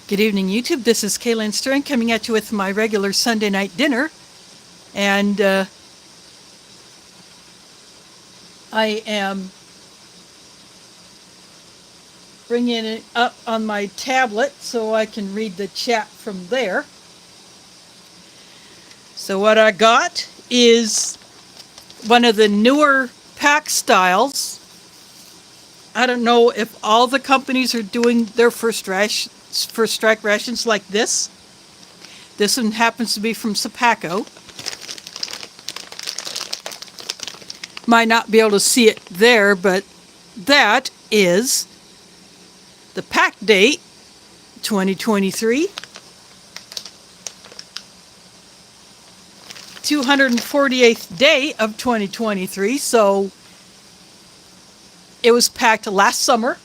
Good evening, YouTube. This is Kaylin Stern coming at you with my regular Sunday night dinner. And I am bringing it up on my tablet so I can read the chat from there. So what I got is one of the newer pack styles. I don't know if all the companies are doing their first strike rations like this. This one happens to be from Sapaco. Might not be able to see it there, but that is the pack date 2023. 248th day of 2023, so it was packed last summer.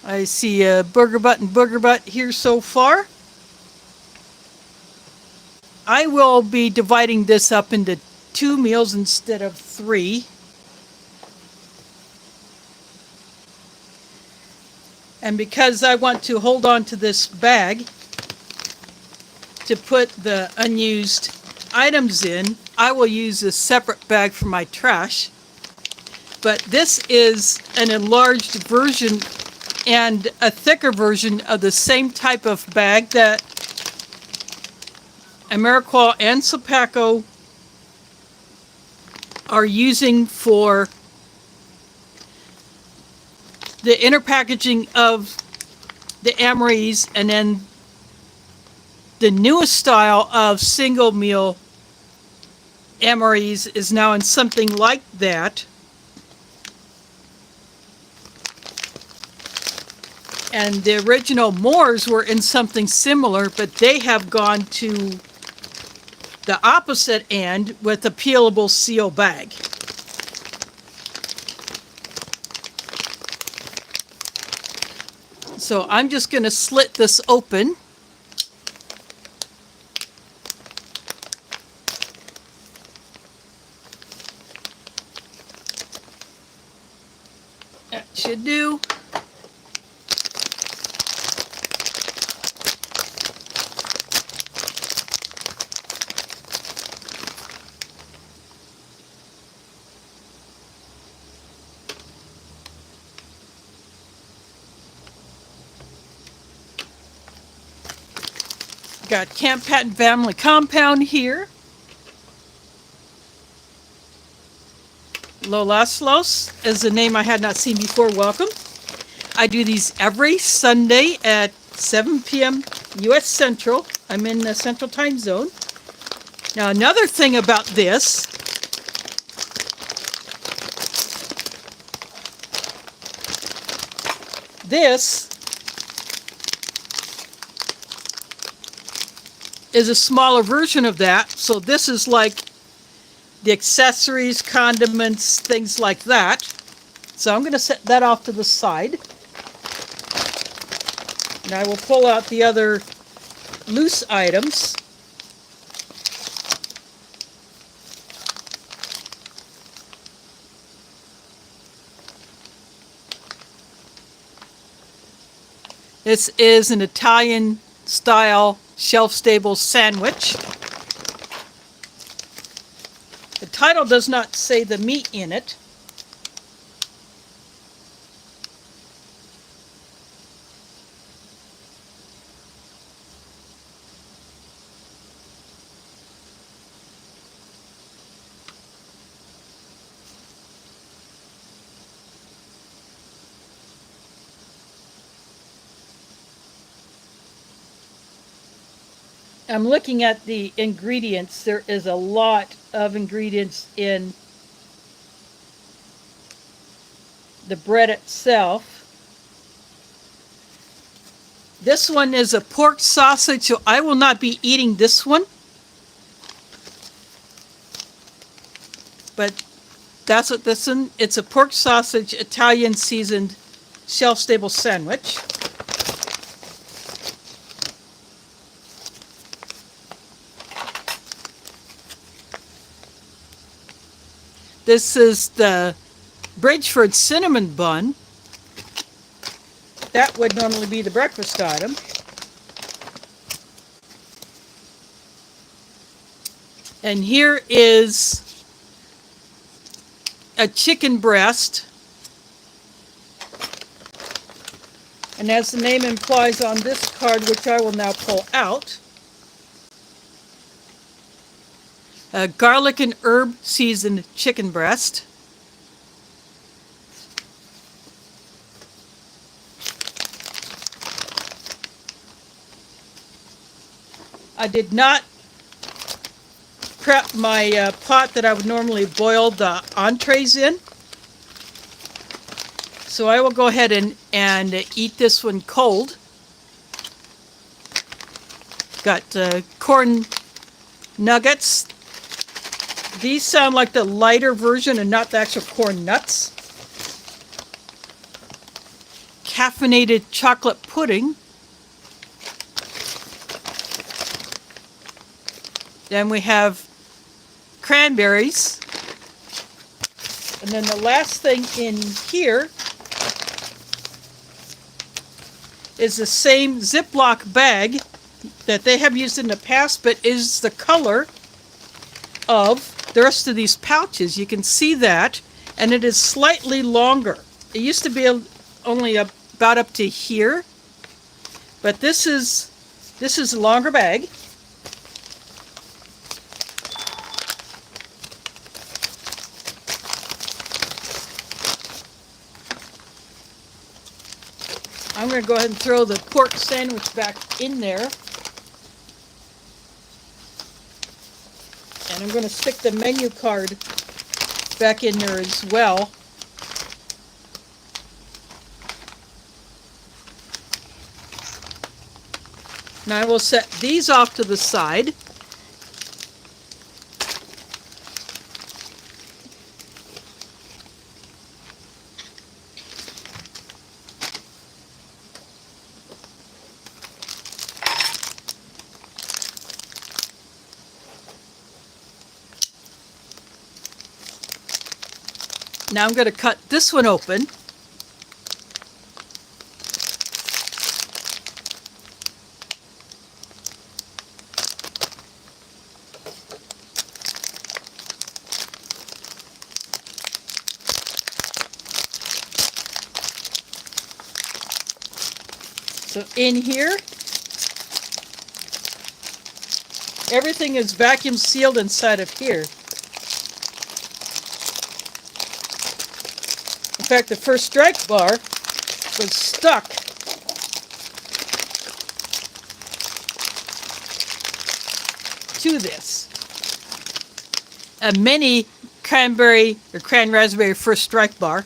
I see a Burger Butt and Booger Butt here so far. I will be dividing this up into 2 meals instead of 3. And because I want to hold on to this bag to put the unused items in, I will use a separate bag for my trash. But this is an enlarged version and a thicker version of the same type of bag that Ameriqual and Sapaco are using for the inner packaging of the Amories, and then the newest style of single meal Amories is now in something like that. And the original Moors were in something similar, but they have gone to the opposite end with a peelable seal bag. So I'm just going to slit this open. That should do. Got Camp Patton Family Compound here. Lolaslos is a name I had not seen before. Welcome. I do these every Sunday at 7 p.m. U.S. Central. I'm in the Central Time Zone. Now, another thing about this is a smaller version of that. So this is like the accessories, condiments, things like that. So I'm going to set that off to the side. And I will pull out the other loose items. This is an Italian style shelf-stable sandwich. The title does not say the meat in it. I'm looking at the ingredients. There is a lot of ingredients in the bread itself. This one is a pork sausage, so I will not be eating this one. But that's what this one, it's a pork sausage Italian seasoned shelf-stable sandwich. This is the Bridgeford cinnamon bun. That would normally be the breakfast item. And here is a chicken breast. And as the name implies on this card, which I will now pull out, a garlic and herb seasoned chicken breast. I did not prep my pot that I would normally boil the entrees in. So I will go ahead and eat this one cold. Got corn nuggets. These sound like the lighter version and not the actual corn nuts. Caffeinated chocolate pudding. Then we have cranberries. And then the last thing in here is the same Ziploc bag that they have used in the past, but is the color of the rest of these pouches. You can see that, and it is slightly longer. It used to be only about up to here, but this is a longer bag. I'm going to go ahead and throw the pork sandwich back in there. And I'm going to stick the menu card back in there as well. Now I will set these off to the side. Now I'm going to cut this one open. So in here, everything is vacuum sealed inside of here. In fact, the first strike bar was stuck to this. A mini cranberry or cran raspberry first strike bar.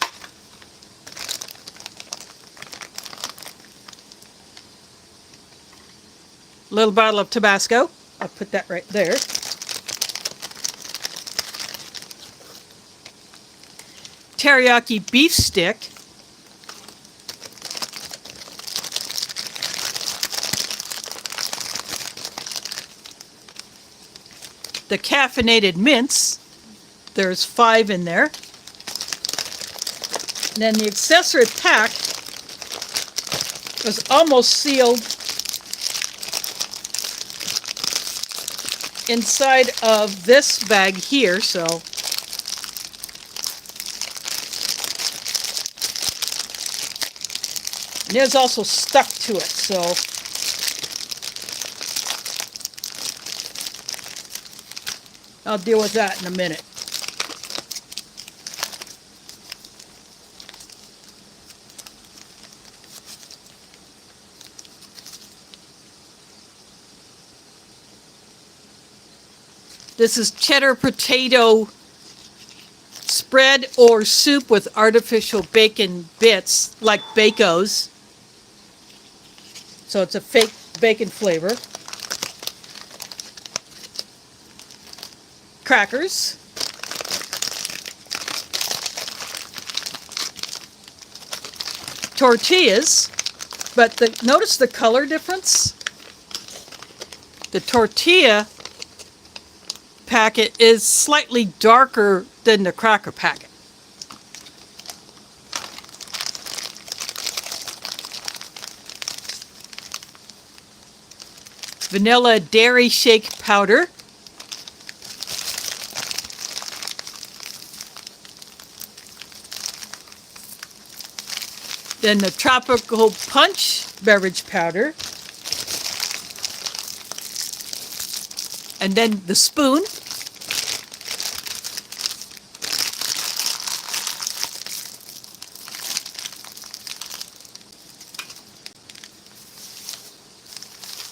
Little bottle of Tabasco. I'll put that right there. Teriyaki beef stick. The caffeinated mints. There's 5 in there. And then the accessory pack was almost sealed inside of this bag here, so and it was also stuck to it, so I'll deal with that in a minute. This is cheddar potato spread or soup with artificial bacon bits, like Baco's. So it's a fake bacon flavor. Crackers. Tortillas. But notice the color difference? The tortilla packet is slightly darker than the cracker packet. vanilla dairy shake powder, then the tropical punch beverage powder, and then the spoon,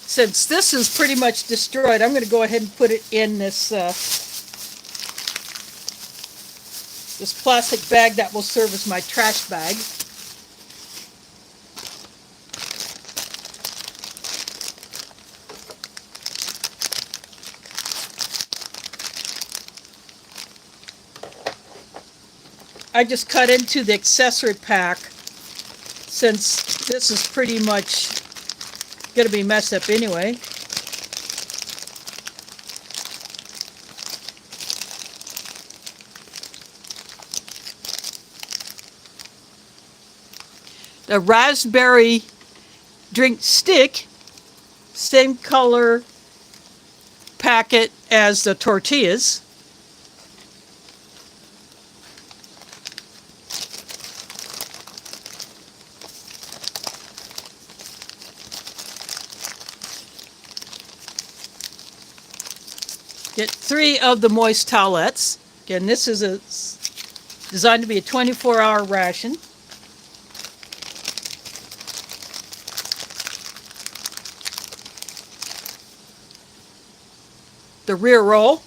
since this is pretty much destroyed, I'm going to go ahead and put it in this this plastic bag that will serve as my trash bag. I just cut into the accessory pack since this is pretty much going to be messed up anyway. The raspberry drink stick, same color packet as the tortillas. Get 3 of the moist towelettes. Again, this is designed to be a 24-hour ration. The rear roll.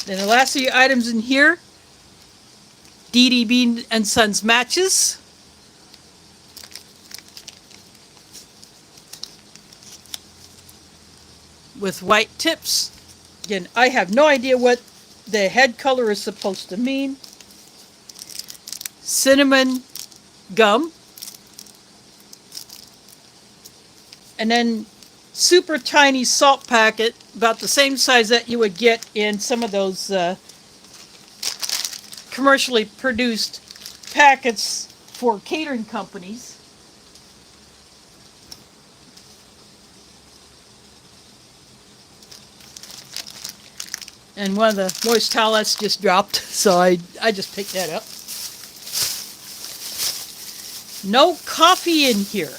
Then the last few items in here, D.D. Bean and Sons matches, with white tips. Again, I have no idea what the head color is supposed to mean. Cinnamon gum. And then super tiny salt packet, about the same size that you would get in some of those commercially produced packets for catering companies. And one of the moist towelettes just dropped, so I just picked that up. No coffee in here.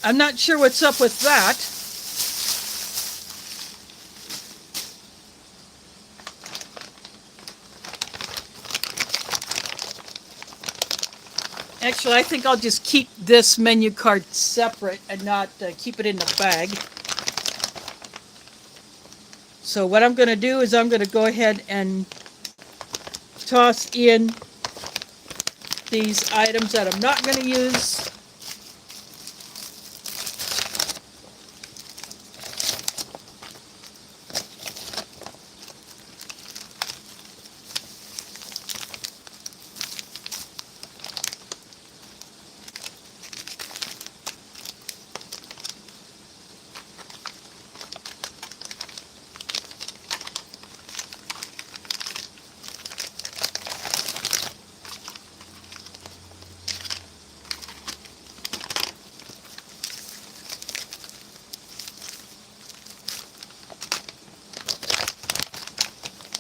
I'm not sure what's up with that. Actually, I think I'll just keep this menu card separate and not keep it in the bag. So what I'm going to do is I'm going to go ahead and toss in these items that I'm not going to use.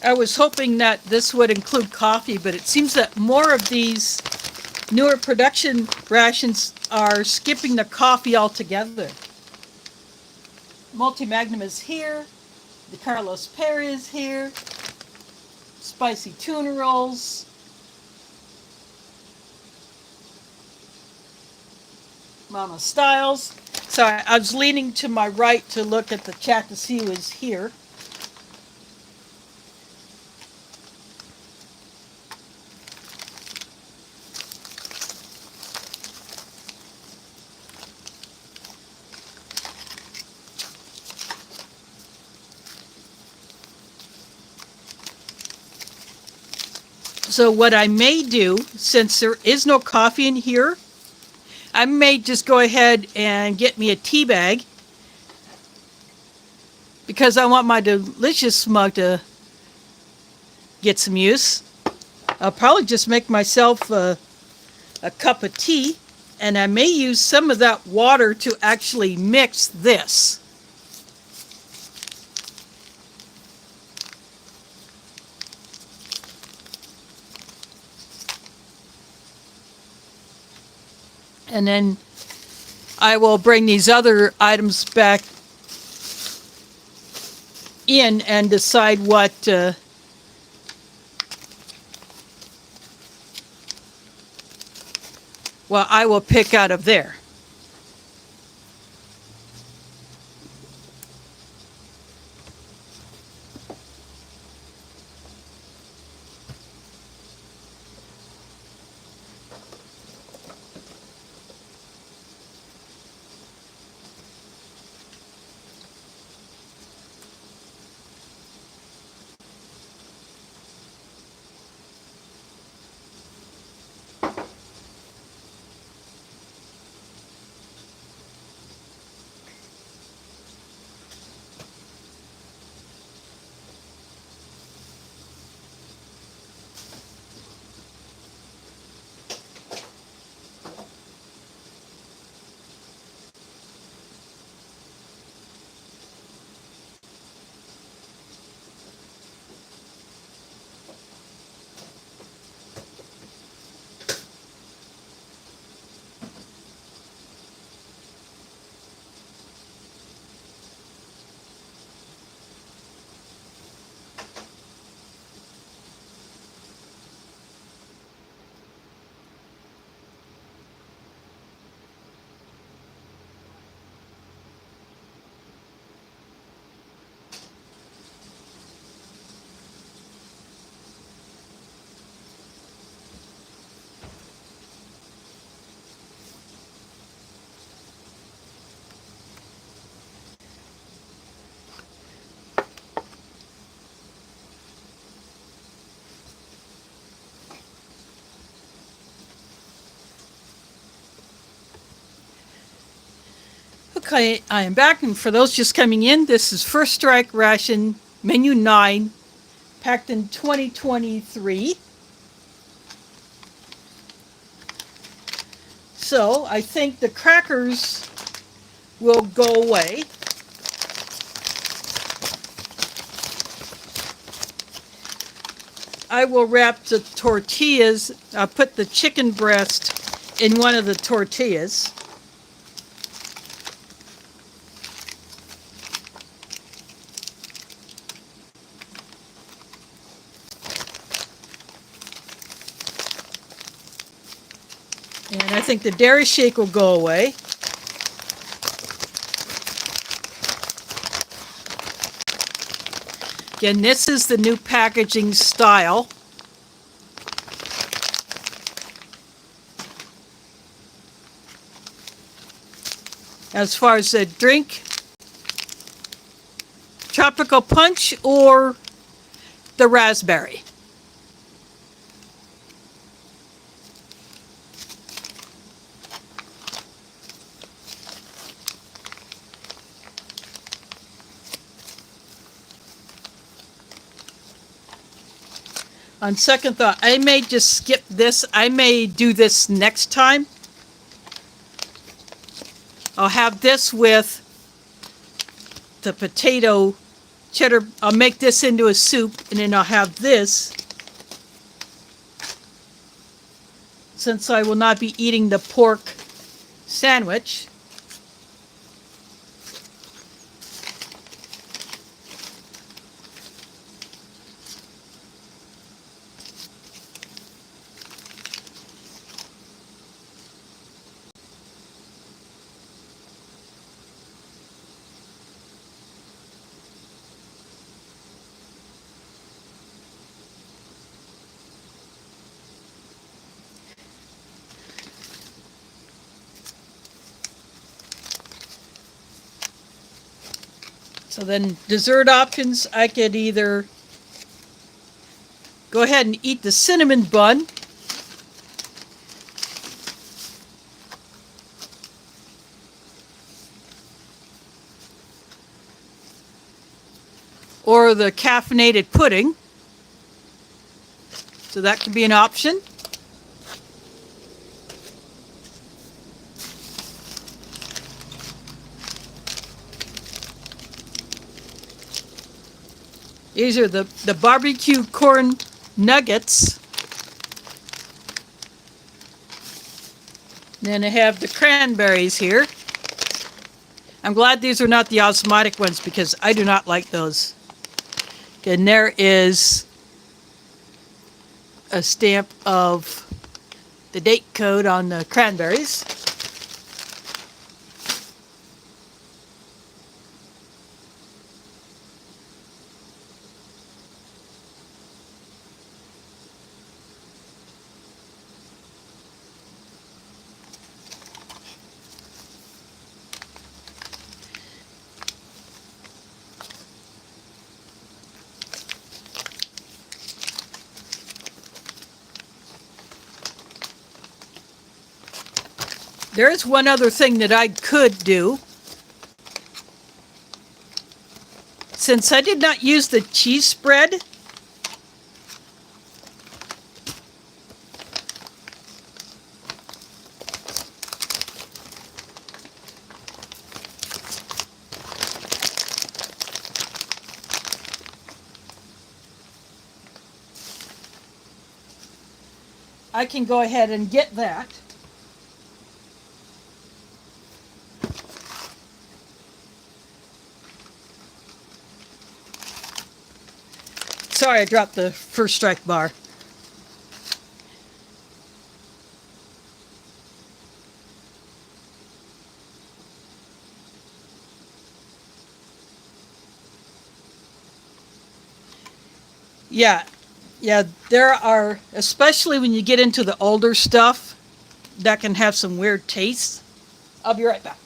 I was hoping that this would include coffee, but it seems that more of these newer production rations are skipping the coffee altogether. Multi-Magnum is here. The Carlos Perry is here. Spicy tuna rolls. Mama Styles. So I was leaning to my right to look at the chat to see who is here. So what I may do, since there is no coffee in here, I may just go ahead and get me a tea bag because I want my delicious mug to get some use. I'll probably just make myself a cup of tea, and I may use some of that water to actually mix this. And then I will bring these other items back in and decide what I will pick out of there. Okay, I am back, and for those just coming in, this is First Strike Ration Menu 9, packed in 2023. So I think the crackers will go away. I will wrap the tortillas, I'll put the chicken breast in one of the tortillas. And I think the dairy shake will go away. Again, this is the new packaging style. As far as the drink, tropical punch or the raspberry. On second thought, I may just skip this. I may do this next time. I'll have this with the potato cheddar. I'll make this into a soup, and then I'll have this, since I will not be eating the pork sandwich. So then dessert options, I could either go ahead and eat the cinnamon bun, or the caffeinated pudding. So that could be an option. These are the barbecue corn nuggets. Then I have the cranberries here. I'm glad these are not the osmotic ones because I do not like those. And there is a stamp of the date code on the cranberries. There is one other thing that I could do. Since I did not use the cheese spread, I can go ahead and get that. Sorry, I dropped the first strike bar. Yeah, there are, especially when you get into the older stuff, that can have some weird tastes. I'll be right back.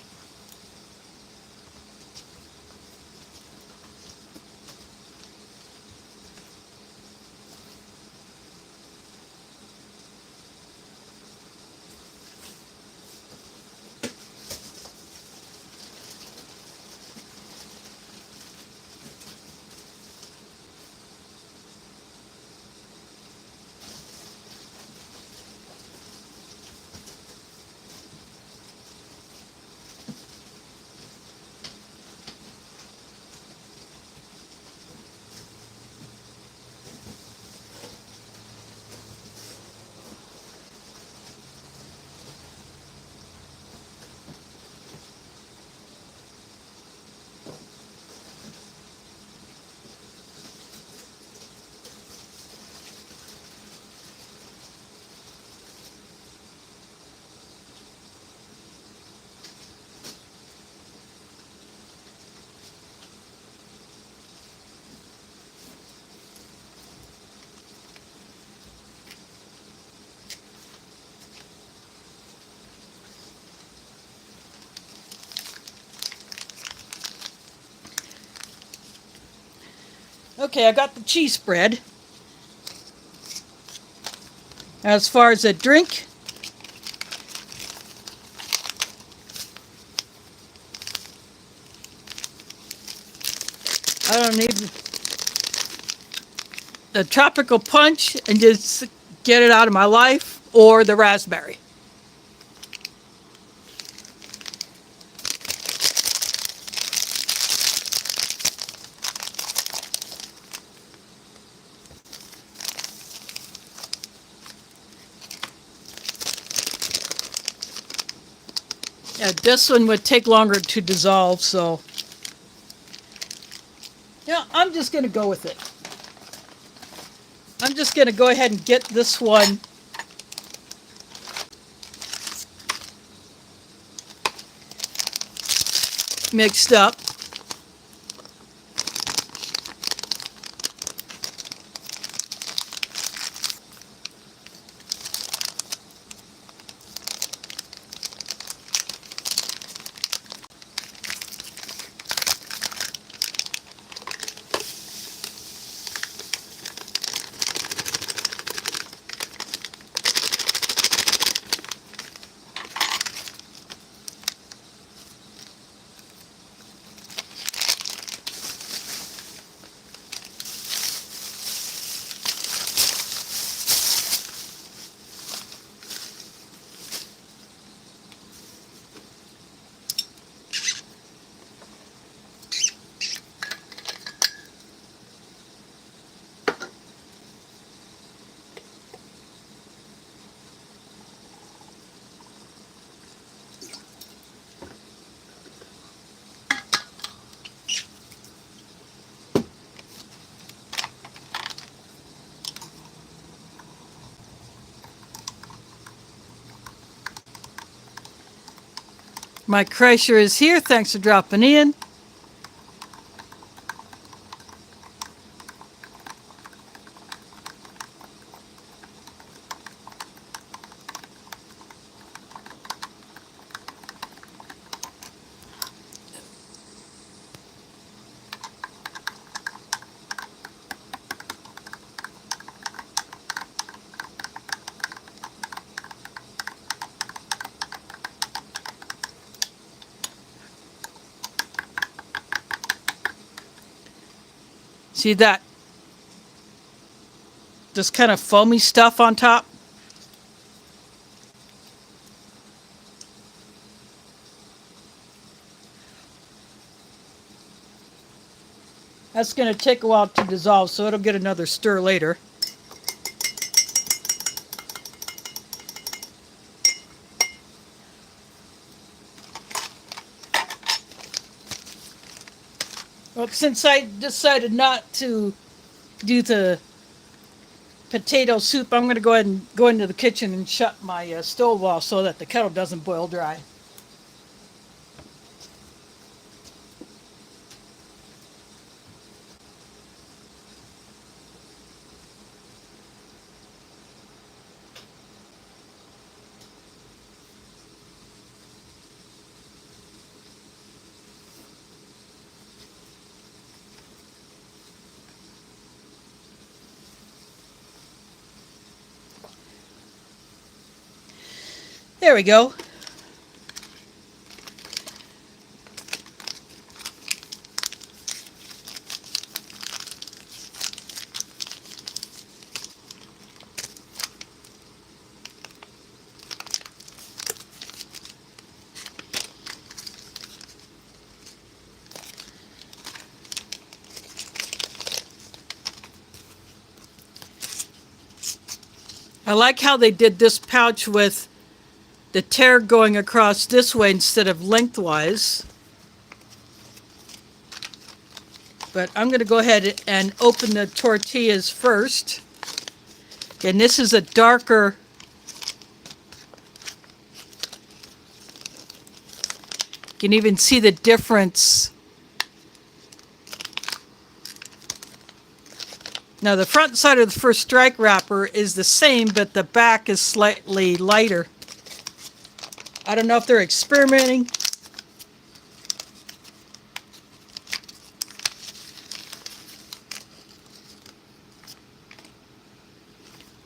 Okay, I got the cheese spread. As far as a drink, I don't need the tropical punch and just get it out of my life, or the raspberry. Yeah, this one would take longer to dissolve, so yeah, I'm just going to go with it. I'm just going to go ahead and get this one mixed up. My crusher is here. Thanks for dropping in. See that? This kind of foamy stuff on top. That's going to take a while to dissolve, so it'll get another stir later. Well, since I decided not to do the potato soup, I'm going to go ahead and go into the kitchen and shut my stove off so that the kettle doesn't boil dry. There we go. I like how they did this pouch with the tear going across this way instead of lengthwise. But I'm going to go ahead and open the tortillas first. And this is a darker, you can even see the difference. Now the front side of the first strike wrapper is the same, but the back is slightly lighter. I don't know if they're experimenting.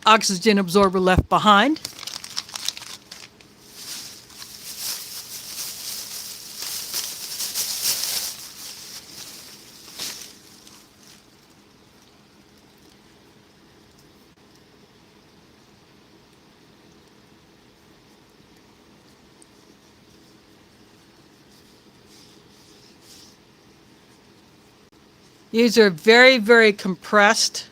Oxygen absorber left behind. These are very, very compressed.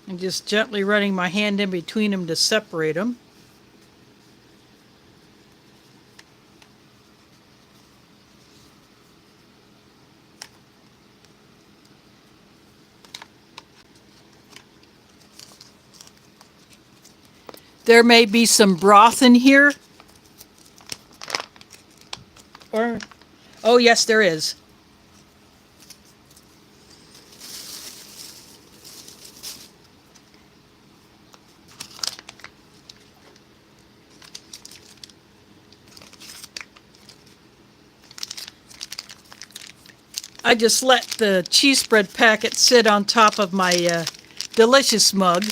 I'm just gently running my hand in between them to separate them. There may be some broth in here. Or, oh yes, there is. I just let the cheese spread packet sit on top of my delicious mug.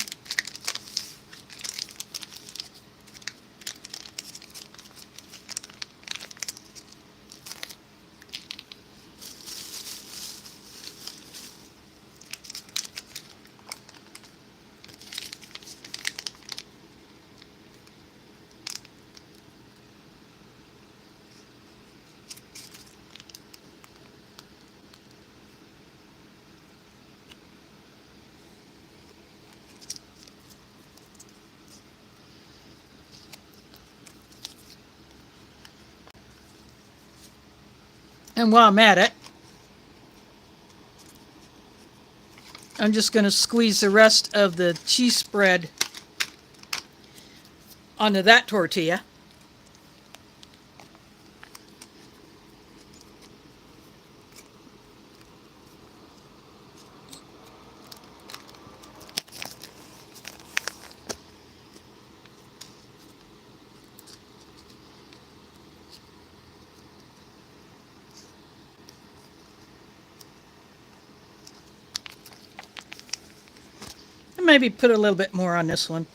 And while I'm at it, I'm just going to squeeze the rest of the cheese spread onto that tortilla. And maybe put a little bit more on this one.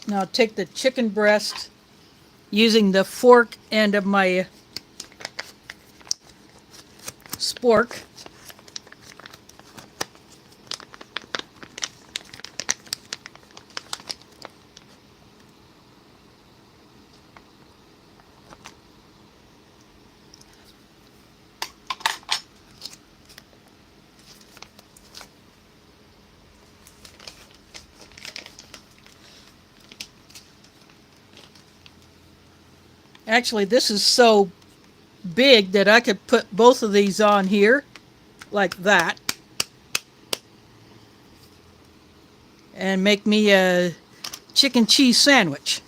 Now take the chicken breast using the fork end of my spork. Actually, this is so big that I could put both of these on here like that and make me a chicken cheese sandwich.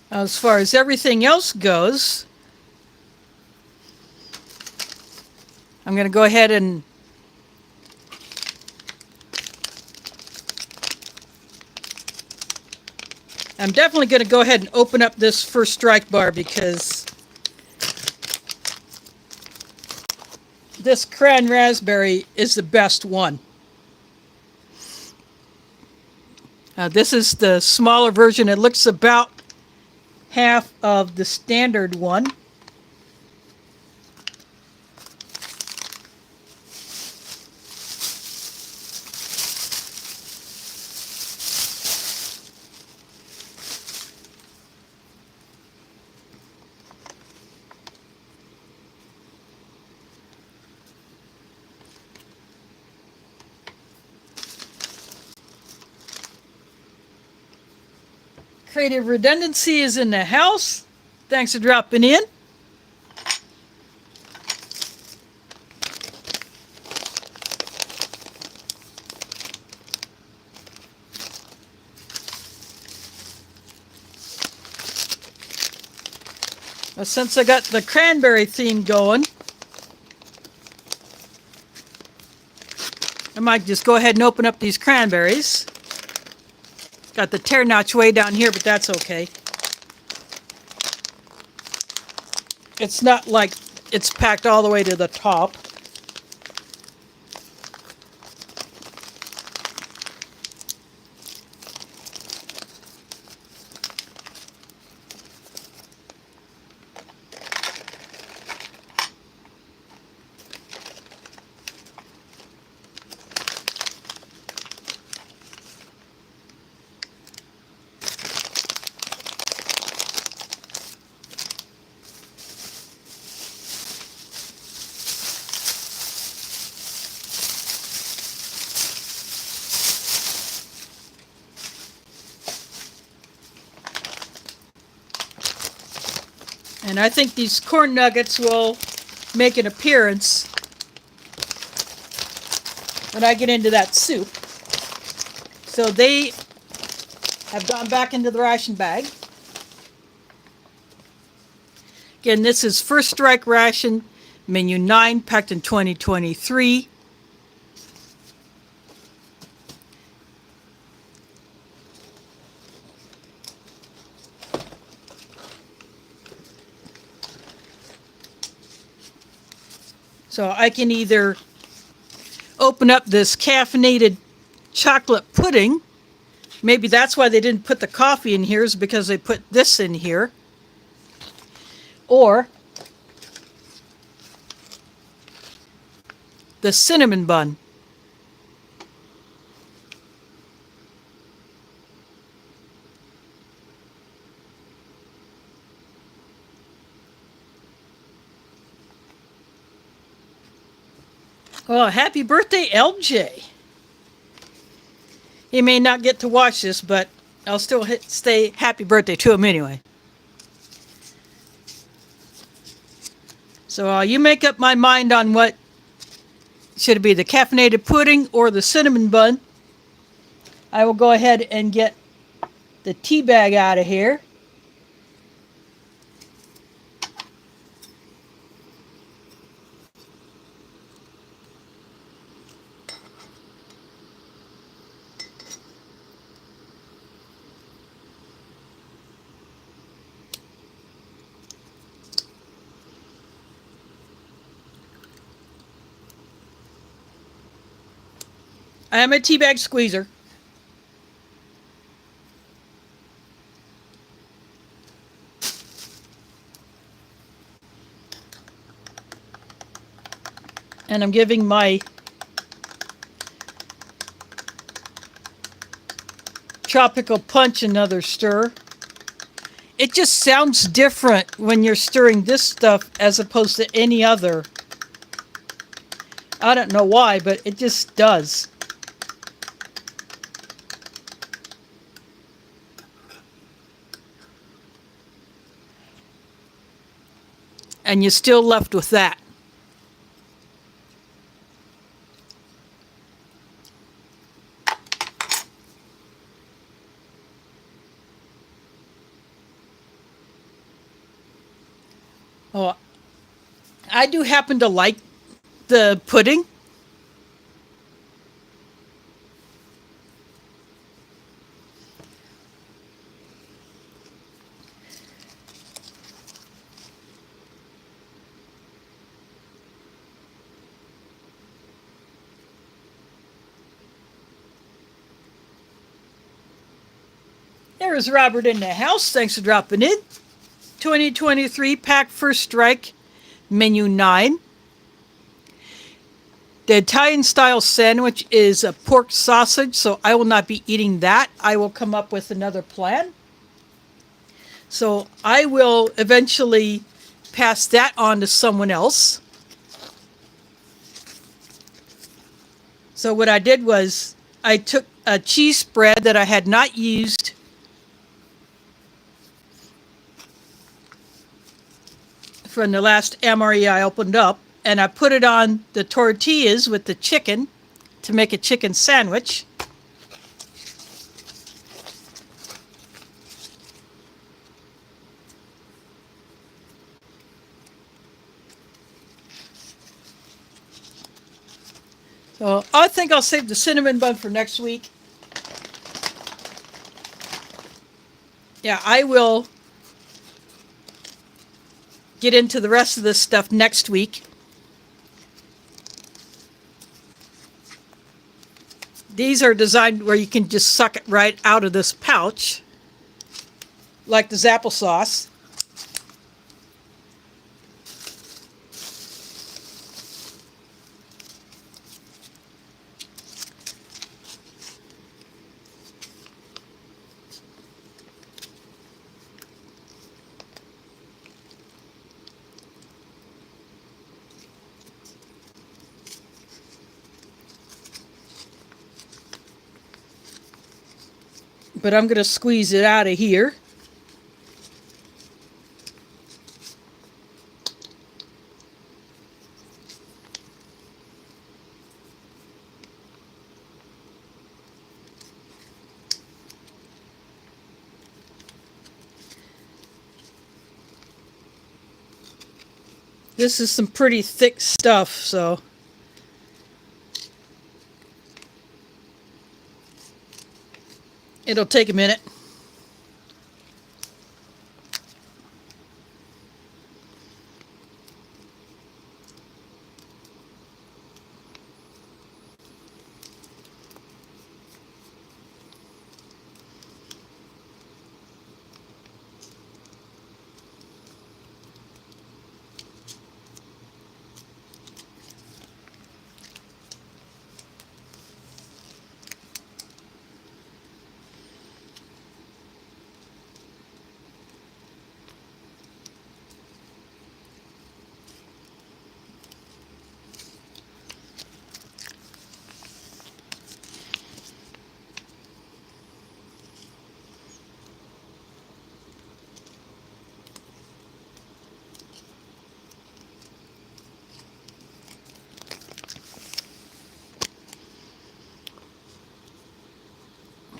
As far as everything else goes, I'm going to go ahead and I'm definitely going to go ahead and open up this first strike bar because this cran raspberry is the best one. This is the smaller version. It looks about half of the standard one. Creative Redundancy is in the house. Thanks for dropping in. Well, since I got the cranberry theme going, I might just go ahead and open up these cranberries. Got the tear notch way down here, but that's okay. It's not like it's packed all the way to the top. And I think these corn nuggets will make an appearance when I get into that soup. So they have gone back into the ration bag. Again, this is First Strike Ration, Menu 9, packed in 2023. So I can either open up this caffeinated chocolate pudding. Maybe that's why they didn't put the coffee in here, is because they put this in here. Or the cinnamon bun. Well, happy birthday, LJ. He may not get to watch this, but I'll still say happy birthday to him anyway. So you make up my mind on what should it be, the caffeinated pudding or the cinnamon bun. I will go ahead and get the tea bag out of here. I am a tea bag squeezer. And I'm giving my tropical punch another stir. It just sounds different when you're stirring this stuff as opposed to any other. I don't know why, but it just does. And you're still left with that. Oh, I do happen to like the pudding. There's Robert in the house. Thanks for dropping in. 2023 Pack First Strike, Menu 9. The Italian style sandwich is a pork sausage, so I will not be eating that. I will come up with another plan. So I will eventually pass that on to someone else. So what I did was I took a cheese spread that I had not used from the last MRE I opened up, and I put it on the tortillas with the chicken to make a chicken sandwich. So I think I'll save the cinnamon bun for next week. Yeah, I will get into the rest of this stuff next week. These are designed where you can just suck it right out of this pouch, like the applesauce. But I'm going to squeeze it out of here. This is some pretty thick stuff, so it'll take a minute.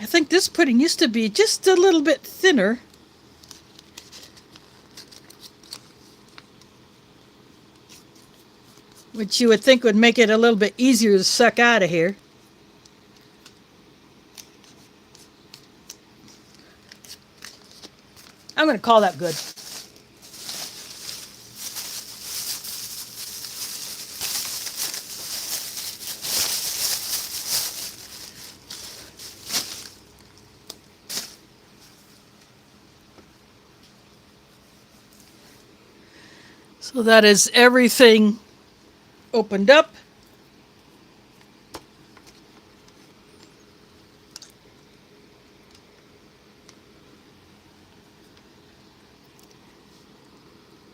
I think this pudding used to be just a little bit thinner. Which you would think would make it a little bit easier to suck out of here. I'm going to call that good. So that is everything opened up.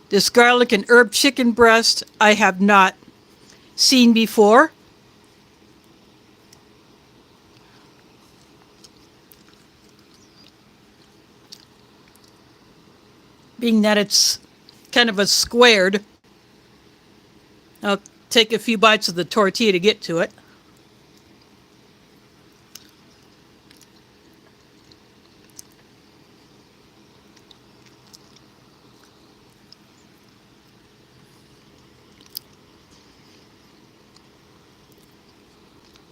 This garlic and herb chicken breast I have not seen before. Being that it's kind of a squared, I'll take a few bites of the tortilla to get to it.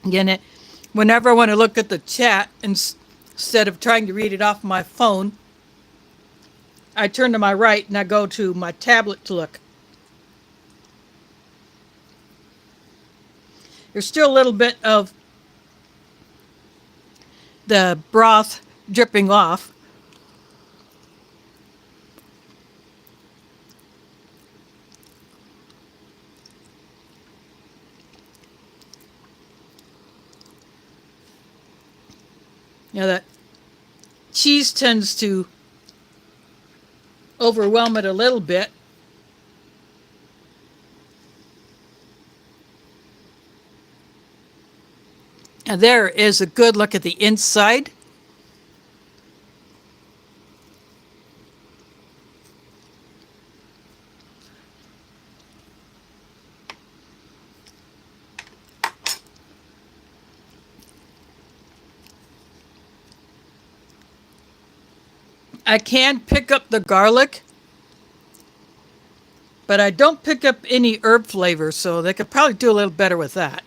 Again, whenever I want to look at the chat, instead of trying to read it off my phone, I turn to my right and I go to my tablet to look. There's still a little bit of the broth dripping off. You know, that cheese tends to overwhelm it a little bit. And there is a good look at the inside. I can pick up the garlic, but I don't pick up any herb flavor, so they could probably do a little better with that.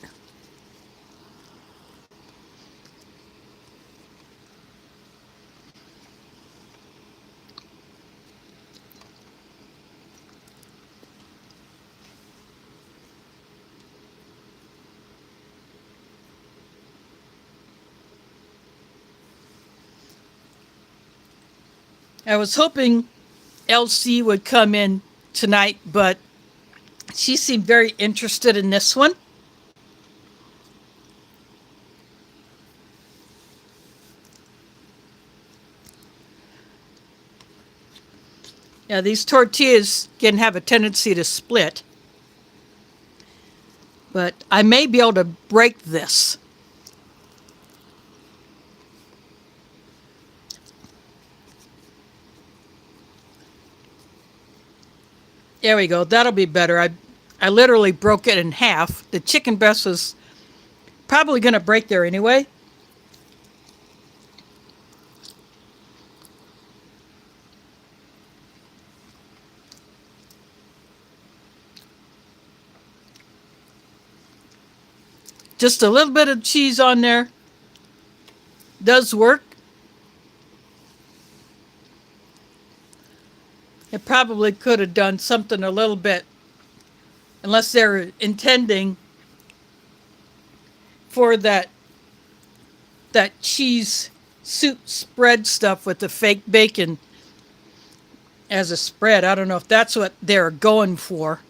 I was hoping LC would come in tonight, but she seemed very interested in this one. Yeah, these tortillas can have a tendency to split, but I may be able to break this. There we go. That'll be better. I literally broke it in half. The chicken breast was probably going to break there anyway. Just a little bit of cheese on there does work. It probably could have done something a little bit, unless they're intending for that cheese soup spread stuff with the fake bacon as a spread. I don't know if that's what they're going for.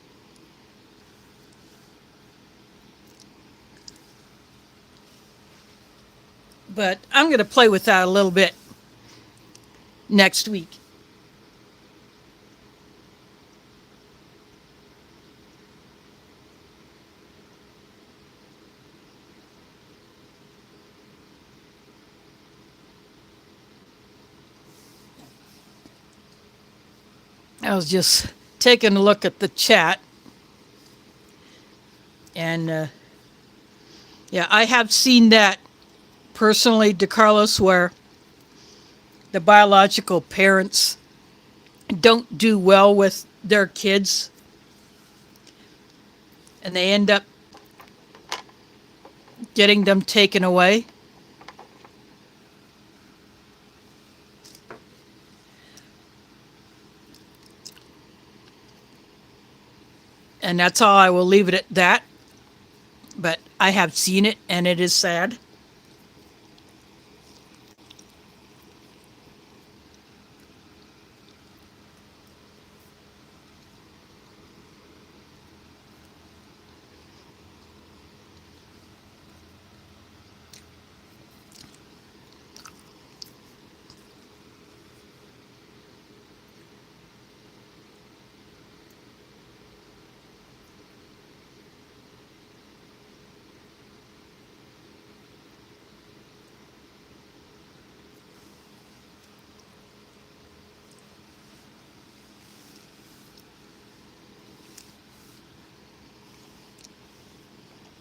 But I'm going to play with that a little bit next week. I was just taking a look at the chat. And yeah, I have seen that personally, DeCarlos, where the biological parents don't do well with their kids and they end up getting them taken away. And that's all. I will leave it at that. But I have seen it and it is sad.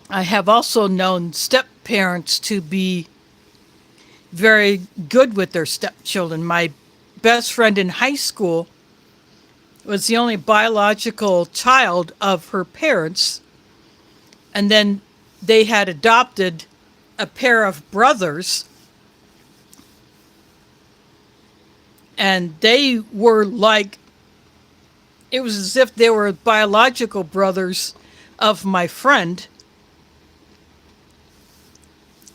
I have also known step parents to be very good with their stepchildren. My best friend in high school was the only biological child of her parents, and then they had adopted a pair of brothers, and they were like, it was as if they were biological brothers of my friend.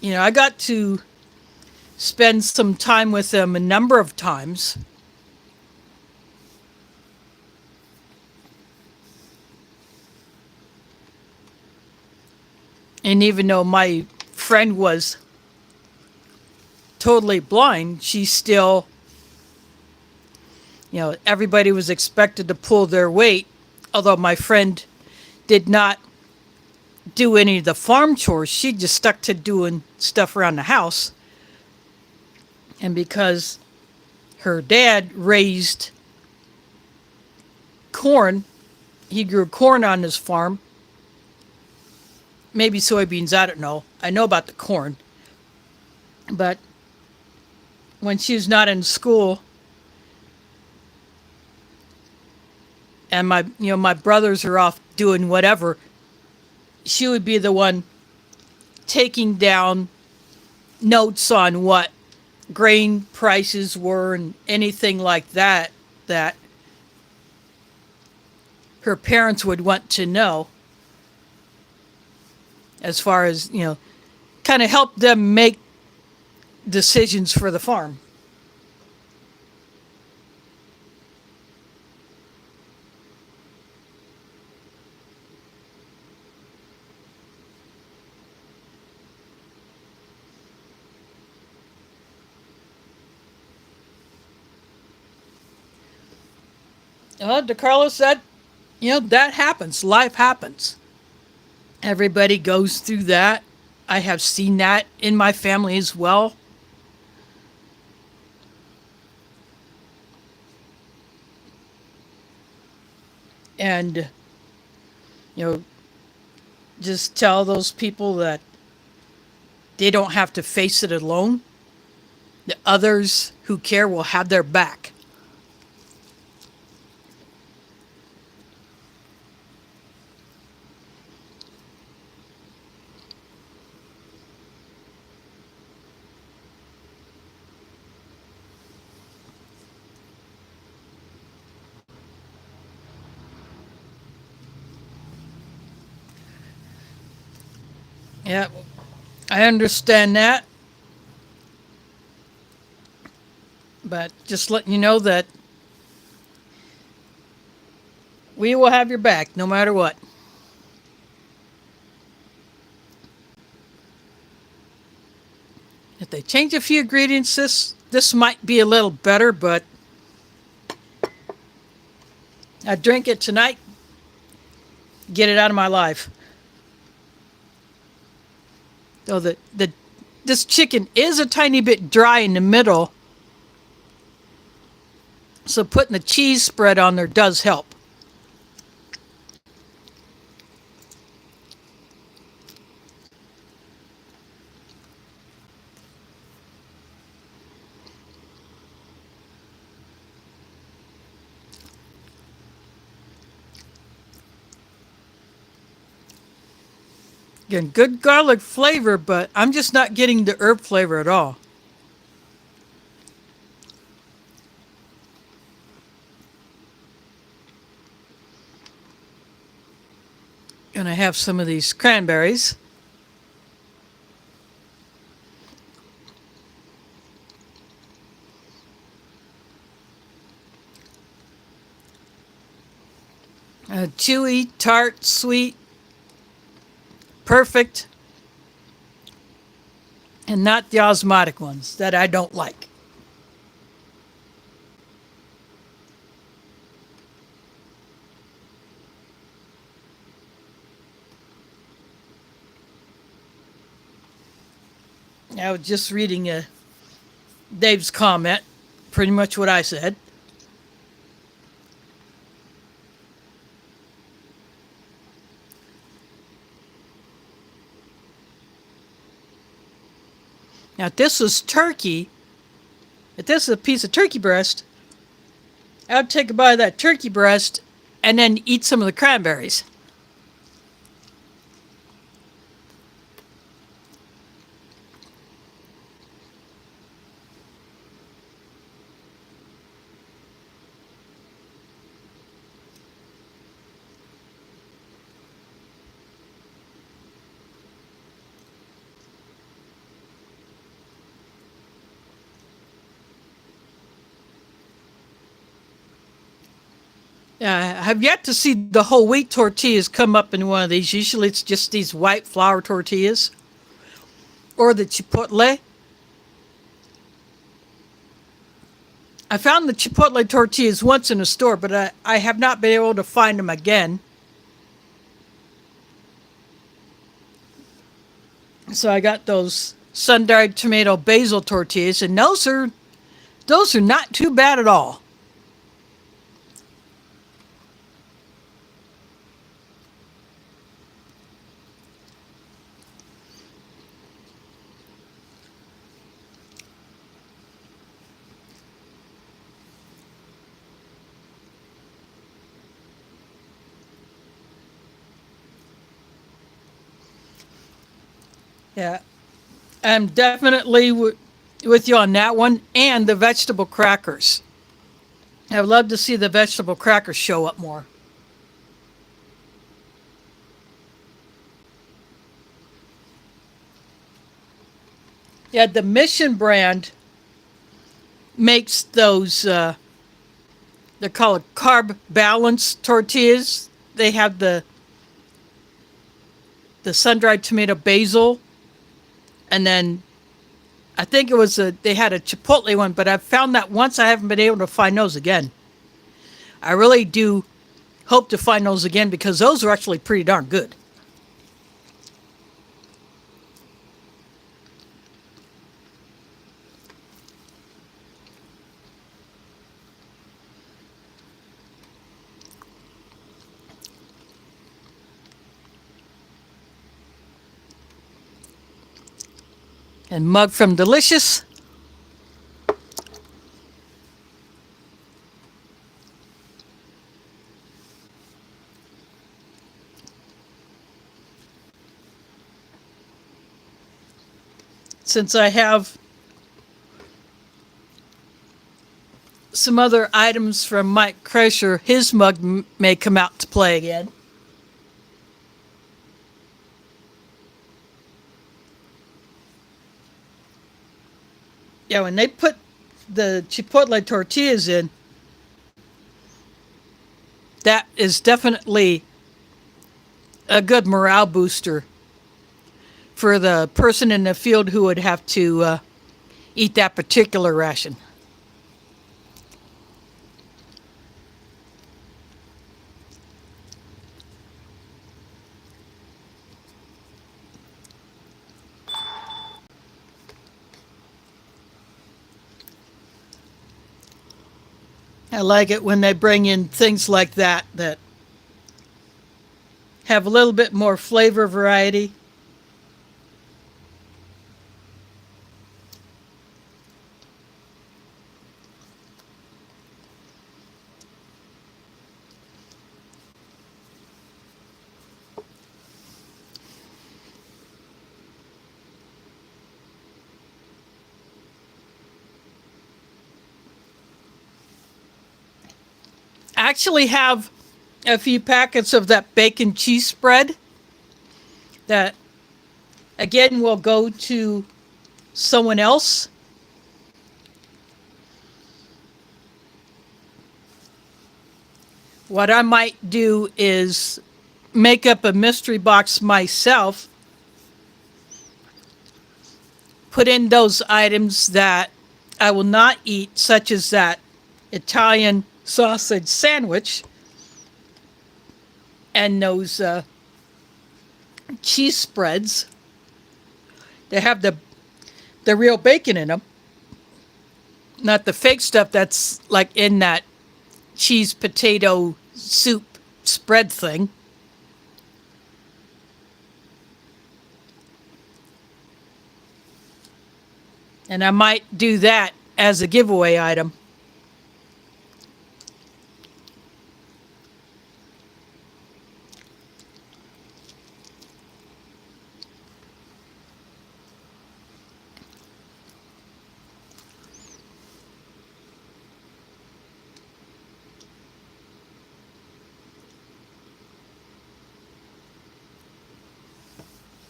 You know, I got to spend some time with them a number of times. And even though my friend was totally blind, she still, you know, everybody was expected to pull their weight, although my friend did not do any of the farm chores. She just stuck to doing stuff around the house. And because her dad raised corn, he grew corn on his farm, maybe soybeans, I don't know. I know about the corn. But when she was not in school and my brothers are off doing whatever, she would be the one taking down notes on what grain prices were and anything like that that her parents would want to know, as far as, you know, kind of help them make decisions for the farm. Well, DeCarlos, that happens. Life happens. Everybody goes through that. I have seen that in my family as well. And, you know, just tell those people that they don't have to face it alone. The others who care will have their back. Yeah, I understand that. But just letting you know that we will have your back no matter what. If they change a few ingredients, this might be a little better, but I drink it tonight, get it out of my life. Though this chicken is a tiny bit dry in the middle, so putting the cheese spread on there does help. Again, good garlic flavor, but I'm just not getting the herb flavor at all. And I have some of these cranberries. Chewy, tart, sweet, perfect, and not the osmotic ones that I don't like. I was just reading Dave's comment, pretty much what I said. Now, if this was turkey, if this is a piece of turkey breast, I would take a bite of that turkey breast and then eat some of the cranberries. I have yet to see the whole wheat tortillas come up in one of these. Usually it's just these white flour tortillas or the chipotle. I found the chipotle tortillas once in a store, but I have not been able to find them again. So I got those sun-dried tomato basil tortillas, and those are not too bad at all. Yeah, I'm definitely with you on that one, and the vegetable crackers. I would love to see the vegetable crackers show up more. Yeah, the Mission brand makes those, they're called carb balance tortillas. They have the sun-dried tomato basil, and then I think they had a chipotle one, but I've found that once. I haven't been able to find those again. I really do hope to find those again because those are actually pretty darn good. And Mug from Delicious. Since I have some other items from Mike Kreischer, his mug may come out to play again. Yeah, when they put the chipotle tortillas in, that is definitely a good morale booster for the person in the field who would have to eat that particular ration. I like it when they bring in things like that have a little bit more flavor variety. actually have a few packets of that bacon cheese spread that, again, will go to someone else. What I might do is make up a mystery box myself, put in those items that I will not eat, such as that Italian sausage sandwich and those cheese spreads. They have the real bacon in them, not the fake stuff that's like in that cheese potato soup spread thing. And I might do that as a giveaway item.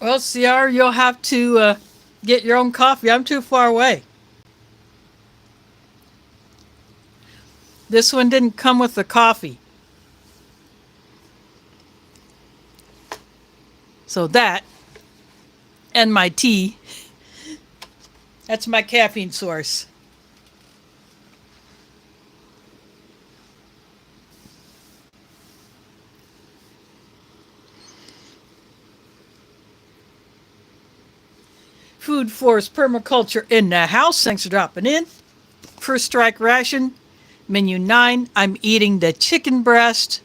Well, CR, you'll have to get your own coffee. I'm too far away. This one didn't come with the coffee. So that and my tea, that's my caffeine source. Food Forest Permaculture in the house. Thanks for dropping in. First Strike Ration, menu 9. I'm eating the chicken breast.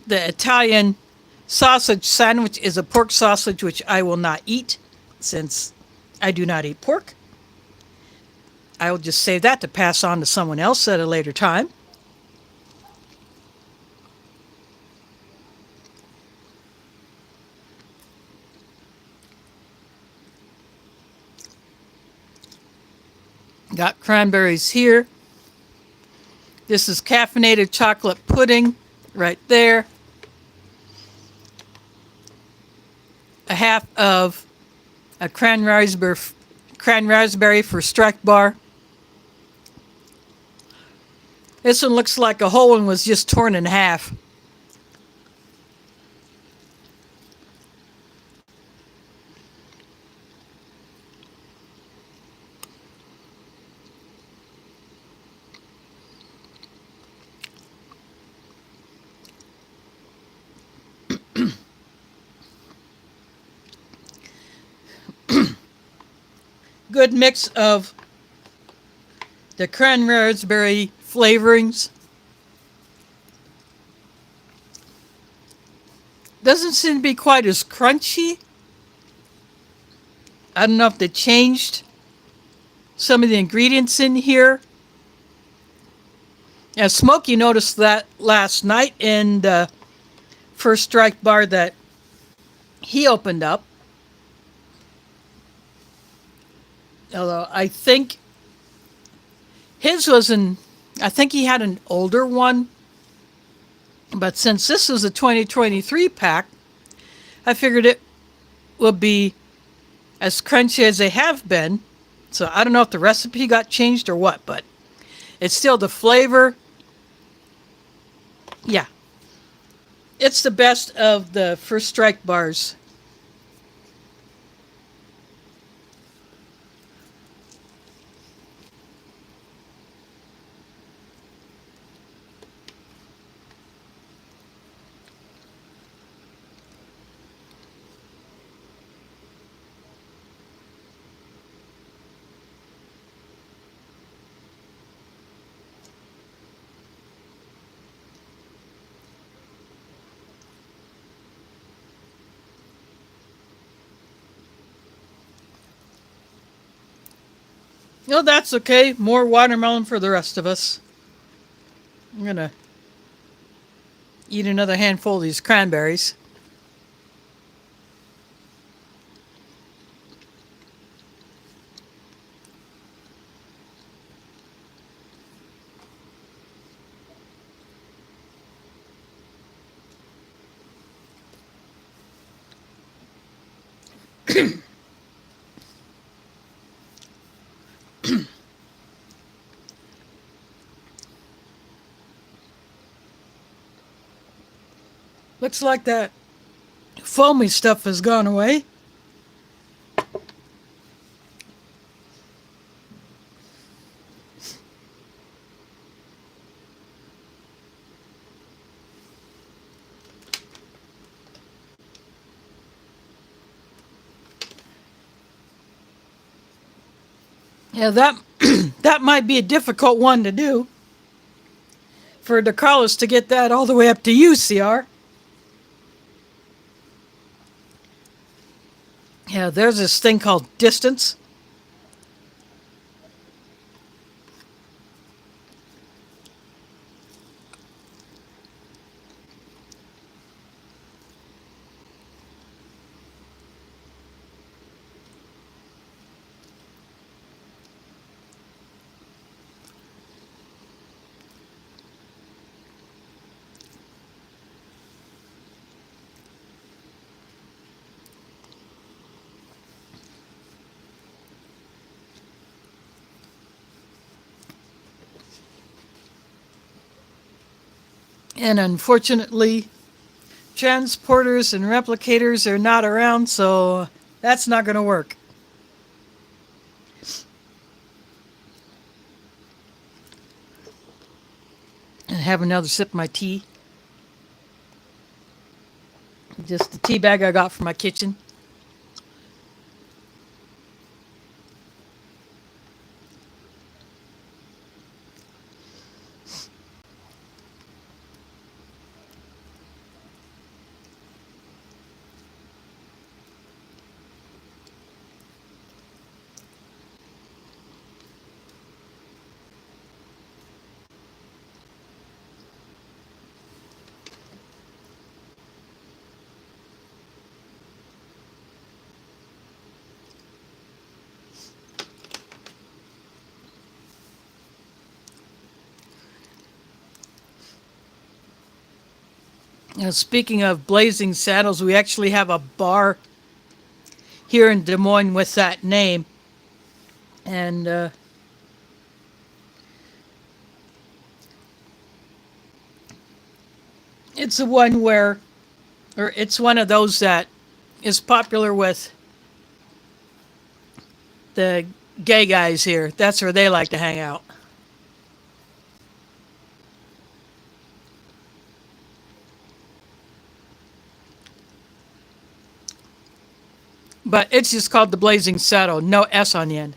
The Italian sausage sandwich is a pork sausage, which I will not eat since I do not eat pork. I will just save that to pass on to someone else at a later time. Got cranberries here. This is caffeinated chocolate pudding right there. A half of a cran raspberry for Strike Bar. This one looks like a whole one was just torn in half. Good mix of the cran raspberry flavorings. Doesn't seem to be quite as crunchy. I don't know if they changed some of the ingredients in here. Yeah, Smokey noticed that last night in the first Strike Bar that he opened up. Although I think his was I think he had an older one. But since this is a 2023 pack, I figured it would be as crunchy as they have been. So I don't know if the recipe got changed or what, but it's still the flavor. Yeah. It's the best of the First Strike bars. No, that's okay. More watermelon for the rest of us. I'm gonna eat another handful of these cranberries. Looks like that foamy stuff has gone away. Yeah, that that might be a difficult one to do for the Carlos to get that all the way up to you, CR. Yeah, there's this thing called distance. And unfortunately, transporters and replicators are not around, so that's not going to work. And have another sip of my tea. Just the tea bag I got from my kitchen. Now, speaking of Blazing Saddles, we actually have a bar here in Des Moines with that name. And it's the one where, or it's one of those that is popular with the gay guys here. That's where they like to hang out. But it's just called the Blazing Saddle, no S on the end.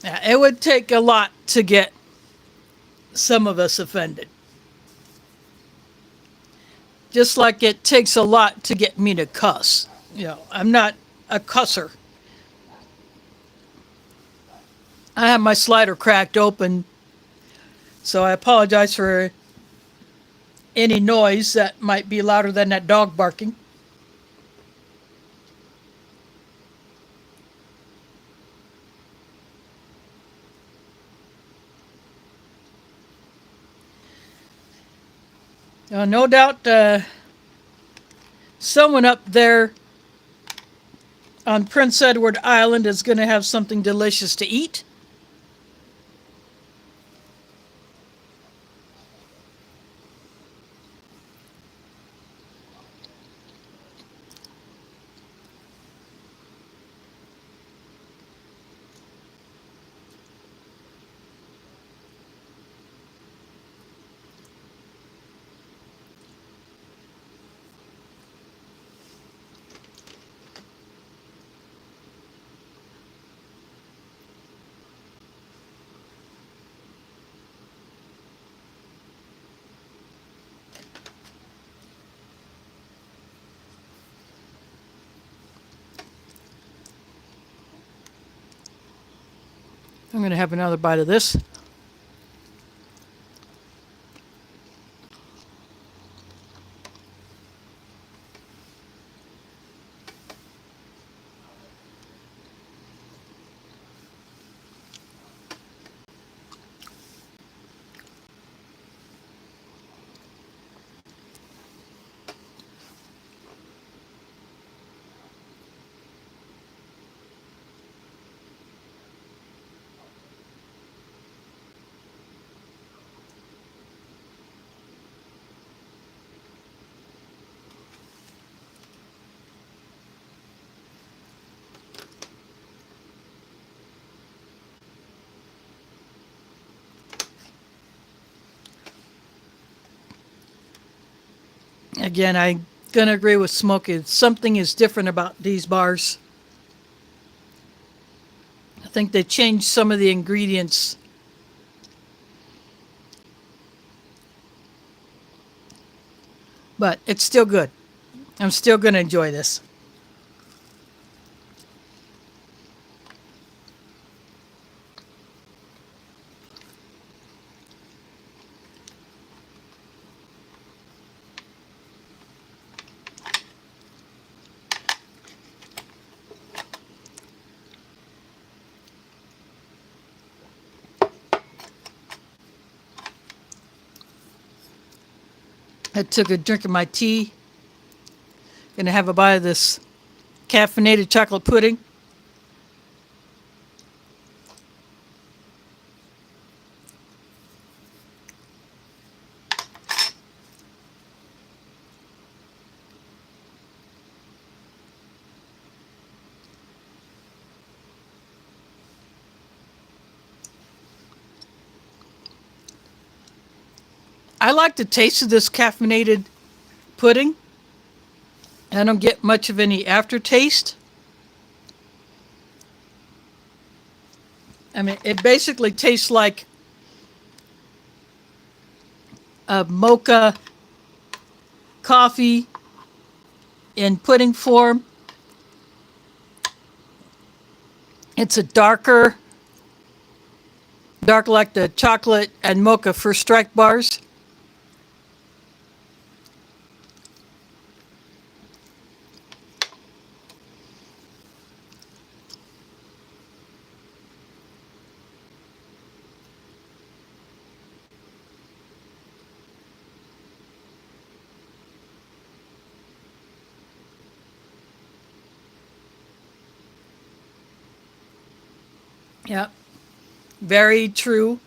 Yeah, it would take a lot to get some of us offended. Just like it takes a lot to get me to cuss. You know, I'm not a cusser. I have my slider cracked open, so I apologize for any noise that might be louder than that dog barking. No doubt someone up there on Prince Edward Island is going to have something delicious to eat. I'm going to have another bite of this. Again, I'm going to agree with Smokey. Something is different about these bars. I think they changed some of the ingredients. But it's still good. I'm still going to enjoy this. I took a drink of my tea. Gonna have a bite of this caffeinated chocolate pudding. I like the taste of this caffeinated pudding. I don't get much of any aftertaste. I mean, it basically tastes like a mocha coffee in pudding form. It's a dark like the chocolate and mocha First Strike bars. Yeah, very true.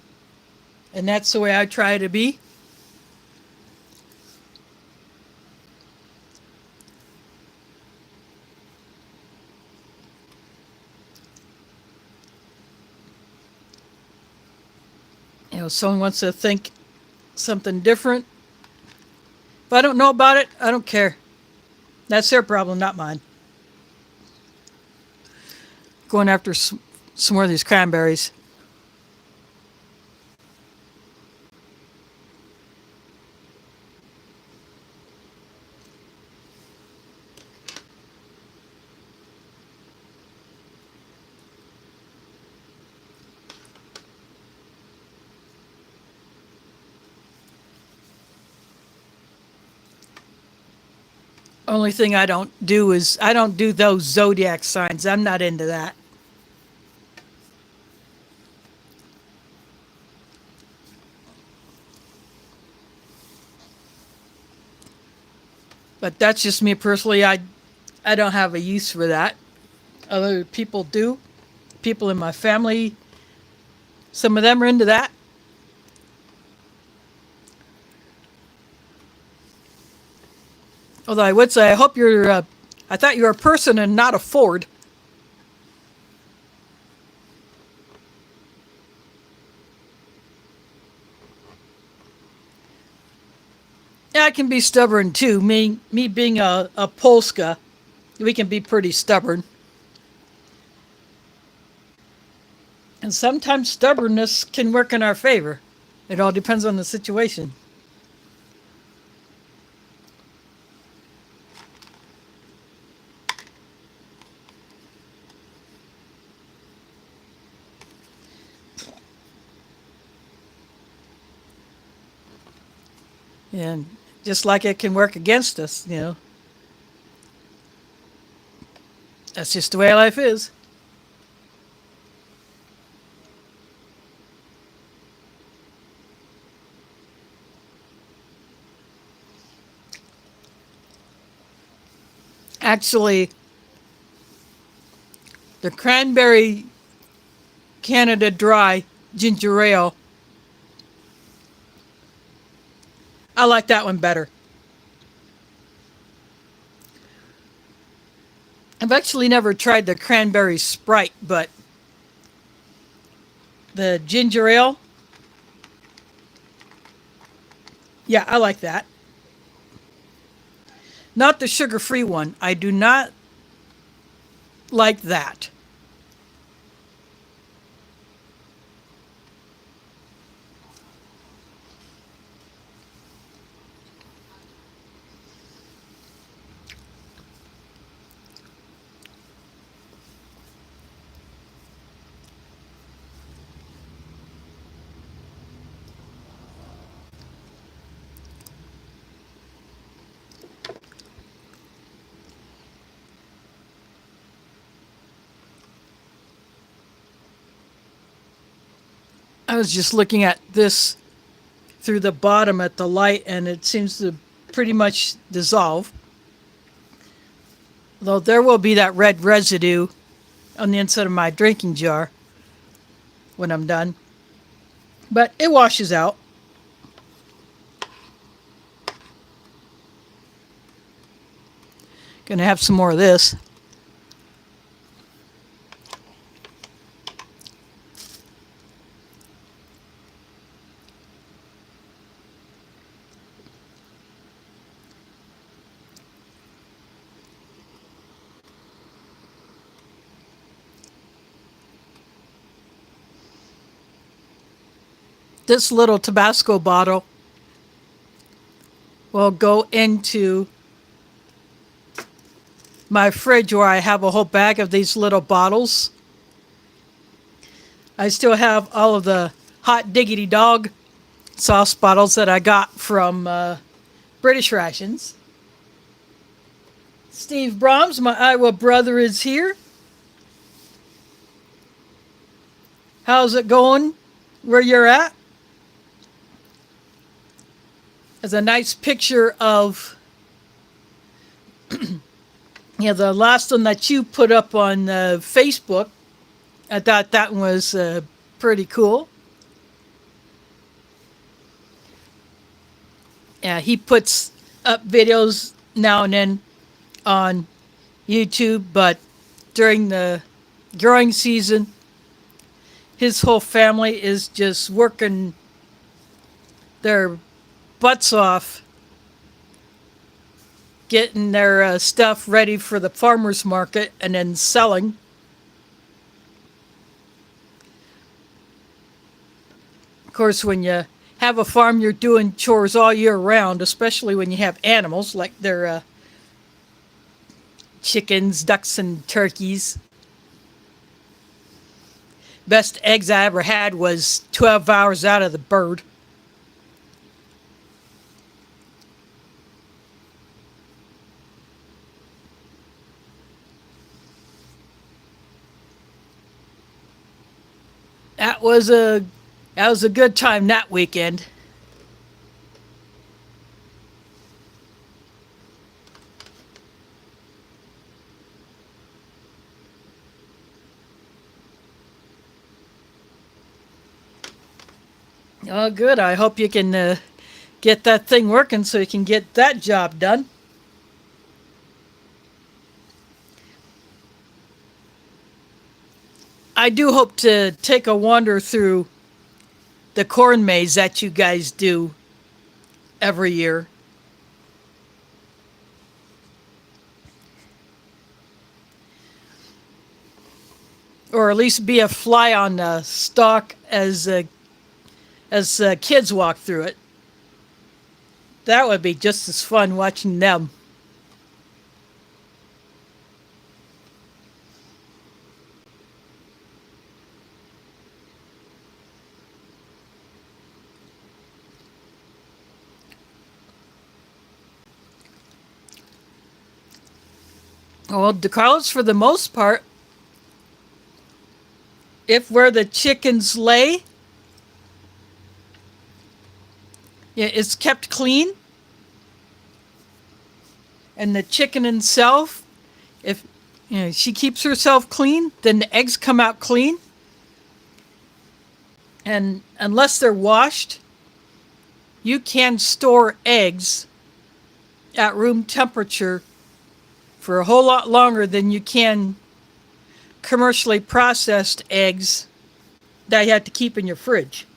And that's the way I try to be. You know, someone wants to think something different. If I don't know about it, I don't care. That's their problem, not mine. Going after some more of these cranberries. Only thing I don't do is I don't do those zodiac signs. I'm not into that. But that's just me personally. I don't have a use for that. Other people do. People in my family, some of them are into that. Although I would say, I hope you're, I thought you were a person and not a Ford. Yeah, I can be stubborn too. Me being a Polska, we can be pretty stubborn. And sometimes stubbornness can work in our favor. It all depends on the situation. And just like it can work against us, you know. That's just the way life is. Actually, the cranberry Canada Dry ginger ale, I like that one better. I've actually never tried the cranberry Sprite, but the ginger ale, yeah, I like that. Not the sugar-free one. I do not like that. I was just looking at this through the bottom at the light, and it seems to pretty much dissolve. Though there will be that red residue on the inside of my drinking jar when I'm done. But it washes out. Gonna have some more of this. This little Tabasco bottle will go into my fridge where I have a whole bag of these little bottles. I still have all of the Hot Diggity Dog sauce bottles that I got from British Rations. Steve Brahms, my Iowa brother, is here. How's it going where you're at? There's a nice picture of the last one that you put up on Facebook. I thought that one was pretty cool. Yeah, he puts up videos now and then on YouTube, but during the growing season, his whole family is just working their butts off getting their stuff ready for the farmer's market and then selling. Of course, when you have a farm, you're doing chores all year round, especially when you have animals like their chickens, ducks, and turkeys. Best eggs I ever had was 12 hours out of the bird. That was a good time that weekend. Oh, good. I hope you can get that thing working so you can get that job done. I do hope to take a wander through the corn maze that you guys do every year. Or at least be a fly on the stalk as kids walk through it. That would be just as fun watching them. Well, DeCarlos, for the most part, if where the chickens lay, it's kept clean, and the chicken itself, if she keeps herself clean, then the eggs come out clean. And unless they're washed, you can store eggs at room temperature for a whole lot longer than you can commercially processed eggs that you have to keep in your fridge.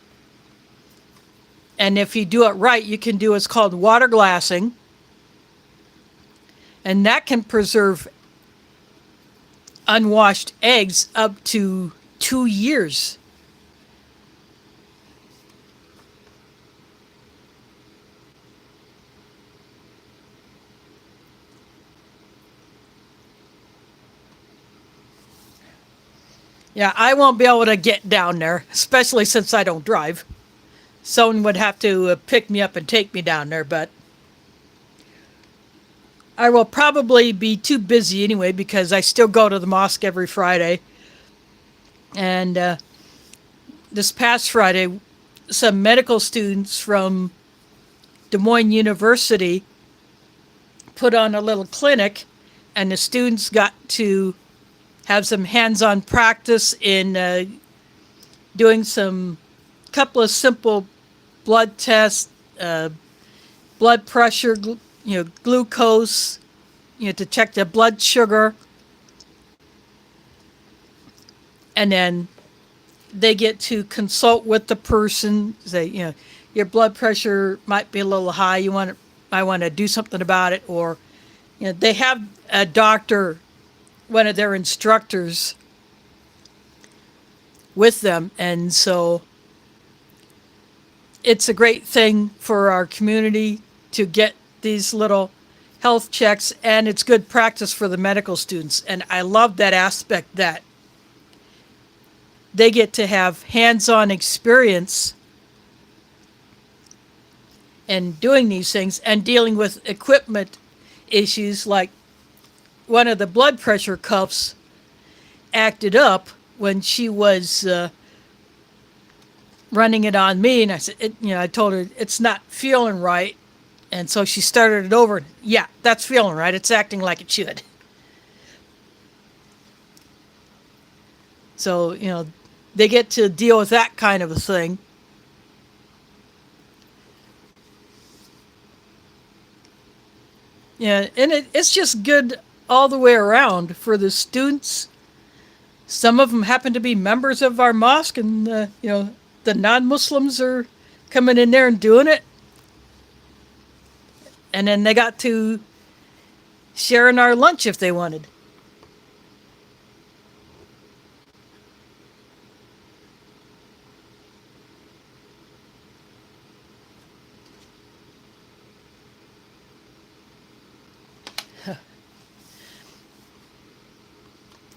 And if you do it right, you can do what's called water glassing, And that can preserve unwashed eggs up to 2 years. Yeah, I won't be able to get down there, especially since I don't drive. Someone would have to pick me up and take me down there, but I will probably be too busy anyway because I still go to the mosque every Friday. And this past Friday, some medical students from Des Moines University put on a little clinic, and the students got to have some hands-on practice in doing some couple of simple blood tests, blood pressure, glucose, to check the blood sugar, and then they get to consult with the person. Say, your blood pressure might be a little high. I want to do something about it, or they have a doctor, one of their instructors, with them, and so it's a great thing for our community to get these little health checks, and it's good practice for the medical students. And I love that aspect that they get to have hands-on experience in doing these things and dealing with equipment issues, like one of the blood pressure cuffs acted up when she was running it on me, and I said, I told her it's not feeling right, and so she started it over. Yeah, that's feeling right. It's acting like it should. So they get to deal with that kind of a thing. Yeah, and it's just good all the way around for the students. Some of them happen to be members of our mosque, and the non-Muslims are coming in there and doing it. And then they got to share in our lunch if they wanted.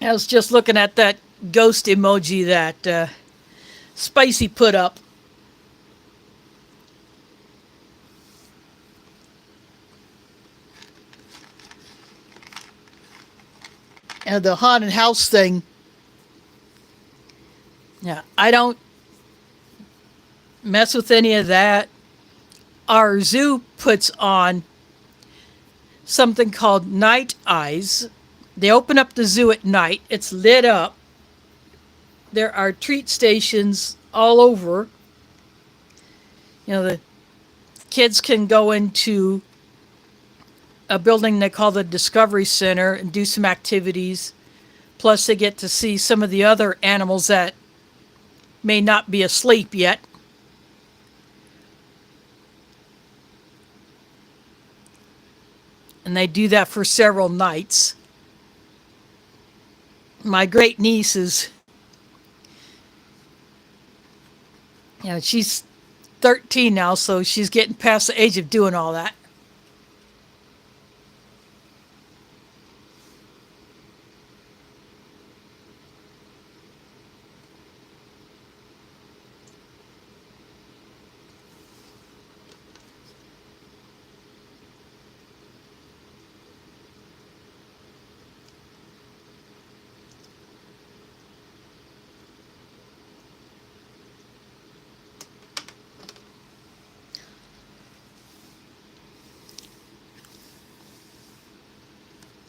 I was just looking at that ghost emoji that Spicy put up. And the haunted house thing. Yeah, I don't mess with any of that. Our zoo puts on something called Night Eyes. They open up the zoo at night. It's lit up. There are treat stations all over. The kids can go into a building they call the Discovery Center and do some activities. Plus, they get to see some of the other animals that may not be asleep yet. And they do that for several nights. My great niece is, she's 13 now, so she's getting past the age of doing all that.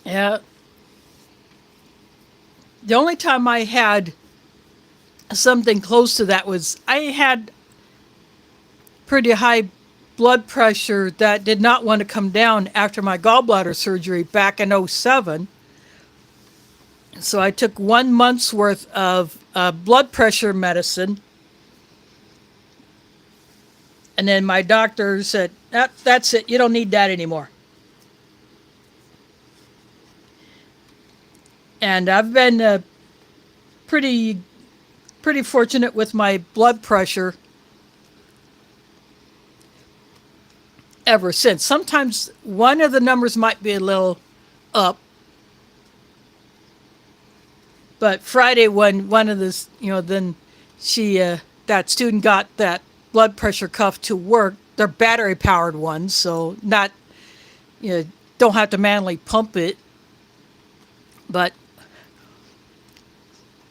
Yeah. The only time I had something close to that was I had pretty high blood pressure that did not want to come down after my gallbladder surgery back in '07. So I took 1 month's worth of blood pressure medicine. And then my doctor said, that's it. You don't need that anymore. And I've been pretty pretty fortunate with my blood pressure ever since. Sometimes one of the numbers might be a little up, but Friday when one of the, then she that student got that blood pressure cuff to work. They're battery powered ones, so not, don't have to manually pump it. But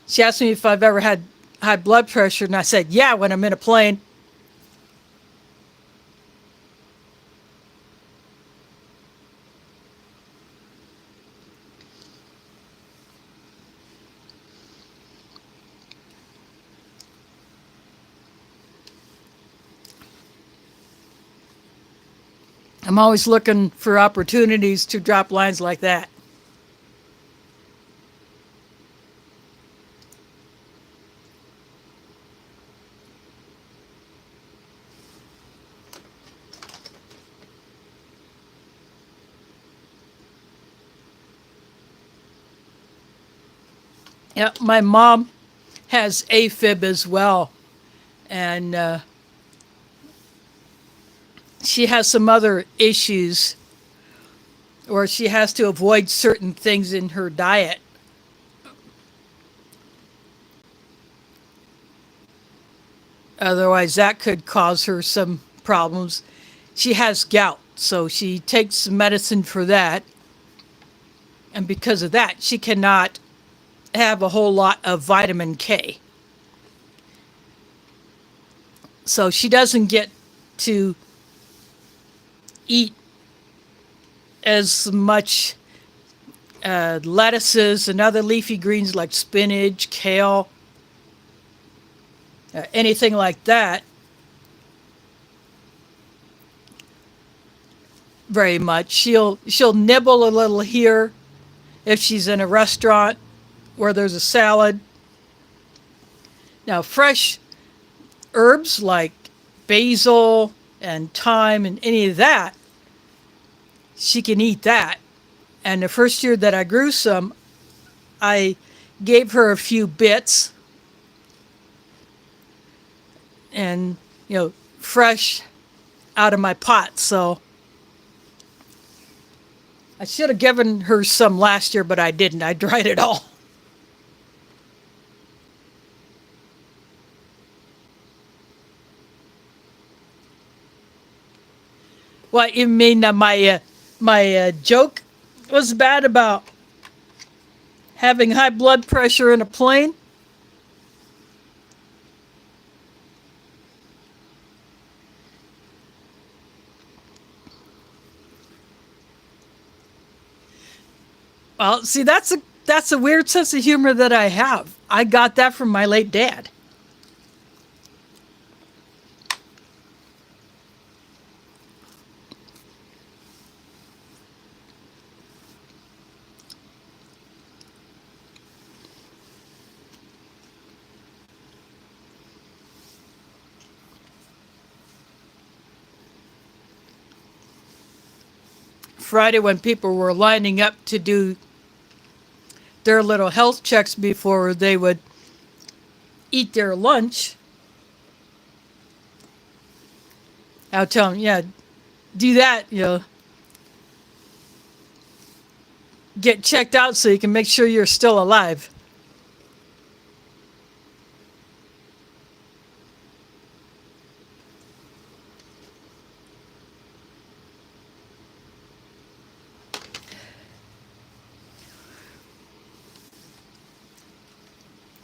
she asked me if I've ever had high blood pressure, and I said, yeah, when I'm in a plane. I'm always looking for opportunities to drop lines like that. Yeah, my mom has AFib as well, and she has some other issues, or she has to avoid certain things in her diet. Otherwise, that could cause her some problems. She has gout, so she takes medicine for that. And because of that, she cannot have a whole lot of vitamin K. So she doesn't get to eat as much lettuces and other leafy greens like spinach, kale, anything like that very much. She'll nibble a little here if she's in a restaurant where there's a salad. Now, fresh herbs like basil and thyme and any of that, she can eat that. And the first year that I grew some, I gave her a few bits and, fresh out of my pot. So I should have given her some last year, but I didn't. I dried it all. What you mean? My joke was bad about having high blood pressure in a plane? Well, see, that's a weird sense of humor that I have. I got that from my late dad. Friday, when people were lining up to do their little health checks before they would eat their lunch, I'll tell them, yeah, do that, get checked out so you can make sure you're still alive.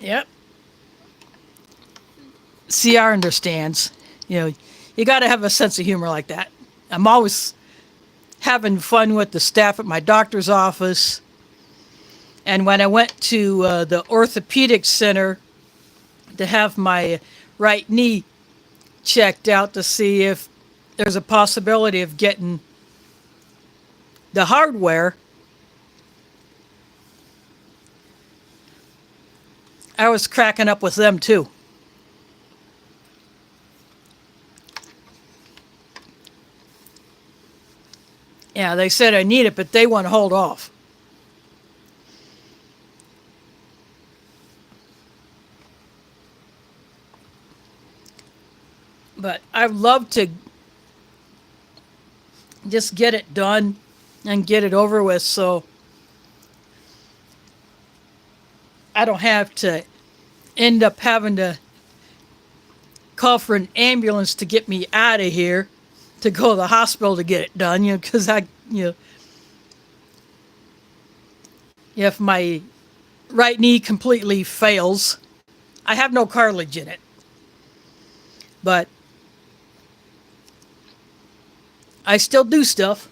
Yep. CR understands. You got to have a sense of humor like that. I'm always having fun with the staff at my doctor's office. And when I went to the orthopedic center to have my right knee checked out to see if there's a possibility of getting the hardware, I was cracking up with them too. Yeah, they said I need it, but they want to hold off. But I love to just get it done and get it over with, so I don't have to end up having to call for an ambulance to get me out of here to go to the hospital to get it done, because if my right knee completely fails, I have no cartilage in it. But I still do stuff.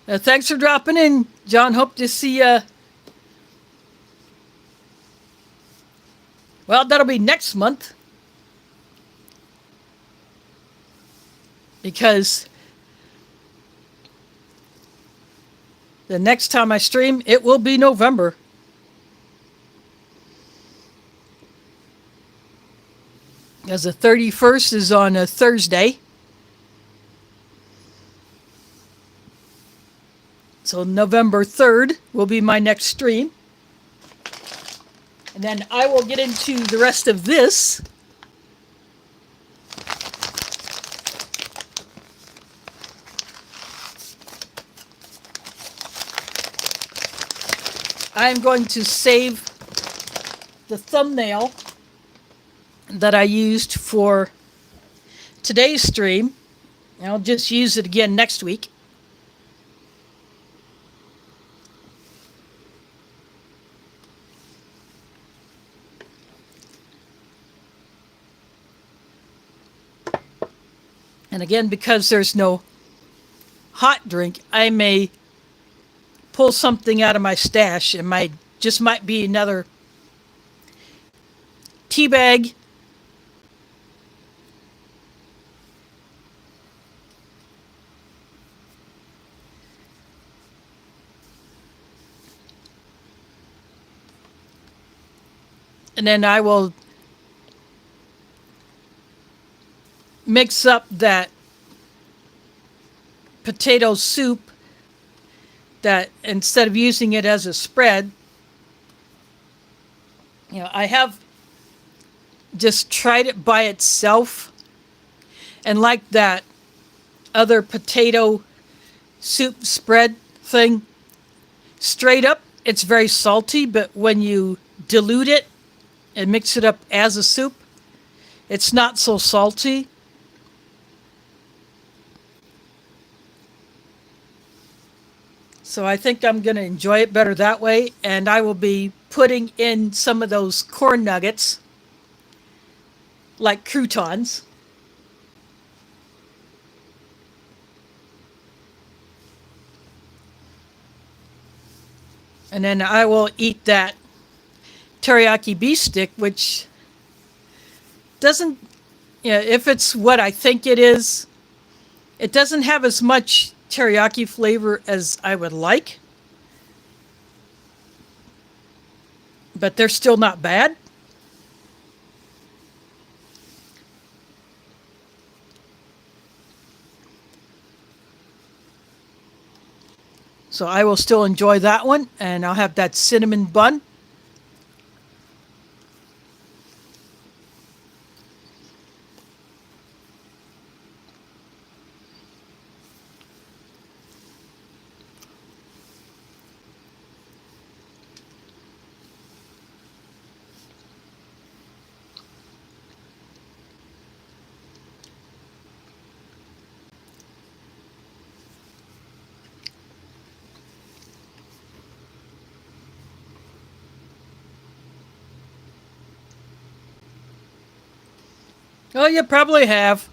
Thanks for dropping in, John. Hope to see you. Well, that'll be next month. Because the next time I stream, it will be November. As the 31st is on a Thursday. So November 3rd will be my next stream. And then I will get into the rest of this. I'm going to save the thumbnail that I used for today's stream. I'll just use it again next week. And again, because there's no hot drink, I may pull something out of my stash. It might be another tea bag. And then I will mix up that potato soup, that instead of using it as a spread, I have just tried it by itself, and like that other potato soup spread thing, straight up it's very salty, but when you dilute it and mix it up as a soup, it's not so salty. So I think I'm going to enjoy it better that way, and I will be putting in some of those corn nuggets, like croutons. And then I will eat that teriyaki beef stick, which doesn't, if it's what I think it is, it doesn't have as much teriyaki flavor as I would like, but they're still not bad. So I will still enjoy that one, and I'll have that cinnamon bun. Oh, you probably have.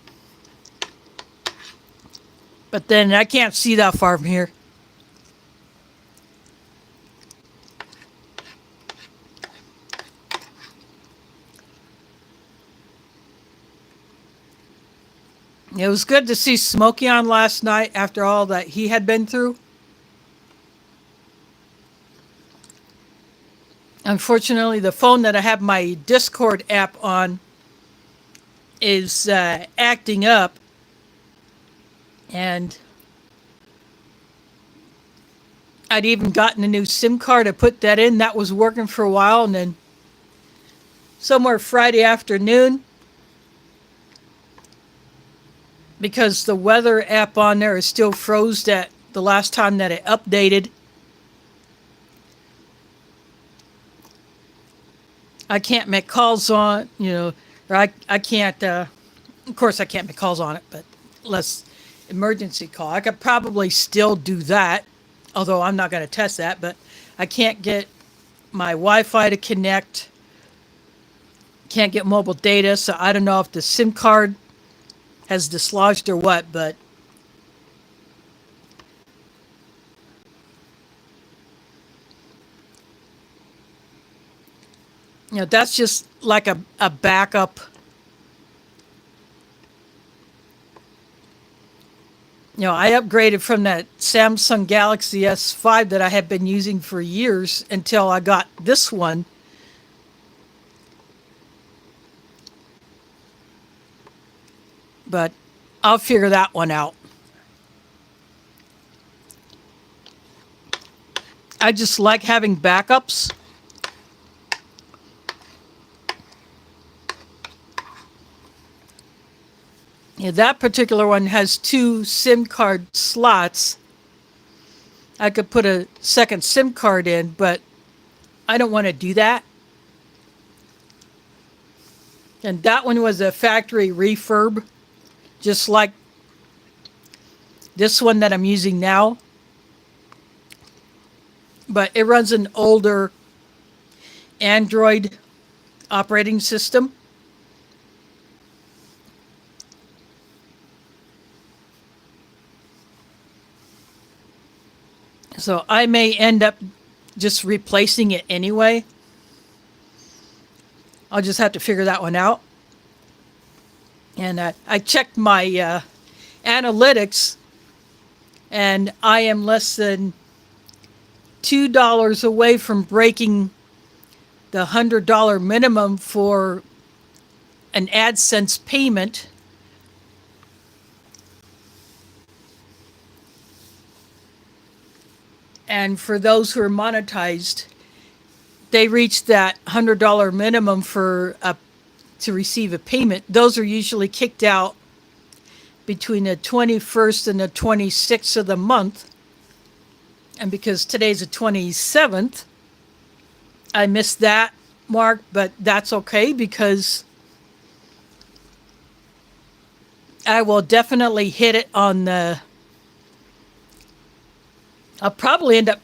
But then I can't see that far from here. It was good to see Smokey on last night after all that he had been through. Unfortunately, the phone that I have my Discord app on is acting up, and I'd even gotten a new SIM card. I put that in. That was working for a while, and then somewhere Friday afternoon, because the weather app on there is still froze at the last time that it updated. I can't make calls on, or I can't, of course I can't make calls on it, but less emergency call. I could probably still do that, although I'm not going to test that, but I can't get my Wi-Fi to connect, can't get mobile data, so I don't know if the SIM card has dislodged or what, but that's just like a backup. I upgraded from that Samsung Galaxy S5 that I had been using for years until I got this one. But I'll figure that one out. I just like having backups. Yeah, that particular one has 2 SIM card slots. I could put a second SIM card in, but I don't want to do that. And that one was a factory refurb, just like this one that I'm using now. But it runs an older Android operating system. So I may end up just replacing it anyway. I'll just have to figure that one out. And I checked my analytics, and I am less than $2 away from breaking the $100 minimum for an AdSense payment. And for those who are monetized, they reach that $100 minimum to receive a payment. Those are usually kicked out between the 21st and the 26th of the month. And because today's the 27th, I missed that mark, but that's okay because I will definitely hit it on the... I'll probably end up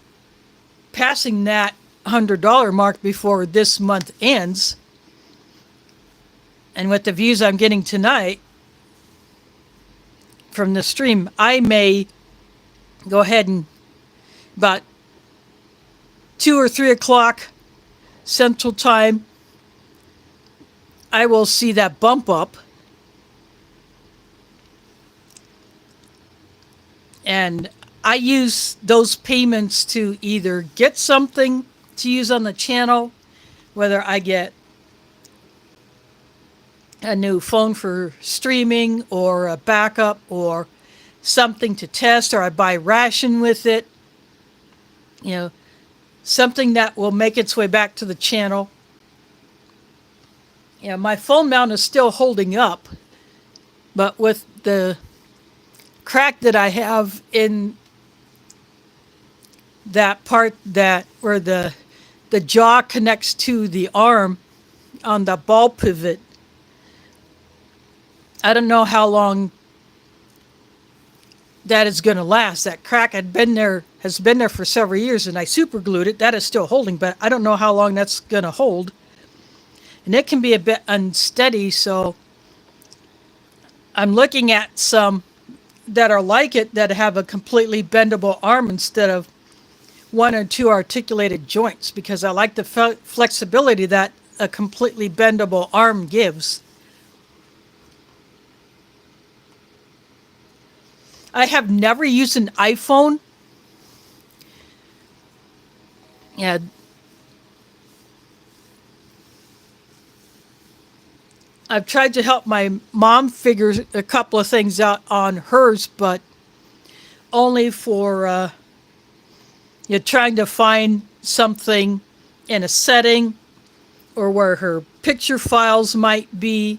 passing that $100 mark before this month ends. And with the views I'm getting tonight from the stream, I may go ahead and about 2 or 3 o'clock Central Time, I will see that bump up. And I use those payments to either get something to use on the channel, whether I get a new phone for streaming or a backup or something to test, or I buy Ration with it, something that will make its way back to the channel. My phone mount is still holding up, but with the crack that I have in that part where the jaw connects to the arm on the ball pivot, I don't know how long that is going to last. That crack has been there for several years, and I super glued it. That is still holding, but I don't know how long that's going to hold. And it can be a bit unsteady, so I'm looking at some that are like it that have a completely bendable arm instead of 1 or 2 articulated joints, because I like the flexibility that a completely bendable arm gives. I have never used an iPhone. Yeah. I've tried to help my mom figure a couple of things out on hers, but only for trying to find something in a setting or where her picture files might be.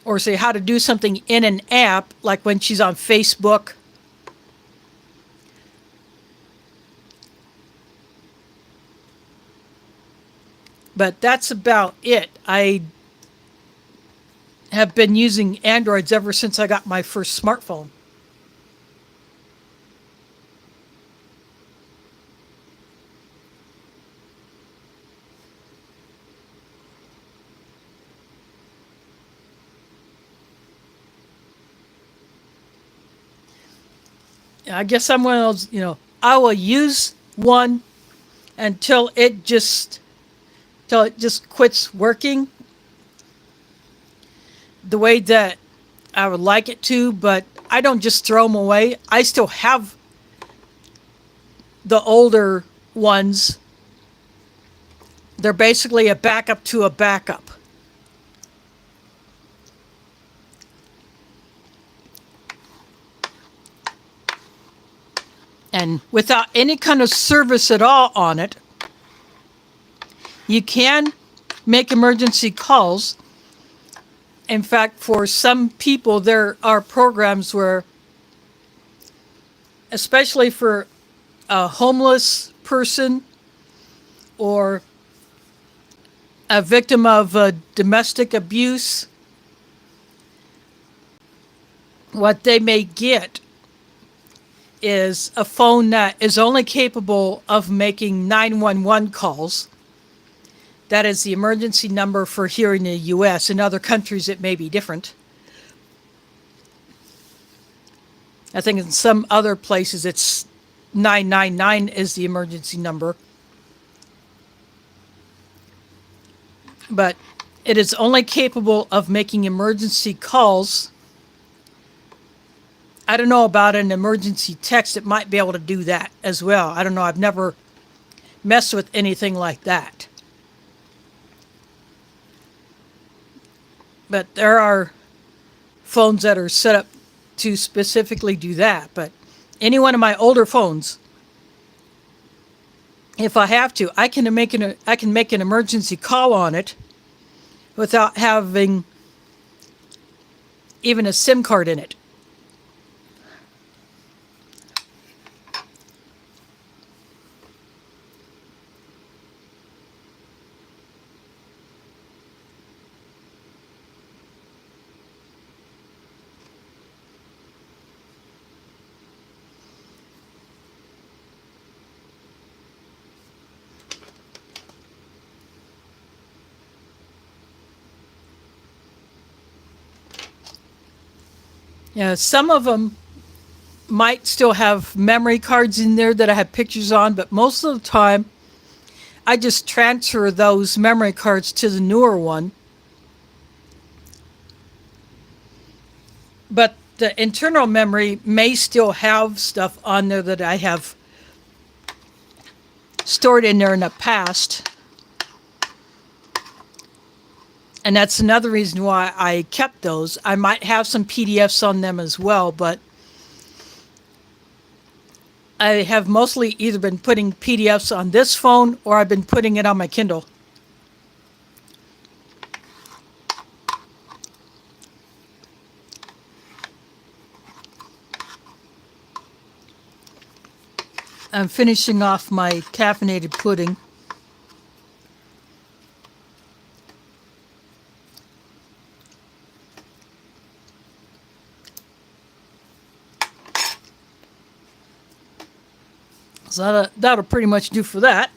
or say how to do something in an app, like when she's on Facebook. But that's about it. I have been using Androids ever since I got my first smartphone. I guess I'm one of those, I will use one until it just quits working the way that I would like it to, but I don't just throw them away. I still have the older ones. They're basically a backup to a backup. And without any kind of service at all on it, you can make emergency calls. In fact, for some people, there are programs where, especially for a homeless person or a victim of domestic abuse, what they may get is a phone that is only capable of making 911 calls. That is the emergency number for here in the U.S. In other countries, it may be different. I think in some other places, it's 999 is the emergency number. But it is only capable of making emergency calls. I don't know about an emergency text. It might be able to do that as well. I don't know. I've never messed with anything like that. But there are phones that are set up to specifically do that. But any one of my older phones, if I have to, I can make an emergency call on it without having even a SIM card in it. Yeah, some of them might still have memory cards in there that I have pictures on, but most of the time I just transfer those memory cards to the newer one. But the internal memory may still have stuff on there that I have stored in there in the past. And that's another reason why I kept those. I might have some PDFs on them as well, but I have mostly either been putting PDFs on this phone or I've been putting it on my Kindle. I'm finishing off my caffeinated pudding. So that'll pretty much do for that.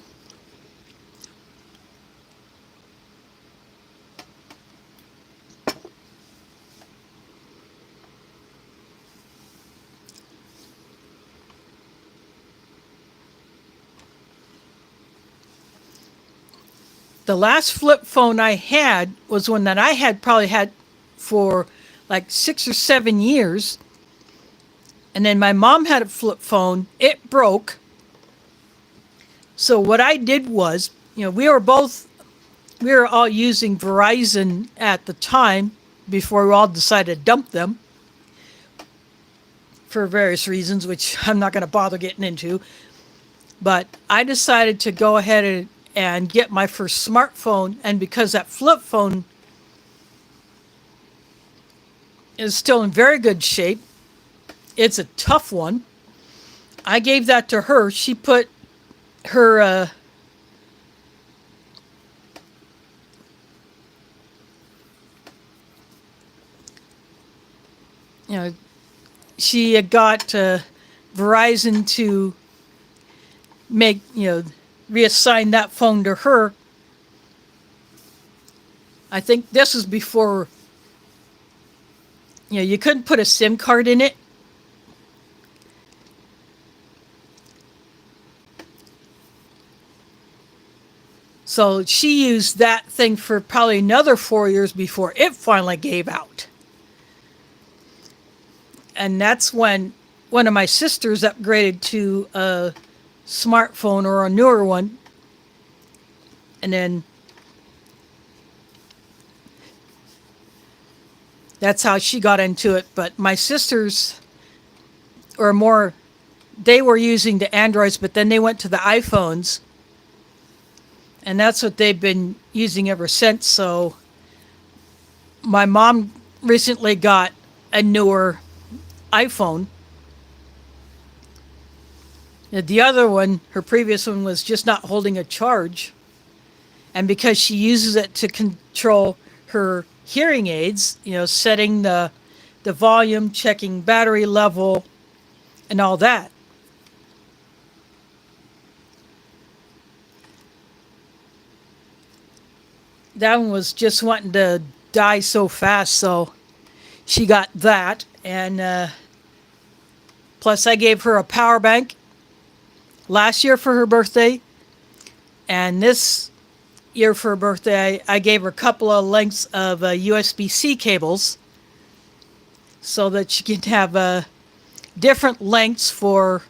The last flip phone I had was one that I had probably had for like 6 or 7 years. And then my mom had a flip phone. It broke. So what I did was, we were all using Verizon at the time before we all decided to dump them for various reasons, which I'm not going to bother getting into. But I decided to go ahead and get my first smartphone. And because that flip phone is still in very good shape. It's a tough one. I gave that to her. She put her you know, she had got Verizon to make, reassign that phone to her. I think this was before, you couldn't put a SIM card in it. So she used that thing for probably another 4 years before it finally gave out. And that's when one of my sisters upgraded to a smartphone or a newer one. And then that's how she got into it. But my sisters were more, they were using the Androids, but then they went to the iPhones. And that's what they've been using ever since. So my mom recently got a newer iPhone. The other one, her previous one, was just not holding a charge. And because she uses it to control her hearing aids, setting the volume, checking battery level, and all that. That one was just wanting to die so fast, so she got that. And plus I gave her a power bank last year for her birthday. And this year for her birthday, I gave her a couple of lengths of USB-C cables so that she can have different lengths for,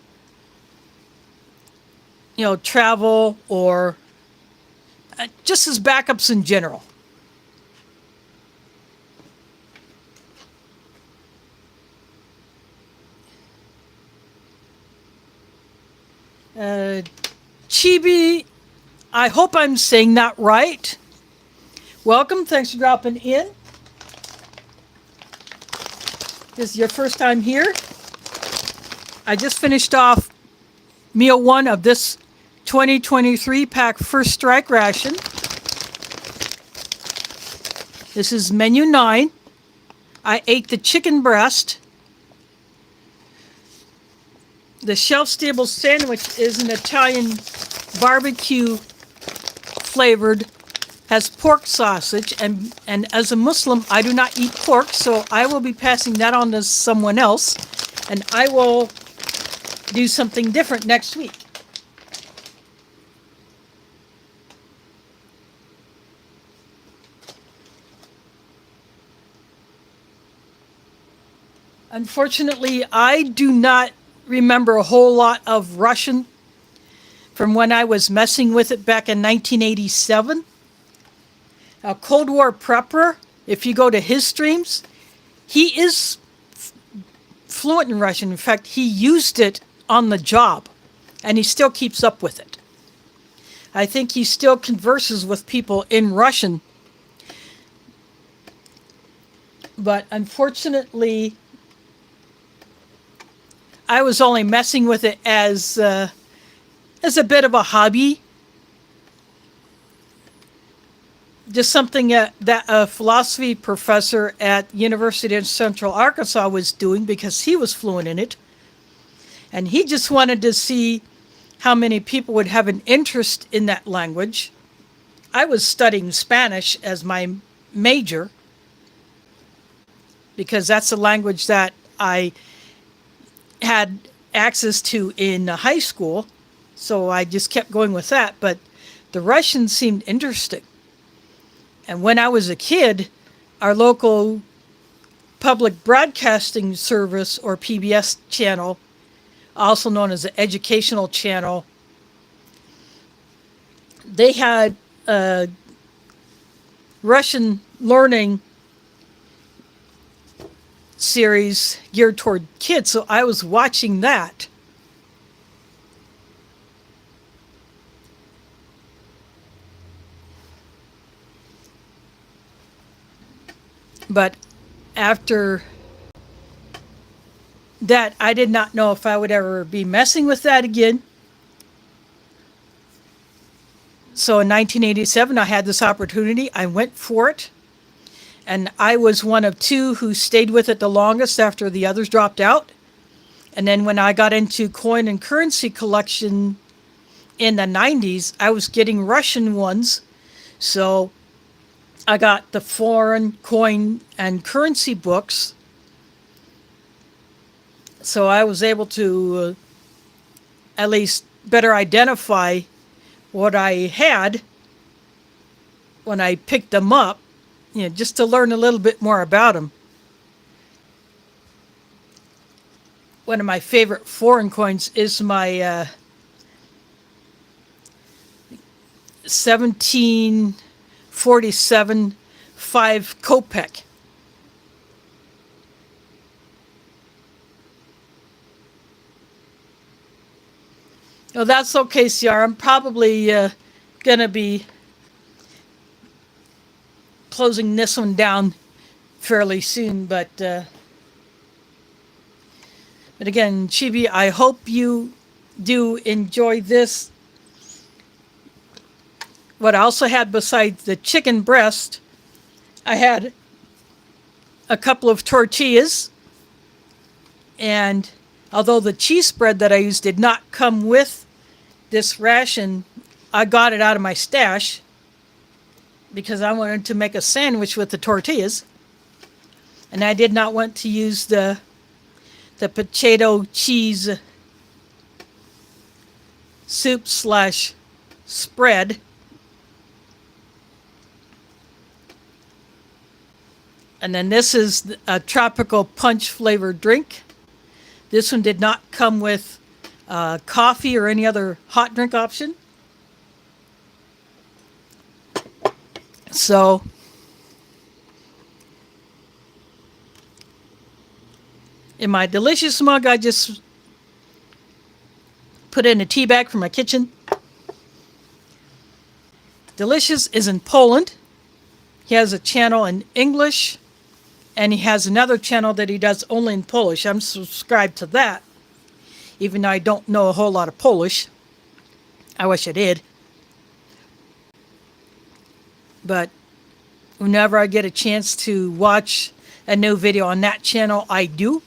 travel or just as backups in general. Chibi, I hope I'm saying that right. Welcome, thanks for dropping in. This is your first time here. I just finished off meal 1 of this 2023 pack First Strike ration. This is menu 9. I ate the chicken breast. The shelf-stable sandwich is an Italian barbecue flavored, has pork sausage, and as a Muslim, I do not eat pork, so I will be passing that on to someone else, and I will do something different next week. Unfortunately, I do not remember a whole lot of Russian from when I was messing with it back in 1987. A Cold War prepper, if you go to his streams, he is fluent in Russian. In fact, he used it on the job, and he still keeps up with it. I think he still converses with people in Russian. But unfortunately, I was only messing with it as a bit of a hobby. Just something that a philosophy professor at University of Central Arkansas was doing because he was fluent in it. And he just wanted to see how many people would have an interest in that language. I was studying Spanish as my major because that's the language that I had access to in high school. So I just kept going with that. But the Russian seemed interesting. And when I was a kid, our local public broadcasting service, or PBS channel, also known as the educational channel, they had a Russian learning series geared toward kids, so I was watching that. But after that I did not know if I would ever be messing with that again. So in 1987, I had this opportunity. I went for it. And I was one of two who stayed with it the longest after the others dropped out. And then when I got into coin and currency collection in the 90s, I was getting Russian ones. So I got the foreign coin and currency books. So I was able to at least better identify what I had when I picked them up, just to learn a little bit more about them. One of my favorite foreign coins is my 1747 5 kopeck. Oh, that's okay, CR. I'm probably going to be closing this one down fairly soon, but again, Chibi, I hope you do enjoy this. What I also had besides the chicken breast, I had a couple of tortillas, and although the cheese spread that I used did not come with this ration, I got it out of my stash because I wanted to make a sandwich with the tortillas, and I did not want to use the potato cheese soup / spread. And then this is a tropical punch flavored drink. This one did not come with coffee or any other hot drink option. So in my delicious mug, I just put in a tea bag from my kitchen. Delicious is in Poland. He has a channel in English, and he has another channel that he does only in Polish. I'm subscribed to that, even though I don't know a whole lot of Polish. I wish I did. But whenever I get a chance to watch a new video on that channel, I do.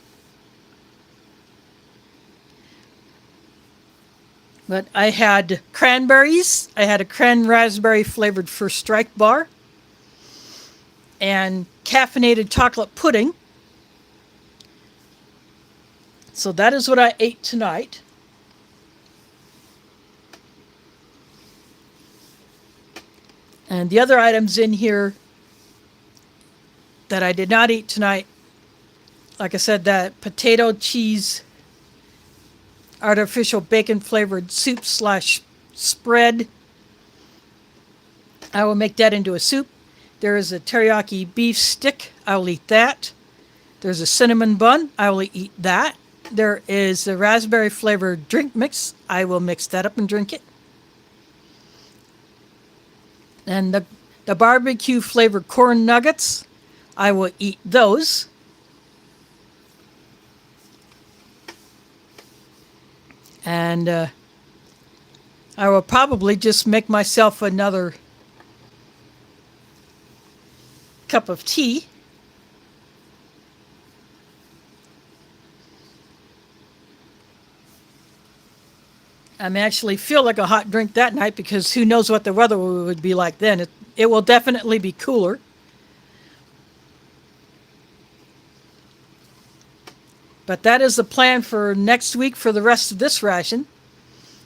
But I had cranberries. I had a cran-raspberry flavored First Strike bar. And caffeinated chocolate pudding. So that is what I ate tonight. And the other items in here that I did not eat tonight, like I said, that potato cheese artificial bacon flavored soup / spread. I will make that into a soup. There is a teriyaki beef stick. I will eat that. There's a cinnamon bun. I will eat that. There is a raspberry flavored drink mix. I will mix that up and drink it. And the barbecue flavored corn nuggets, I will eat those. And I will probably just make myself another cup of tea. I actually feel like a hot drink that night because who knows what the weather would be like then. It will definitely be cooler. But that is the plan for next week for the rest of this ration.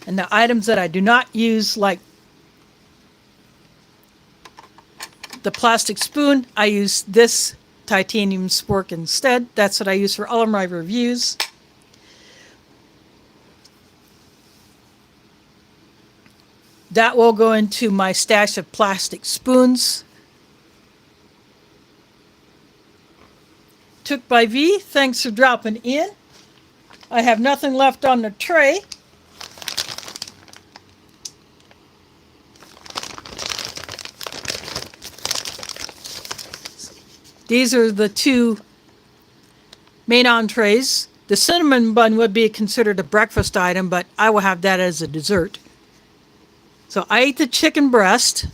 And the items that I do not use, like the plastic spoon, I use this titanium spork instead. That's what I use for all of my reviews. That will go into my stash of plastic spoons. Took by V, thanks for dropping in. I have nothing left on the tray. These are the two main entrees. The cinnamon bun would be considered a breakfast item, but I will have that as a dessert. So I ate the chicken breast.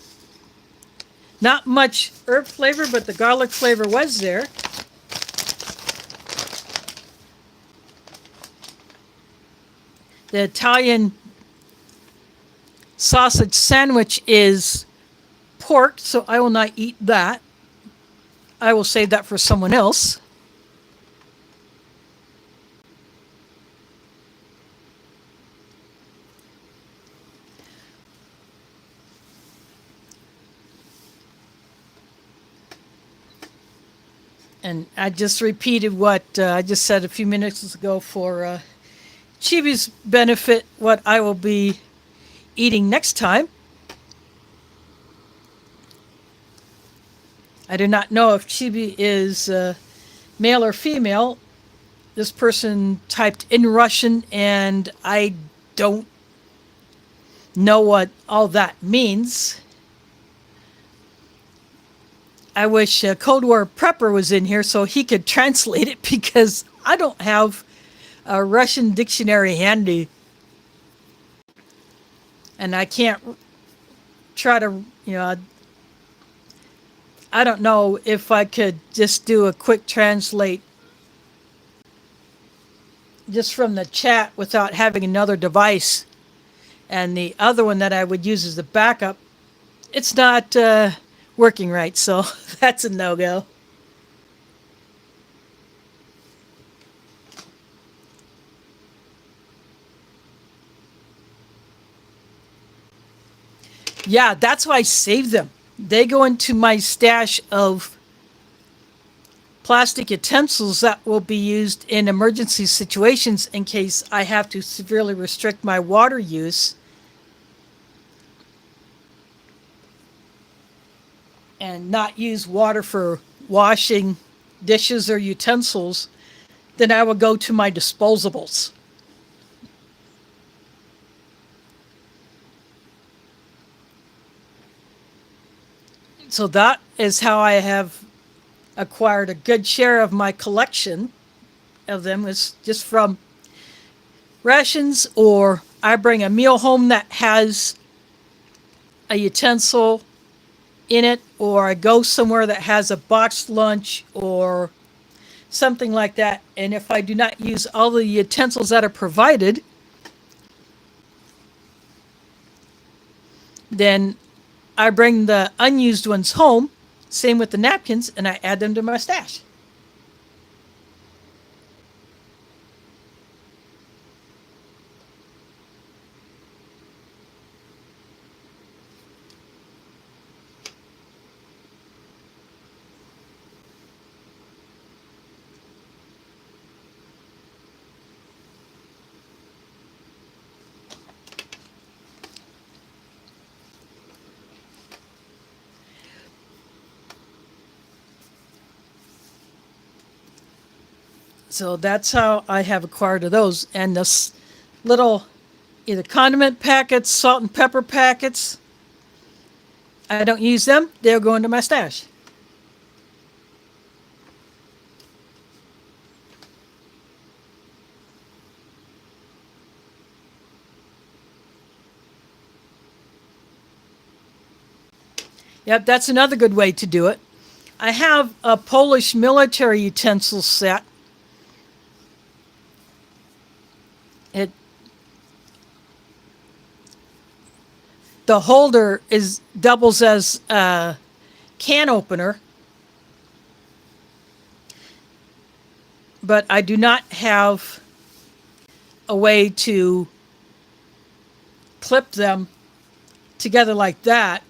Not much herb flavor, but the garlic flavor was there. The Italian sausage sandwich is pork, so I will not eat that. I will save that for someone else. And I just repeated what I just said a few minutes ago for Chibi's benefit, what I will be eating next time. I do not know if Chibi is male or female. This person typed in Russian, and I don't know what all that means. I wish Cold War Prepper was in here so he could translate it, because I don't have a Russian dictionary handy. And I can't try to, I don't know if I could just do a quick translate just from the chat without having another device. And the other one that I would use as the backup, it's not working right, so that's a no-go. Yeah, that's why I saved them. They go into my stash of plastic utensils that will be used in emergency situations in case I have to severely restrict my water use. And not use water for washing dishes or utensils, then I will go to my disposables. So that is how I have acquired a good share of my collection of them, is just from rations, or I bring a meal home that has a utensil in it, or I go somewhere that has a boxed lunch or something like that. And if I do not use all the utensils that are provided, then I bring the unused ones home, same with the napkins, and I add them to my stash. So that's how I have acquired of those. And this little either condiment packets, salt and pepper packets, I don't use them. They'll go into my stash. Yep, that's another good way to do it. I have a Polish military utensil set. The holder doubles as a can opener, but I do not have a way to clip them together like that.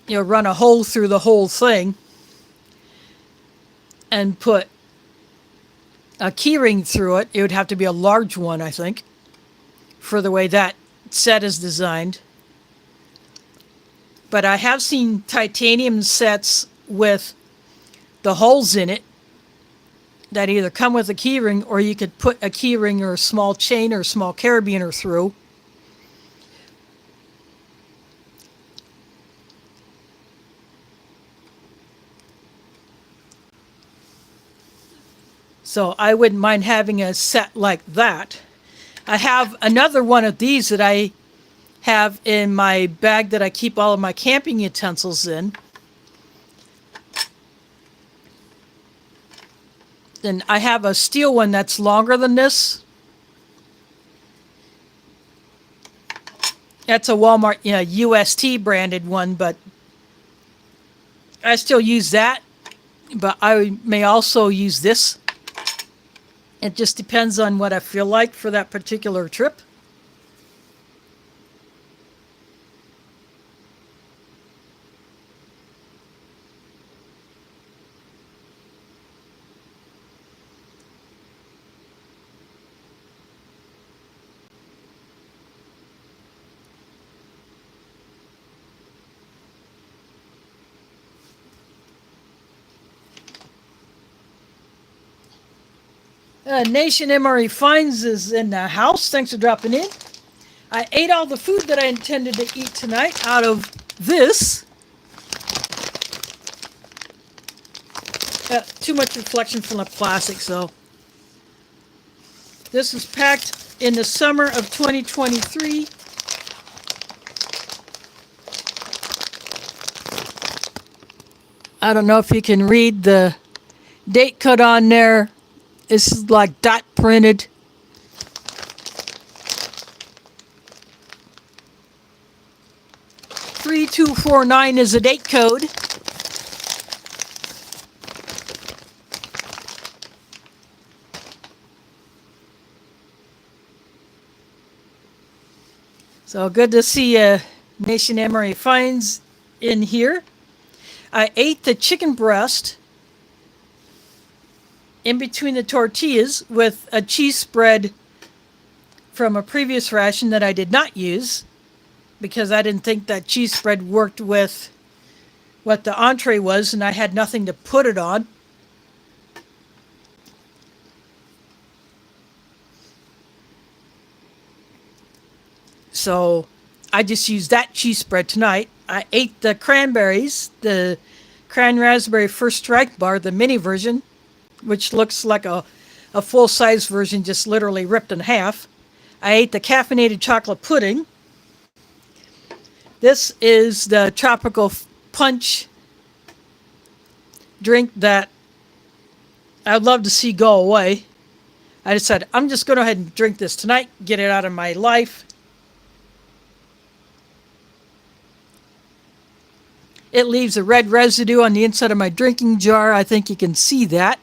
Run a hole through the whole thing and put a key ring through it. It would have to be a large one, I think, for the way that set is designed. But I have seen titanium sets with the holes in it that either come with a key ring, or you could put a key ring or a small chain or a small carabiner through. So I wouldn't mind having a set like that. I have another one of these that I have in my bag that I keep all of my camping utensils in. And I have a steel one that's longer than this. That's a Walmart, UST branded one, but I still use that. But I may also use this. It just depends on what I feel like for that particular trip. Nation Emery Finds is in the house. Thanks for dropping in. I ate all the food that I intended to eat tonight out of this. Too much reflection from the plastic, so. This is packed in the summer of 2023. I don't know if you can read the date cut on there. This is like dot printed. "3249" is a date code. So good to see Nation Emery Finds in here. I ate the chicken breast in between the tortillas with a cheese spread from a previous ration that I did not use because I didn't think that cheese spread worked with what the entree was, and I had nothing to put it on. So I just used that cheese spread tonight. I ate the cranberries, the cran raspberry first strike bar, the mini version, which looks like a full-size version, just literally ripped in half. I ate the caffeinated chocolate pudding. This is the tropical punch drink that I'd love to see go away. I decided I'm just going to go ahead and drink this tonight, get it out of my life. It leaves a red residue on the inside of my drinking jar. I think you can see that.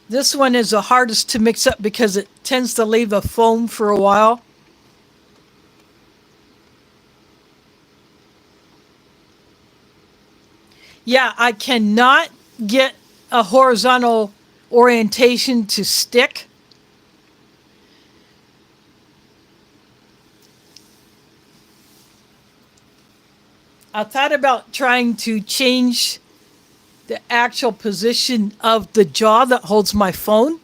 This one is the hardest to mix up because it tends to leave a foam for a while. Yeah, I cannot get a horizontal orientation to stick. I thought about trying to change the actual position of the jaw that holds my phone.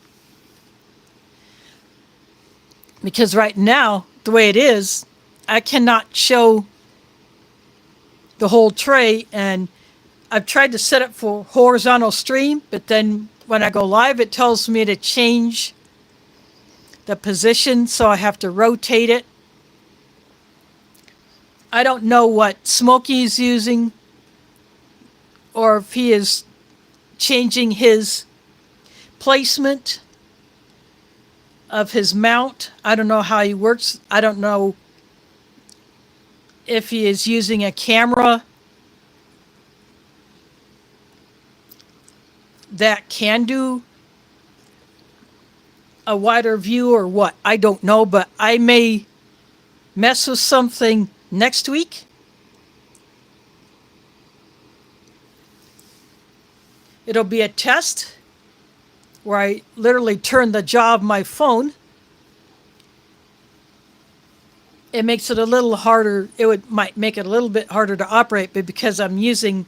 Because right now, the way it is, I cannot show the whole tray, and I've tried to set it for horizontal stream, but then when I go live, it tells me to change the position, so I have to rotate it. I don't know what Smokey is using, or if he is changing his placement of his mount. I don't know how he works. I don't know if he is using a camera that can do a wider view or what. I don't know, but I may mess with something next week. It'll be a test where I literally turn the jaw of my phone. It makes it a little harder. Might make it a little bit harder to operate, but because I'm using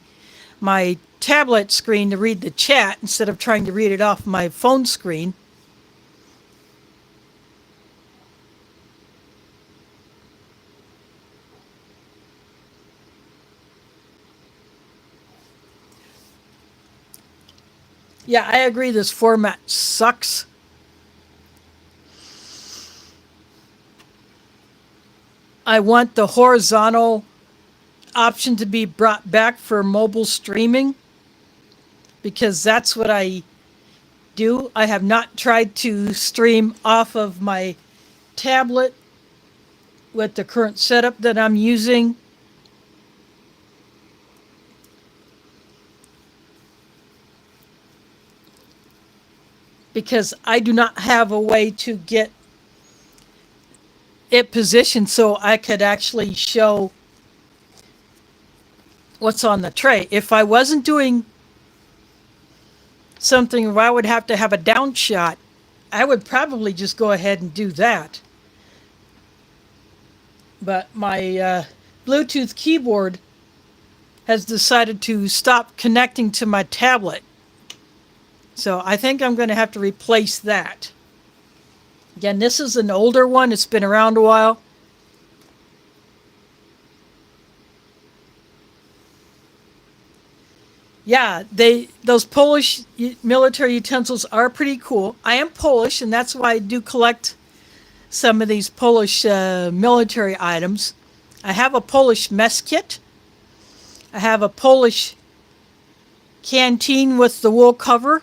my tablet screen to read the chat instead of trying to read it off my phone screen. Yeah, I agree. This format sucks. I want the horizontal option to be brought back for mobile streaming because that's what I do. I have not tried to stream off of my tablet with the current setup that I'm using. Because I do not have a way to get it positioned so I could actually show what's on the tray. If I wasn't doing something where I would have to have a down shot, I would probably just go ahead and do that. But my Bluetooth keyboard has decided to stop connecting to my tablet. So I think I'm going to have to replace that. Again, this is an older one. It's been around a while. Yeah, those Polish military utensils are pretty cool. I am Polish, and that's why I do collect some of these Polish military items. I have a Polish mess kit. I have a Polish canteen with the wool cover.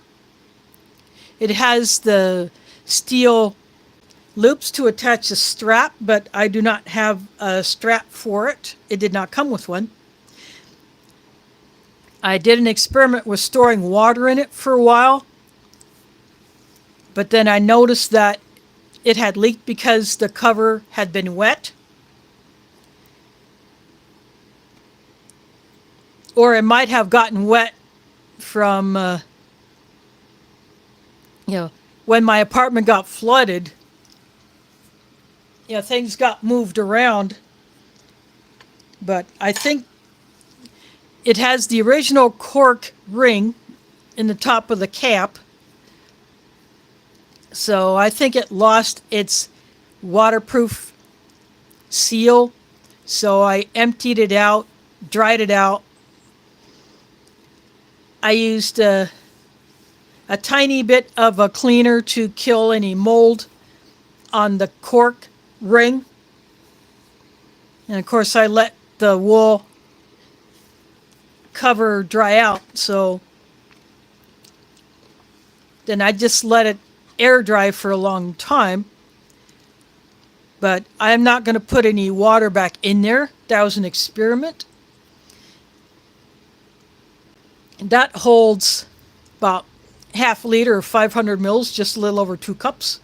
It has the steel loops to attach a strap, but I do not have a strap for it. It did not come with one. I did an experiment with storing water in it for a while, but then I noticed that it had leaked because the cover had been wet. Or it might have gotten wet from, when my apartment got flooded. Things got moved around. But I think it has the original cork ring in the top of the cap. So I think it lost its waterproof seal. So I emptied it out, dried it out. I used a tiny bit of a cleaner to kill any mold on the cork ring. And of course I let the wool cover dry out, so then I just let it air dry for a long time. But I'm not going to put any water back in there. That was an experiment. And that holds about half a liter or 500 mils, just a little over 2 cups.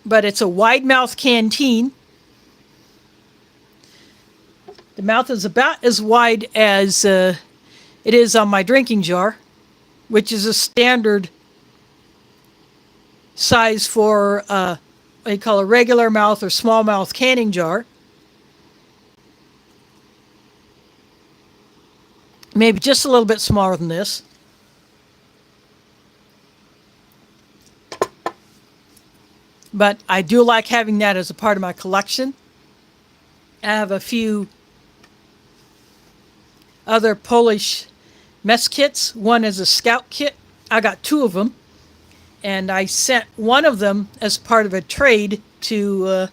But it's a wide mouth canteen. The mouth is about as wide as it is on my drinking jar, which is a standard size for what you call a regular mouth or small mouth canning jar. Maybe just a little bit smaller than this. But I do like having that as a part of my collection. I have a few other Polish mess kits. One is a scout kit. I got 2 of them. And I sent one of them as part of a trade to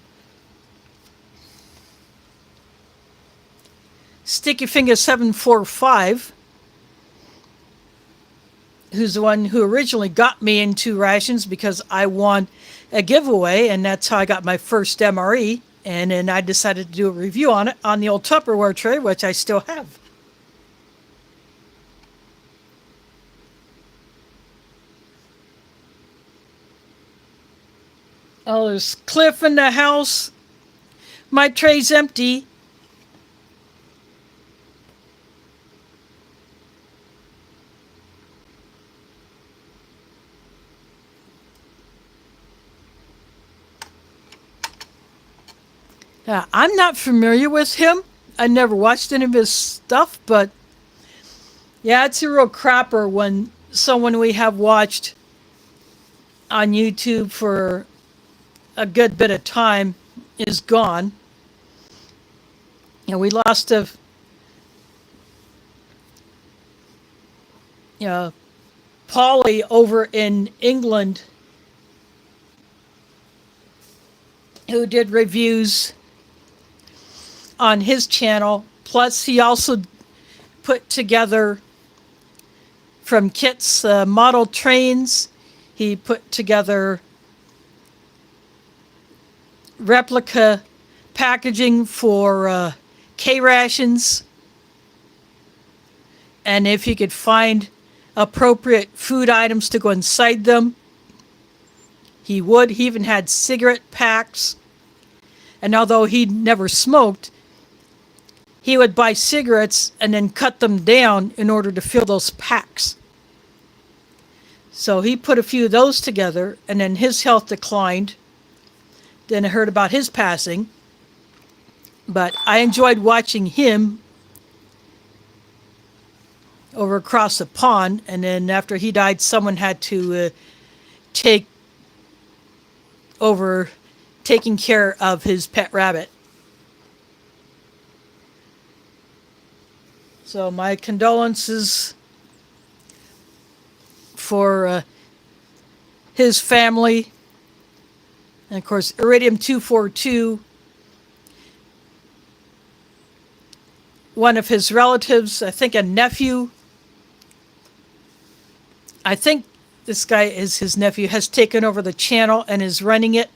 Sticky Finger 745, who's the one who originally got me into rations because I won a giveaway, and that's how I got my first MRE. And then I decided to do a review on it on the old Tupperware tray, which I still have. Oh, there's Cliff in the house. My tray's empty. I'm not familiar with him. I never watched any of his stuff, but yeah, it's a real crapper when someone we have watched on YouTube for a good bit of time is gone. We lost a you know, Polly over in England who did reviews on his channel. Plus, he also put together from kits model trains. He put together replica packaging for K-rations. And if he could find appropriate food items to go inside them, he would. He even had cigarette packs. And although he never smoked, he would buy cigarettes and then cut them down in order to fill those packs. So he put a few of those together, and then his health declined. Then I heard about his passing. But I enjoyed watching him over across the pond, and then after he died, someone had to take over taking care of his pet rabbit. So my condolences for his family. And of course, Iridium 242, one of his relatives, I think a nephew, I think this guy is his nephew, has taken over the channel and is running it.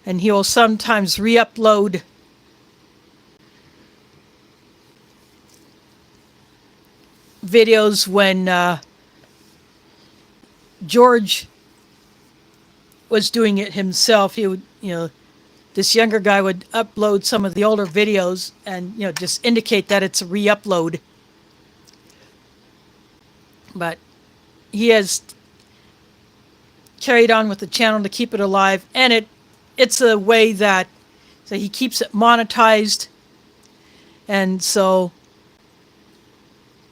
And he will sometimes re-upload videos when George was doing it himself. He would, this younger guy would upload some of the older videos and, just indicate that it's a re-upload. But he has carried on with the channel to keep it alive, and it's a way that so he keeps it monetized, and so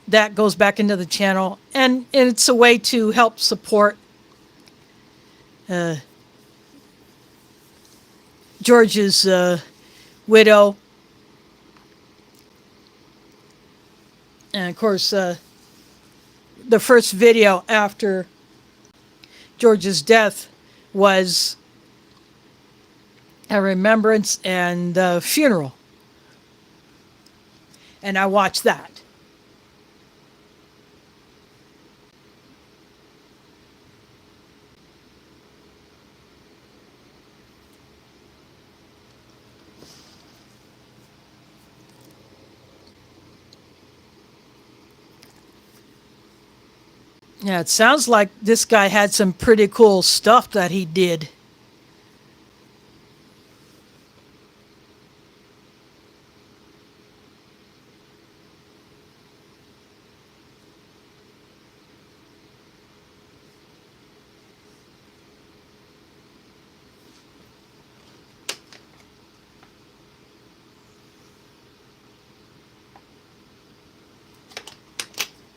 that goes back into the channel, and it's a way to help support George's widow. And of course, the first video after George's death was a remembrance and funeral. And I watched that. Yeah, it sounds like this guy had some pretty cool stuff that he did.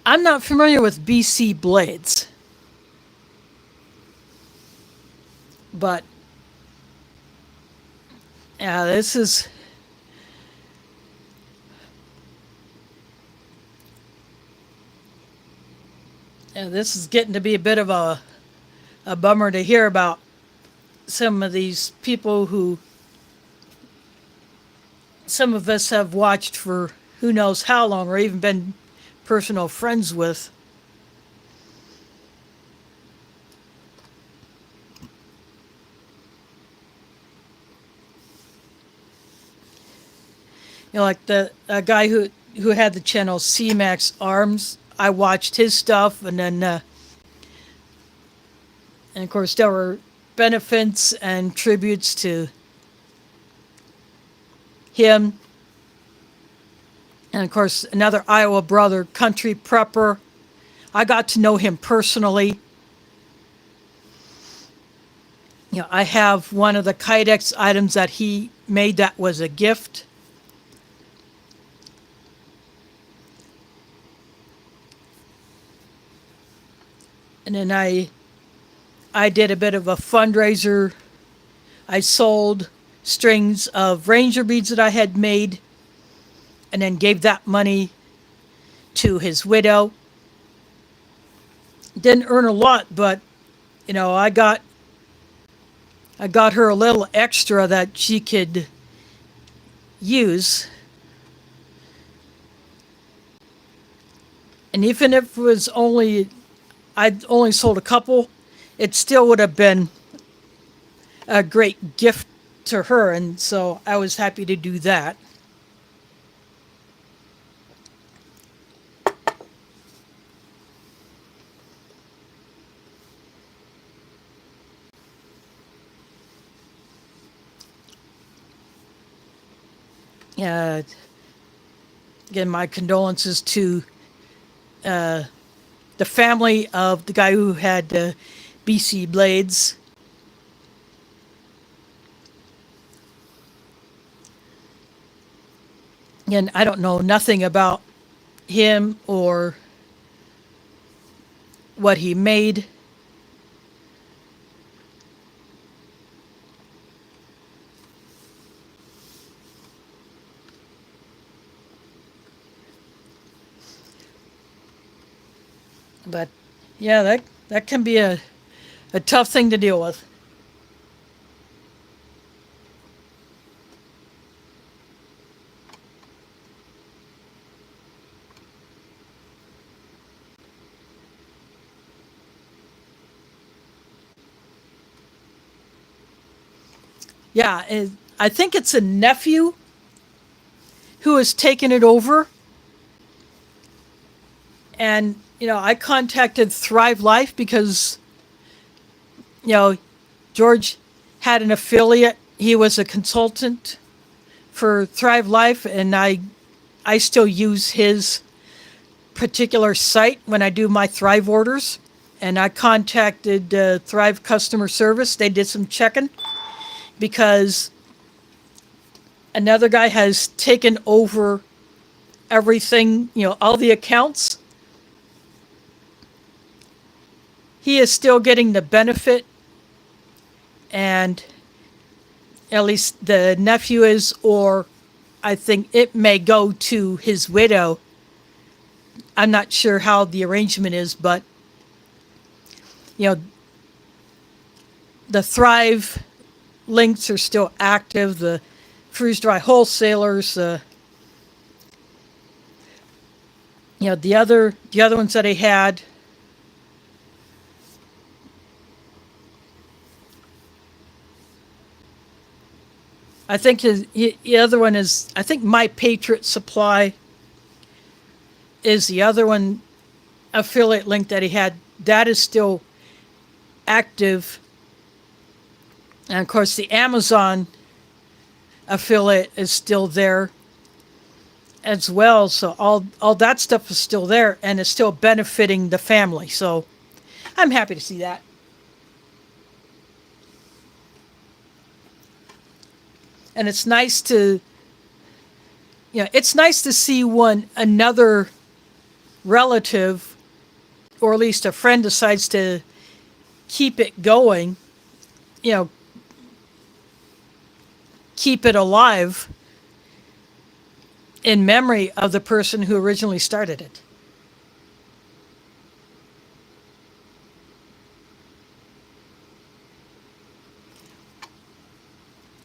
I'm not familiar with BC Blades, but yeah, this is getting to be a bit of a bummer to hear about some of these people who some of us have watched for who knows how long, or even been personal friends with. Like the guy who had the channel C-Max Arms. I watched his stuff, and then and of course there were benefits and tributes to him. And of course, another Iowa brother, Country Prepper. I got to know him personally. I have one of the Kydex items that he made that was a gift. And then I did a bit of a fundraiser. I sold strings of ranger beads that I had made and then gave that money to his widow. Didn't earn a lot, but I got her a little extra that she could use. And even if it was I'd only sold a couple, it still would have been a great gift to her. And so I was happy to do that. Uh, Again, my condolences to the family of the guy who had BC Blades. And I don't know nothing about him or what he made. But yeah, that can be a tough thing to deal with. Yeah, I think it's a nephew who has taken it over. And, I contacted Thrive Life because, George had an affiliate. He was a consultant for Thrive Life, and I still use his particular site when I do my Thrive orders. And I contacted Thrive customer service. They did some checking because another guy has taken over everything, all the accounts. He is still getting the benefit, and at least the nephew is, or I think it may go to his widow. I'm not sure how the arrangement is, but the Thrive links are still active. The freeze dry wholesalers, the other ones that I had. I think the other one is, I think My Patriot Supply is the other one affiliate link that he had. That is still active. And of course, the Amazon affiliate is still there as well. So all that stuff is still there and is still benefiting the family. So I'm happy to see that. And it's nice to, it's nice to see when another relative, or at least a friend, decides to keep it going, keep it alive in memory of the person who originally started it.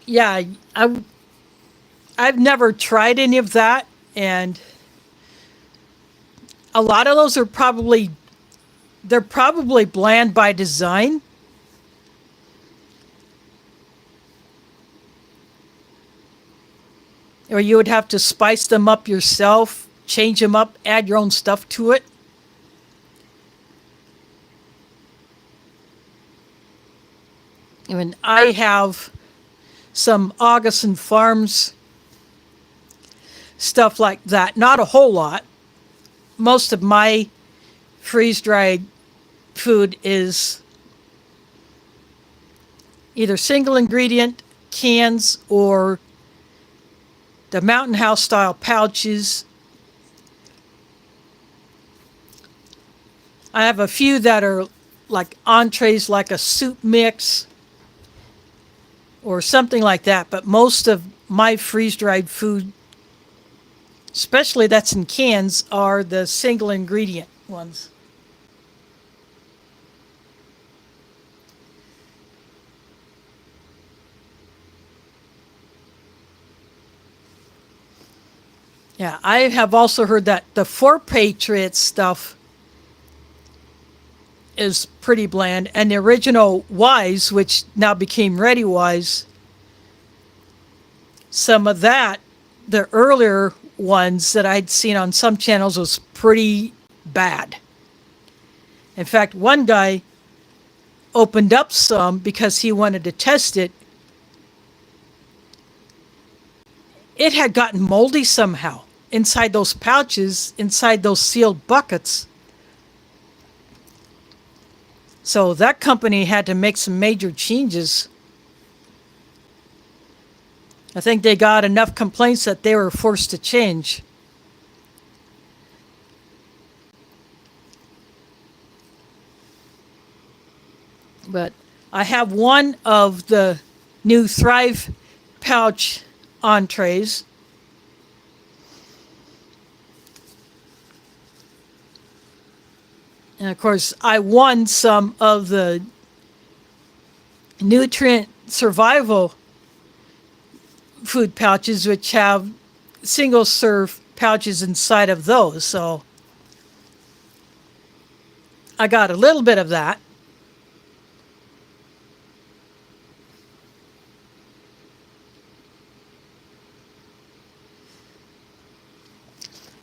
Yeah, I've never tried any of that, and a lot of those they're probably bland by design. Or you would have to spice them up yourself, change them up, add your own stuff to it. I mean, I have some Augustin Farms stuff like that. Not a whole lot. Most of my freeze-dried food is either single ingredient cans or the Mountain House style pouches. I have a few that are like entrees, like a soup mix or something like that, but most of my freeze-dried food especially that's in cans, are the single ingredient ones. Yeah, I have also heard that the Four Patriots stuff is pretty bland, and the original Wise, which now became Ready Wise, some of that, the earlier ones that I'd seen on some channels, was pretty bad. In fact, one guy opened up some because he wanted to test it. It had gotten moldy somehow inside those pouches, inside those sealed buckets. So that company had to make some major changes. I think they got enough complaints that they were forced to change. But I have one of the new Thrive pouch entrees. And of course, I won some of the nutrient survival food pouches, which have single serve pouches inside of those. So I got a little bit of that.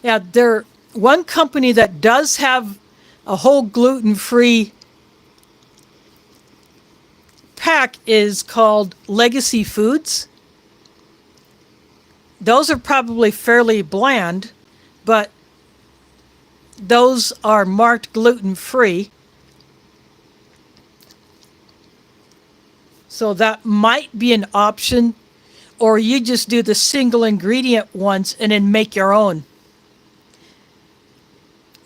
Yeah, there one company that does have a whole gluten-free pack is called Legacy Foods. Those are probably fairly bland, but those are marked gluten-free. So that might be an option, or you just do the single ingredient ones and then make your own.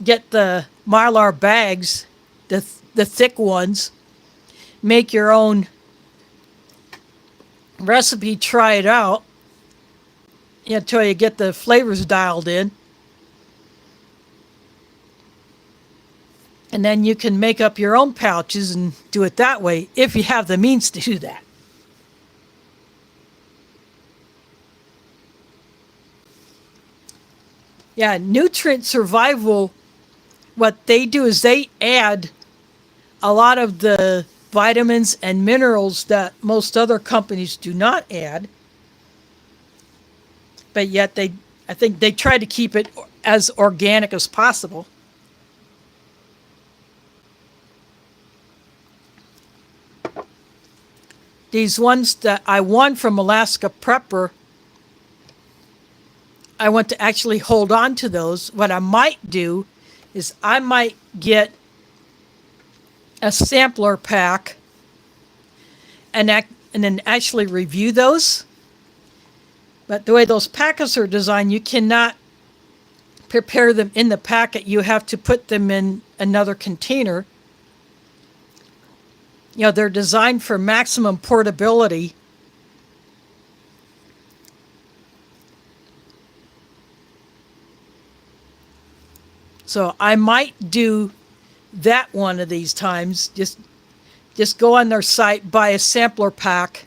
Get the Mylar bags, the thick ones, make your own recipe, try it out until you get the flavors dialed in. And then you can make up your own pouches and do it that way if you have the means to do that. Yeah, nutrient survival, what they do is they add a lot of the vitamins and minerals that most other companies do not add. But yet I think they try to keep it as organic as possible. These ones that I won from Alaska Prepper, I want to actually hold on to those. What I might do is I might get a sampler pack and then actually review those. But the way those packets are designed, you cannot prepare them in the packet. You have to put them in another container. You know, they're designed for maximum portability. So I might do that one of these times. Just go on their site, buy a sampler pack,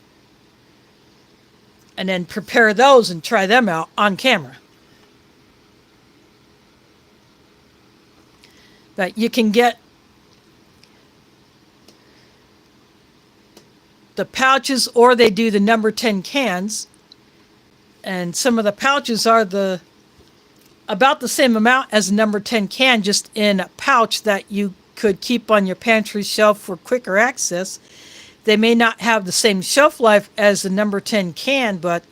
and then prepare those and try them out on camera. But you can get the pouches, or they do the number 10 cans. And some of the pouches are about the same amount as a number 10 can, just in a pouch that you could keep on your pantry shelf for quicker access. They may not have the same shelf life as the number 10 can, but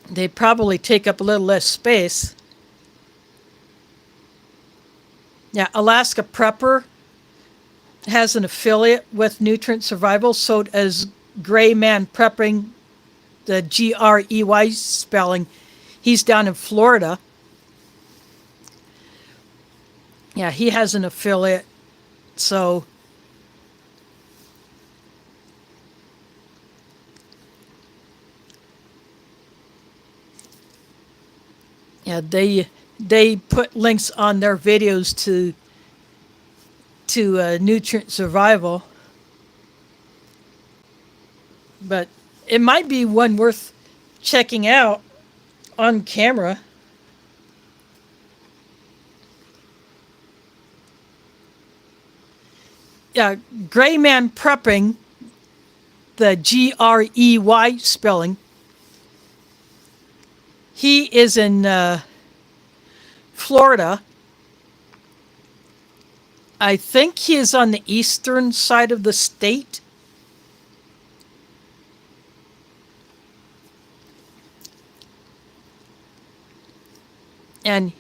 they probably take up a little less space. Yeah, Alaska Prepper has an affiliate with Nutrient Survival, so does Gray Man Prepping, the Grey spelling. He's down in Florida. Yeah, he has an affiliate. So Yeah, they put links on their videos to nutrient survival, but it might be one worth checking out on camera. Yeah, Gray Man Prepping, the Grey spelling. He is in Florida. I think he is on the eastern side of the state. And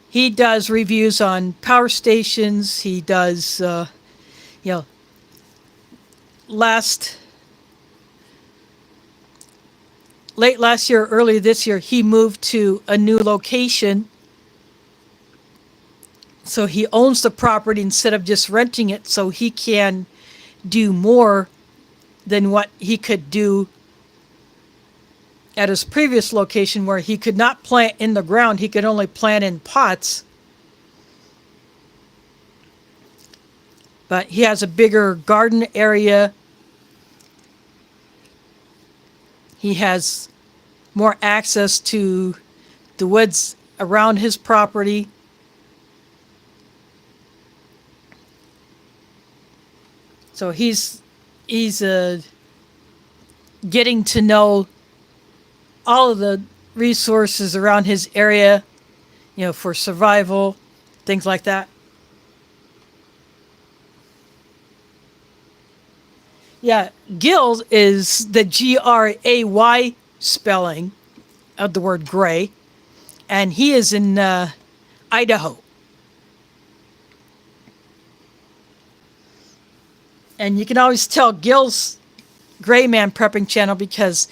he does reviews on power stations. He does, you know, late last year, early this year, he moved to a new location. So he owns the property instead of just renting it, so he can do more than what he could do at his previous location, where he could not plant in the ground. He could only plant in pots. But he has a bigger garden area. He has more access to the woods around his property. So he's getting to know all of the resources around his area, for survival, things like that. Yeah, Gil is the Gray spelling of the word gray, and he is in Idaho. And you can always tell Gil's Gray Man Prepping channel because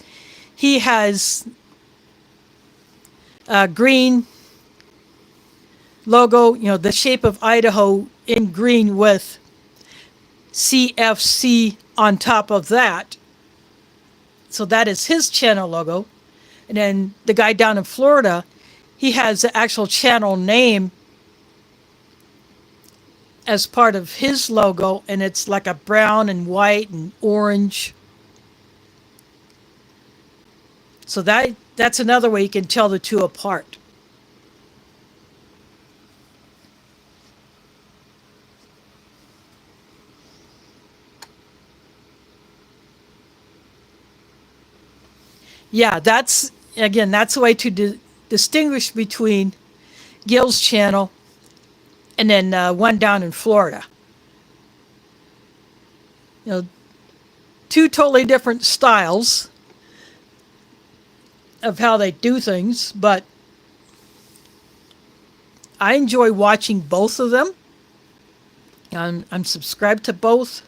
he has a green logo, the shape of Idaho in green with CFC on top of that. So that is his channel logo. And then the guy down in Florida, he has the actual channel name as part of his logo, and it's like a brown and white and orange. So that's another way you can tell the two apart. Yeah, that's a way to distinguish between Gil's channel and then one down in Florida. Two totally different styles of how they do things, but I enjoy watching both of them. I'm subscribed to both.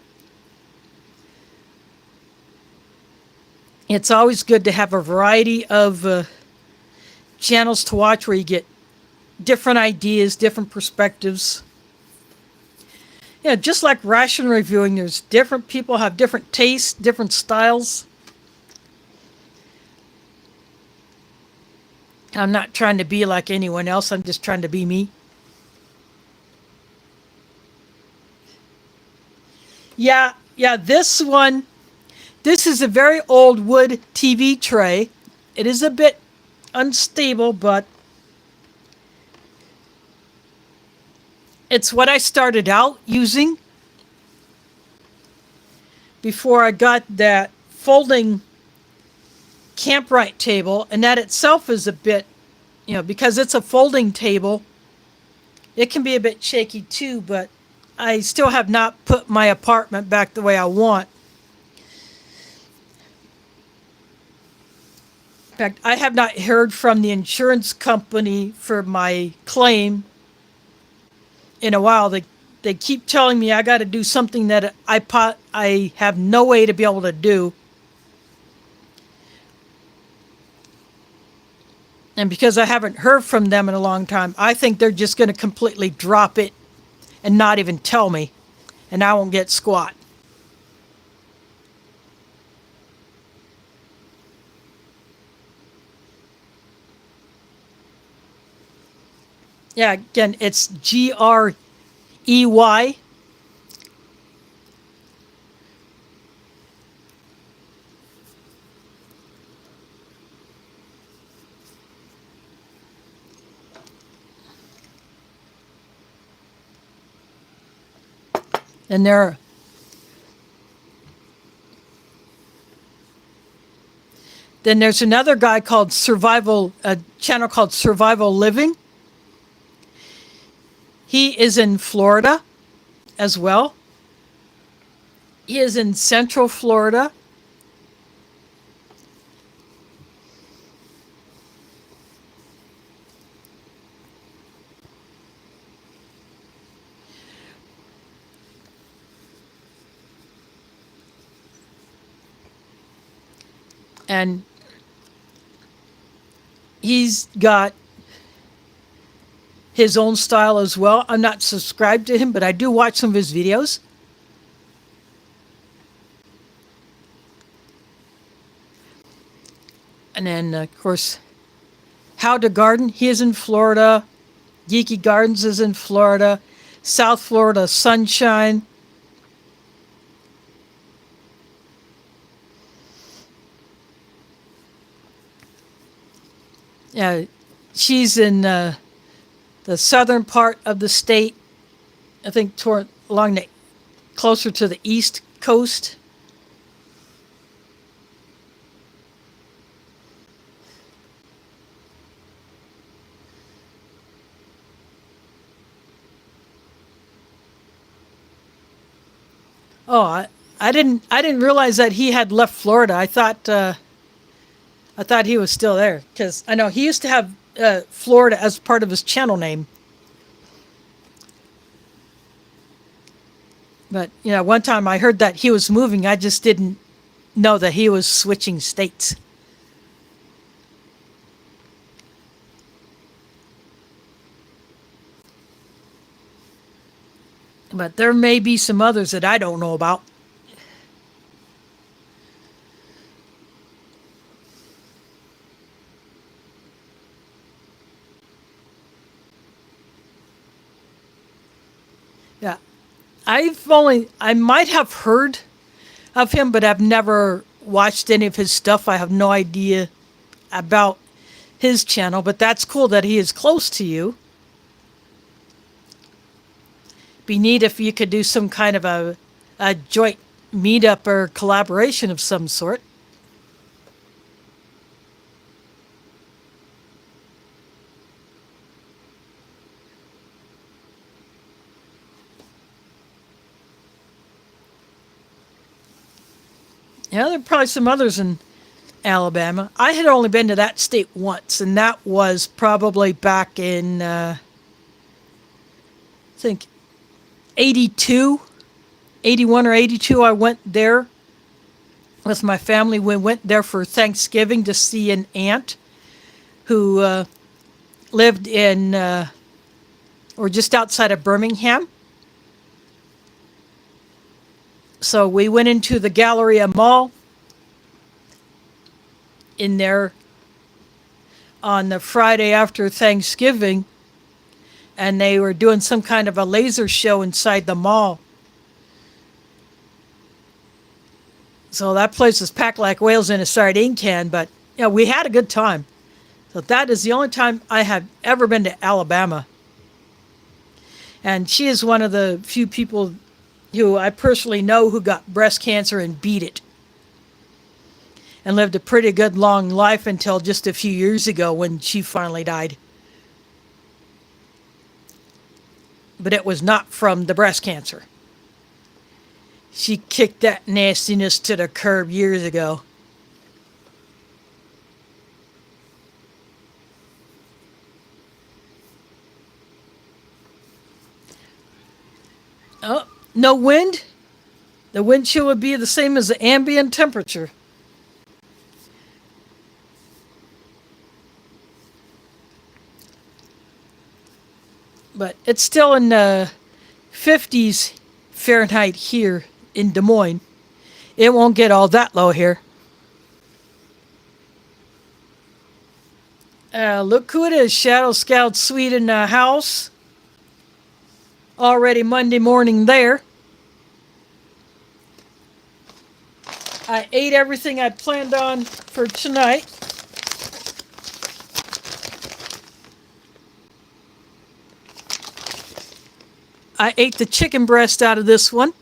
It's always good to have a variety of channels to watch where you get different ideas, different perspectives. Yeah, just like ration reviewing, there's different people have different tastes, different styles. I'm not trying to be like anyone else. I'm just trying to be me. Yeah, this is a very old wood TV tray. It is a bit unstable, but it's what I started out using before I got that folding campsite table, and that itself is a bit, because it's a folding table, it can be a bit shaky too, but I still have not put my apartment back the way I want. In fact, I have not heard from the insurance company for my claim in a while. They keep telling me I got to do something that I have no way to be able to do. And because I haven't heard from them in a long time, I think they're just going to completely drop it and not even tell me, and I won't get squat. Yeah, again, it's Grey. And then there's another guy called Survival, a channel called Survival Living. He is in Florida as well. He is in Central Florida. And he's got his own style as well. I'm not subscribed to him, but I do watch some of his videos. And then, of course, How to Garden. He is in Florida. Geeky Gardens is in Florida. South Florida Sunshine. Yeah, she's in the southern part of the state. I think along the closer to the east coast. Oh, I didn't realize that he had left Florida. I thought he was still there because I know he used to have Florida as part of his channel name. But one time I heard that he was moving. I just didn't know that he was switching states. But there may be some others that I don't know about. Yeah. I might have heard of him, but I've never watched any of his stuff. I have no idea about his channel, but that's cool that he is close to you. Be neat if you could do some kind of a joint meetup or collaboration of some sort. Yeah, there are probably some others in Alabama. I had only been to that state once, and that was probably back in, I think, 82, 81 or 82. I went there with my family. We went there for Thanksgiving to see an aunt who lived in, or just outside of Birmingham. So we went into the Galleria Mall in there on the Friday after Thanksgiving, and they were doing some kind of a laser show inside the mall. So that place was packed like whales in a sardine can, but we had a good time. So that is the only time I have ever been to Alabama. And she is one of the few people who I personally know who got breast cancer and beat it. And lived a pretty good long life until just a few years ago when she finally died. But it was not from the breast cancer. She kicked that nastiness to the curb years ago. Oh, no wind? The wind chill would be the same as the ambient temperature. But it's still in the 50s Fahrenheit here in Des Moines. It won't get all that low here. Look who it is, Shadow Scout Suite in the house. Already Monday morning there. I ate everything I planned on for tonight. I ate the chicken breast out of this one.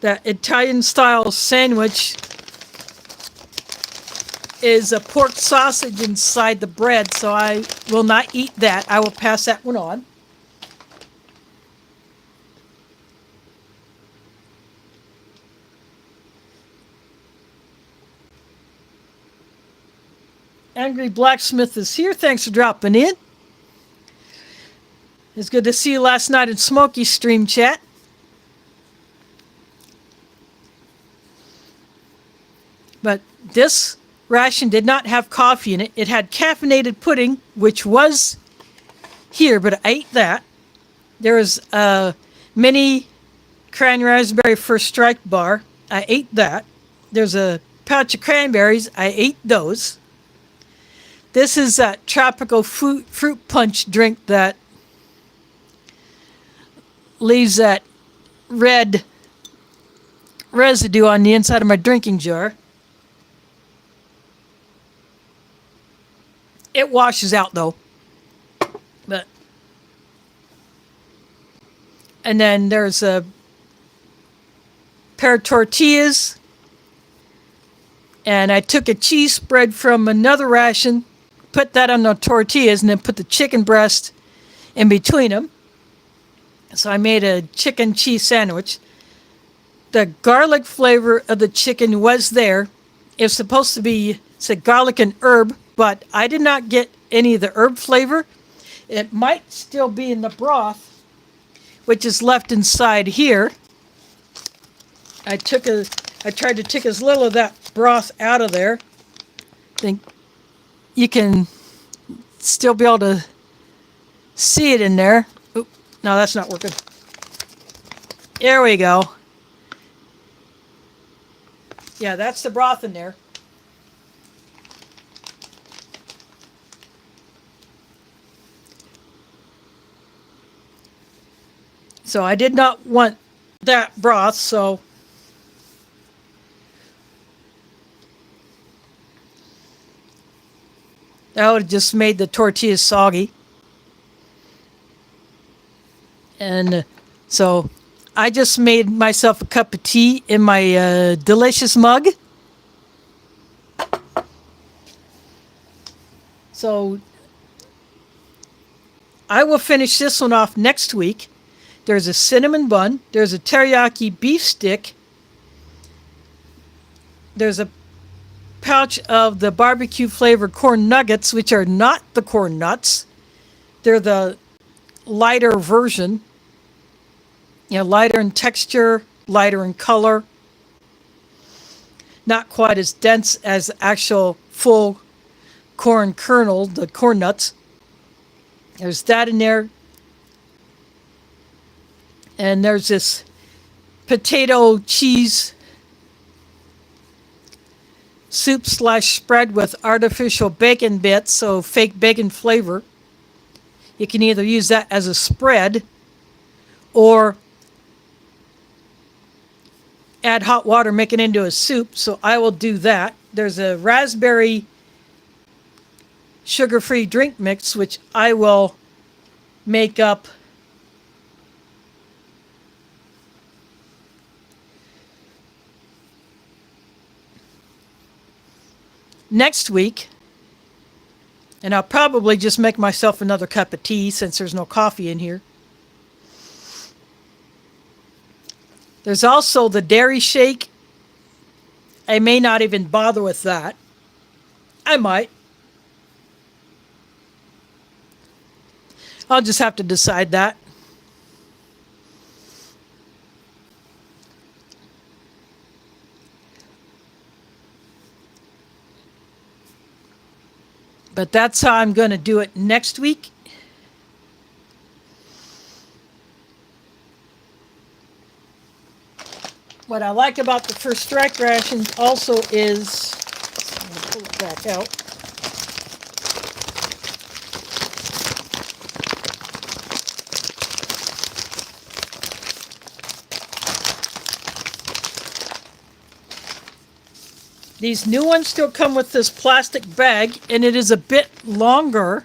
That Italian style sandwich is a pork sausage inside the bread, so I will not eat that. I will pass that one on. Angry Blacksmith is here. Thanks for dropping in. It's good to see you last night in Smokey's stream chat. But this ration did not have coffee in it. It had caffeinated pudding, which was here, but I ate that. There was a mini cran raspberry first strike bar. I ate that. There's a pouch of cranberries. I ate those. This is a tropical fruit punch drink that leaves that red residue on the inside of my drinking jar. It washes out though. And then there's a pair of tortillas. And I took a cheese spread from another ration, put that on the tortillas, and then put the chicken breast in between them. So I made a chicken cheese sandwich. The garlic flavor of the chicken was there. It's supposed to be, said garlic and herb, but I did not get any of the herb flavor. It might still be in the broth, which is left inside here. I tried to take as little of that broth out of there. I think you can still be able to see it in there. Oop, no, that's not working. There we go. Yeah, that's the broth in there. So I did not want that broth, so that would have just made the tortillas soggy. And so I just made myself a cup of tea in my delicious mug. So I will finish this one off next week. There's a cinnamon bun. There's a teriyaki beef stick. There's a pouch of the barbecue flavored corn nuggets, which are not the corn nuts. They're the lighter version. You know, lighter in texture, lighter in color. Not quite as dense as actual full corn kernel, the corn nuts. There's that in there. And there's this potato cheese soup / spread with artificial bacon bits, so fake bacon flavor. You can either use that as a spread or add hot water, make it into a soup, so I will do that. There's a raspberry sugar-free drink mix, which I will make up next week, and I'll probably just make myself another cup of tea since there's no coffee in here. There's also the dairy shake. I may not even bother with that. I might. I'll just have to decide that. But that's how I'm going to do it next week. What I like about the first strike rations also is, I'm going to pull it back out. These new ones still come with this plastic bag, and it is a bit longer.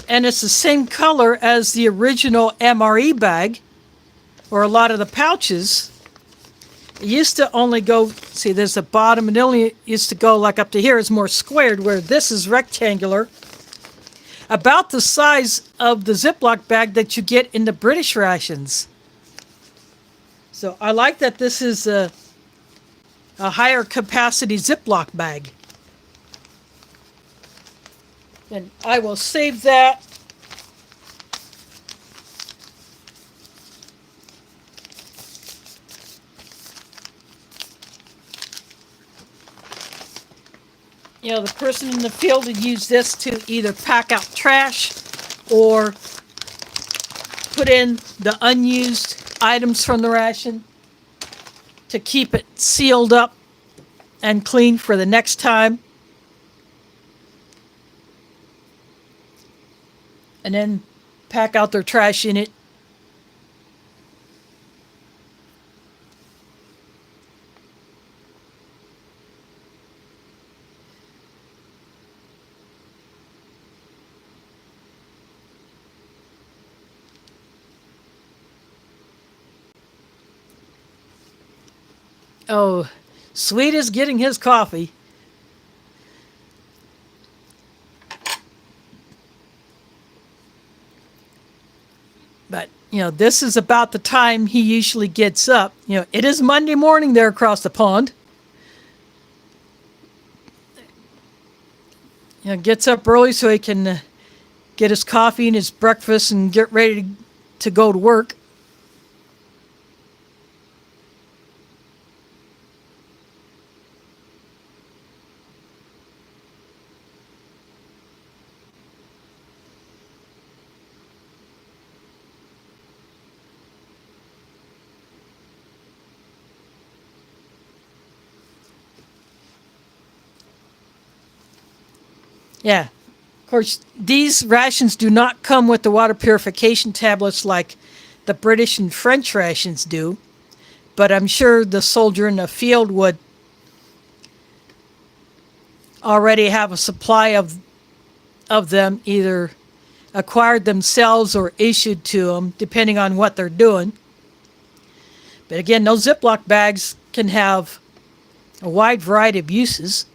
And it's the same color as the original MRE bag, or a lot of the pouches. It used to only go, see, there's a bottom, and it only used to go like up to here. It's more squared, where this is rectangular. About the size of the Ziploc bag that you get in the British rations. So I like that this is a higher capacity Ziploc bag. And I will save that. You know, the person in the field would use this to either pack out trash or put in the unused items from the ration to keep it sealed up and clean for the next time. And then pack out their trash in it. Oh, Sweet is getting his coffee. But, you know, this is about the time he usually gets up. You know, it is Monday morning there across the pond. You know, gets up early so he can get his coffee and his breakfast and get ready to go to work. Yeah. Of course, these rations do not come with the water purification tablets like the British and French rations do, but I'm sure the soldier in the field would already have a supply of them, either acquired themselves or issued to them, depending on what they're doing. But again, those Ziploc bags can have a wide variety of uses.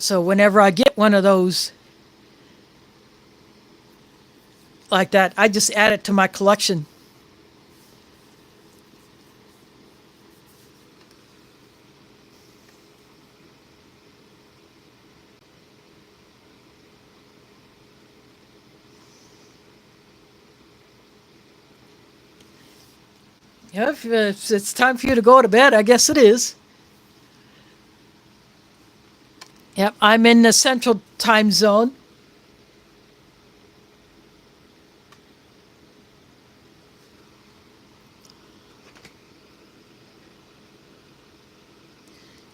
So whenever I get one of those like that, I just add it to my collection. Yeah, if it's time for you to go to bed, I guess it is. Yep, I'm in the central time zone.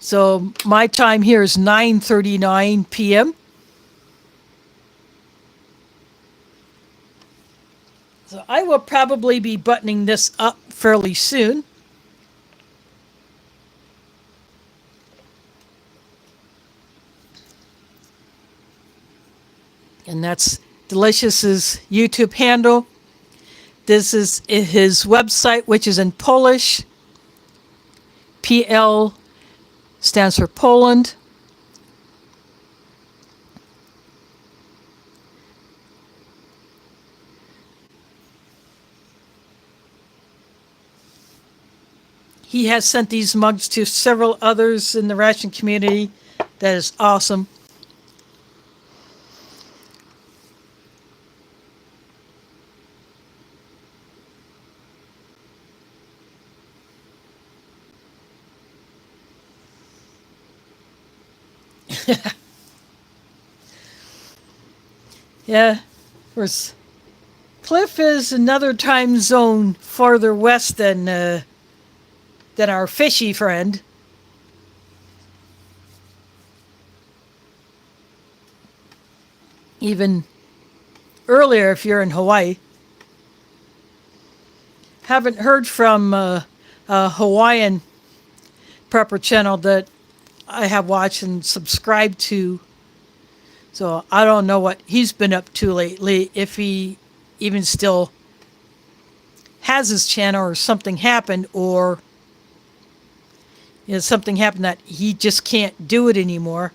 So my time here is 9:39 p.m. So I will probably be buttoning this up fairly soon. And that's Delicious's YouTube handle. This is his website, which is in Polish. PL stands for Poland. He has sent these mugs to several others in the ration community. That is awesome. Yeah, of course. Cliff is another time zone farther west than our fishy friend. even earlier if you're in Hawaii. Haven't heard from a Hawaiian prepper channel that I have watched and subscribed to. So I don't know what he's been up to lately, if he even still has his channel or something happened, or something happened that he just can't do it anymore.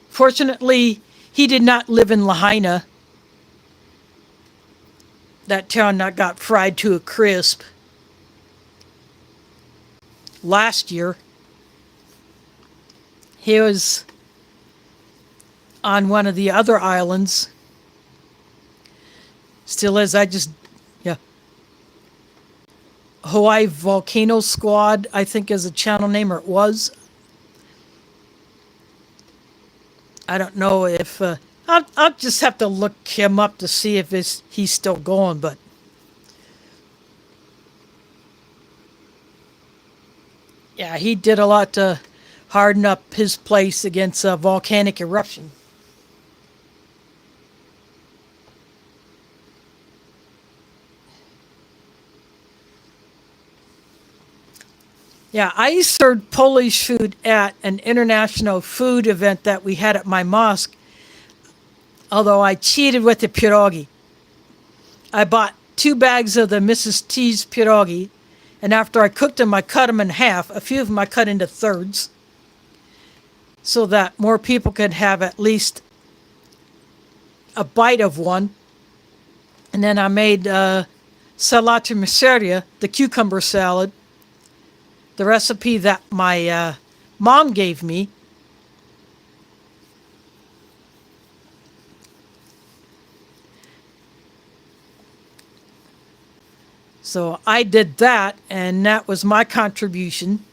Fortunately, he did not live in Lahaina, that town that got fried to a crisp last year. He was on one of the other islands. Still is. Hawaii Volcano Squad, I think, is a channel name, or it was. I don't know if I'll just have to look him up to see if he's still going, but yeah, he did a lot to harden up his place against a volcanic eruption. Yeah, I served Polish food at an international food event that we had at my mosque, although I cheated with the pierogi. I bought 2 bags of the Mrs. T's pierogi, and after I cooked them, I cut them in half. A few of them I cut into thirds, so that more people could have at least a bite of one. And then I made salata miseria, the cucumber salad, the recipe that my mom gave me. So I did that, and that was my contribution.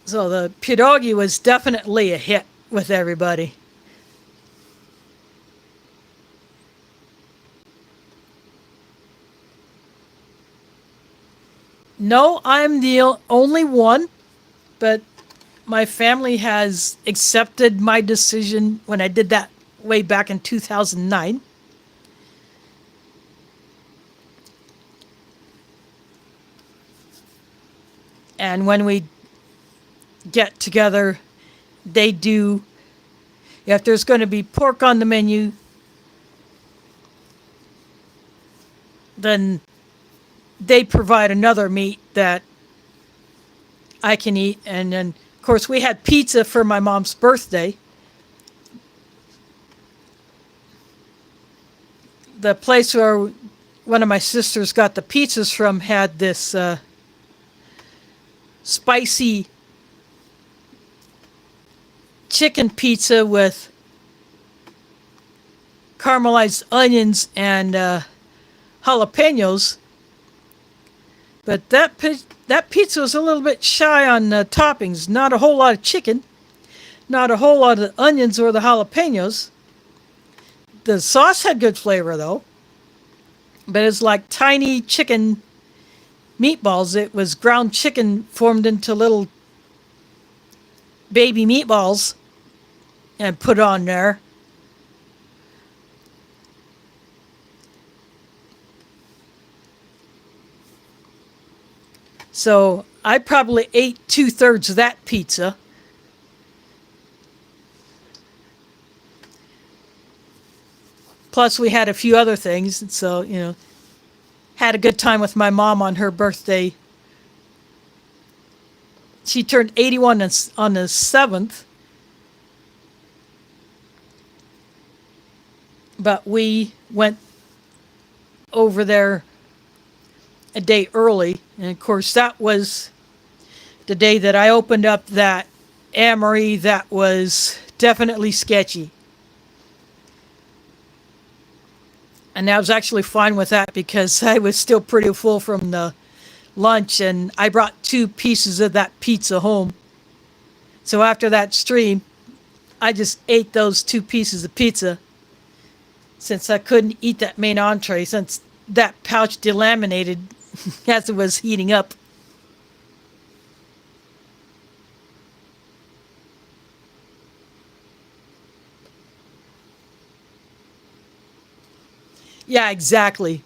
So the pierogi was definitely a hit with everybody. No, I'm the only one, but my family has accepted my decision when I did that way back in 2009. And when we get together, they do, if there's going to be pork on the menu, then they provide another meat that I can eat. And then, of course, we had pizza for my mom's birthday. The place where one of my sisters got the pizzas from had this spicy chicken pizza with caramelized onions and jalapenos. But that pizza was a little bit shy on toppings. Not a whole lot of chicken, not a whole lot of the onions or the jalapenos. The sauce had good flavor, though. But it's like tiny chicken meatballs. It was ground chicken formed into little baby meatballs and put on there. So I probably ate 2/3 of that pizza. Plus we had a few other things. And so, had a good time with my mom on her birthday. She turned 81 on the 7th. But we went over there a day early. And of course, that was the day that I opened up that amory that was definitely sketchy. And I was actually fine with that because I was still pretty full from the lunch, and I brought 2 pieces of that pizza home. So after that stream, I just ate those 2 pieces of pizza since I couldn't eat that main entree, since that pouch delaminated as it was heating up. Yeah, exactly.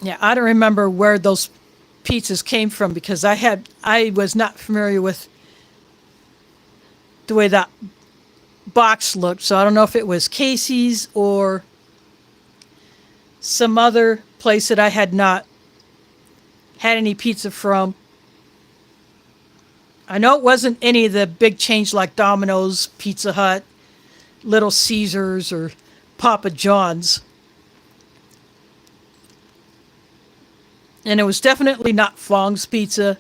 Yeah, I don't remember where those pizzas came from because I was not familiar with the way that box looked, so I don't know if it was Casey's or some other place that I had not had any pizza from. I know it wasn't any of the big chains like Domino's, Pizza Hut, Little Caesars, or Papa John's. And it was definitely not Fong's Pizza.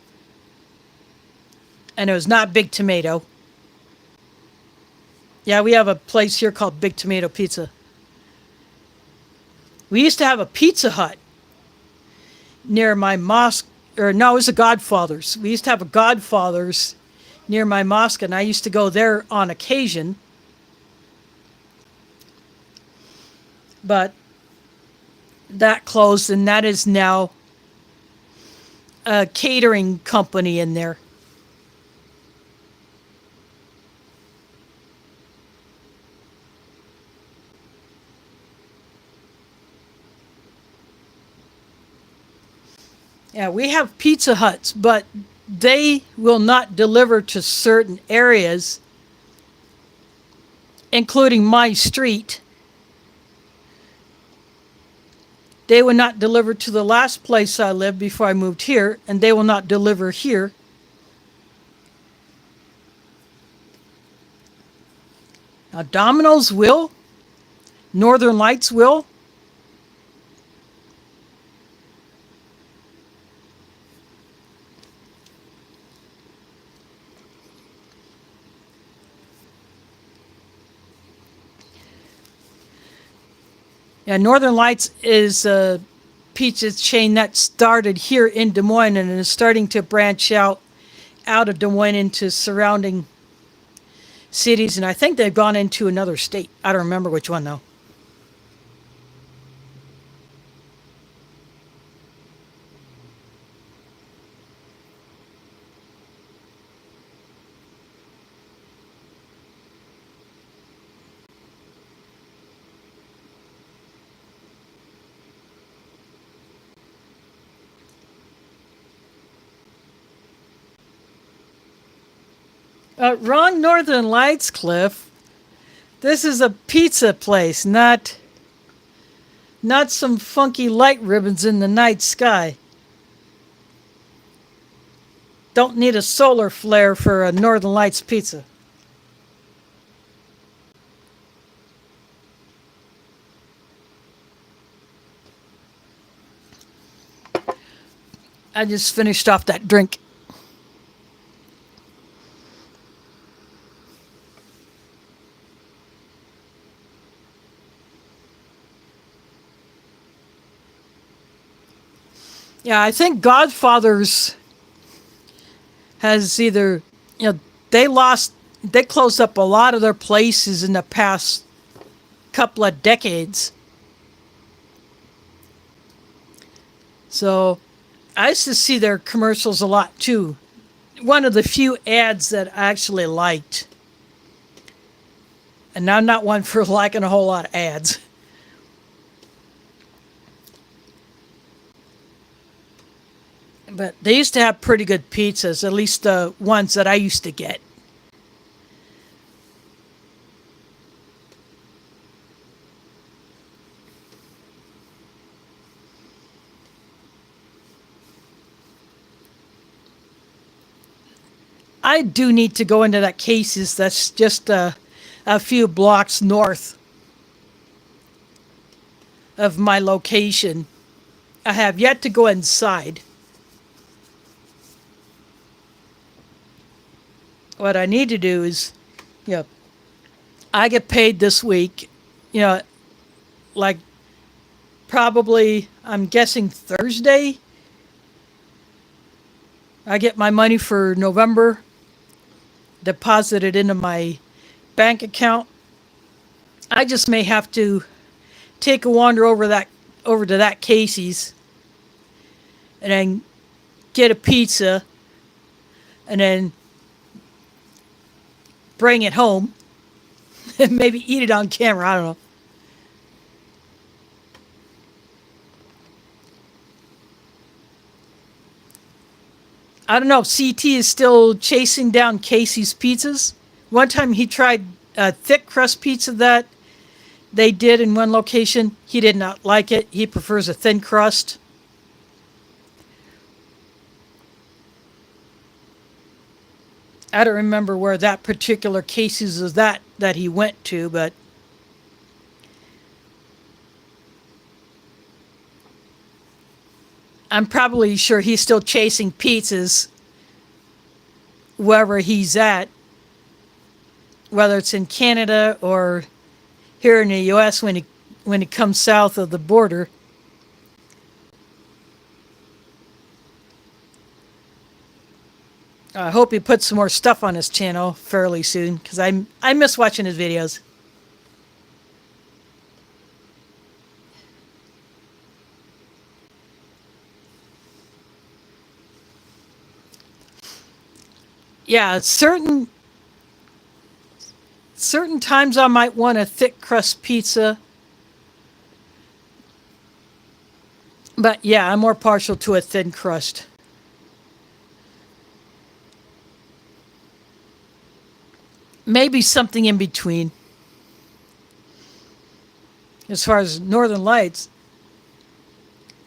And it was not Big Tomato. Yeah, we have a place here called Big Tomato Pizza. We used to have a Pizza Hut near my mosque, or no, it was a Godfather's. We used to have a Godfather's near my mosque, and I used to go there on occasion. But that closed, and that is now a catering company in there. Yeah, we have Pizza Huts, but they will not deliver to certain areas, including my street. They will not deliver to the last place I lived before I moved here, and they will not deliver here. Now, Domino's will, Northern Lights will. Yeah, Northern Lights is a pizza chain that started here in Des Moines and is starting to branch out of Des Moines into surrounding cities, and I think they've gone into another state. I don't remember which one though. Wrong Northern Lights, Cliff. This is a pizza place, not some funky light ribbons in the night sky. Don't need a solar flare for a Northern Lights pizza. I just finished off that drink. Yeah, I think Godfather's has either, they closed up a lot of their places in the past couple of decades. So I used to see their commercials a lot too. One of the few ads that I actually liked. And I'm not one for liking a whole lot of ads. But they used to have pretty good pizzas, at least the ones that I used to get. I do need to go into that Casey's that's just a few blocks north of my location. I have yet to go inside. What I need to do is, I get paid this week, like probably, I'm guessing Thursday I get my money for November, deposit it into my bank account. I just may have to take a wander over to that Casey's and then get a pizza and then bring it home and maybe eat it on camera. I don't know. I don't know if CT is still chasing down Casey's pizzas. One time he tried a thick crust pizza that they did in one location. He did not like it. He prefers a thin crust. I don't remember where that particular Casey's is that he went to, but I'm probably sure he's still chasing pizzas wherever he's at, whether it's in Canada or here in the U.S. when he comes south of the border. I hope he puts some more stuff on his channel fairly soon because I miss watching his videos. Yeah, certain times I might want a thick crust pizza. But yeah, I'm more partial to a thin crust. Maybe something in between. As far as Northern Lights,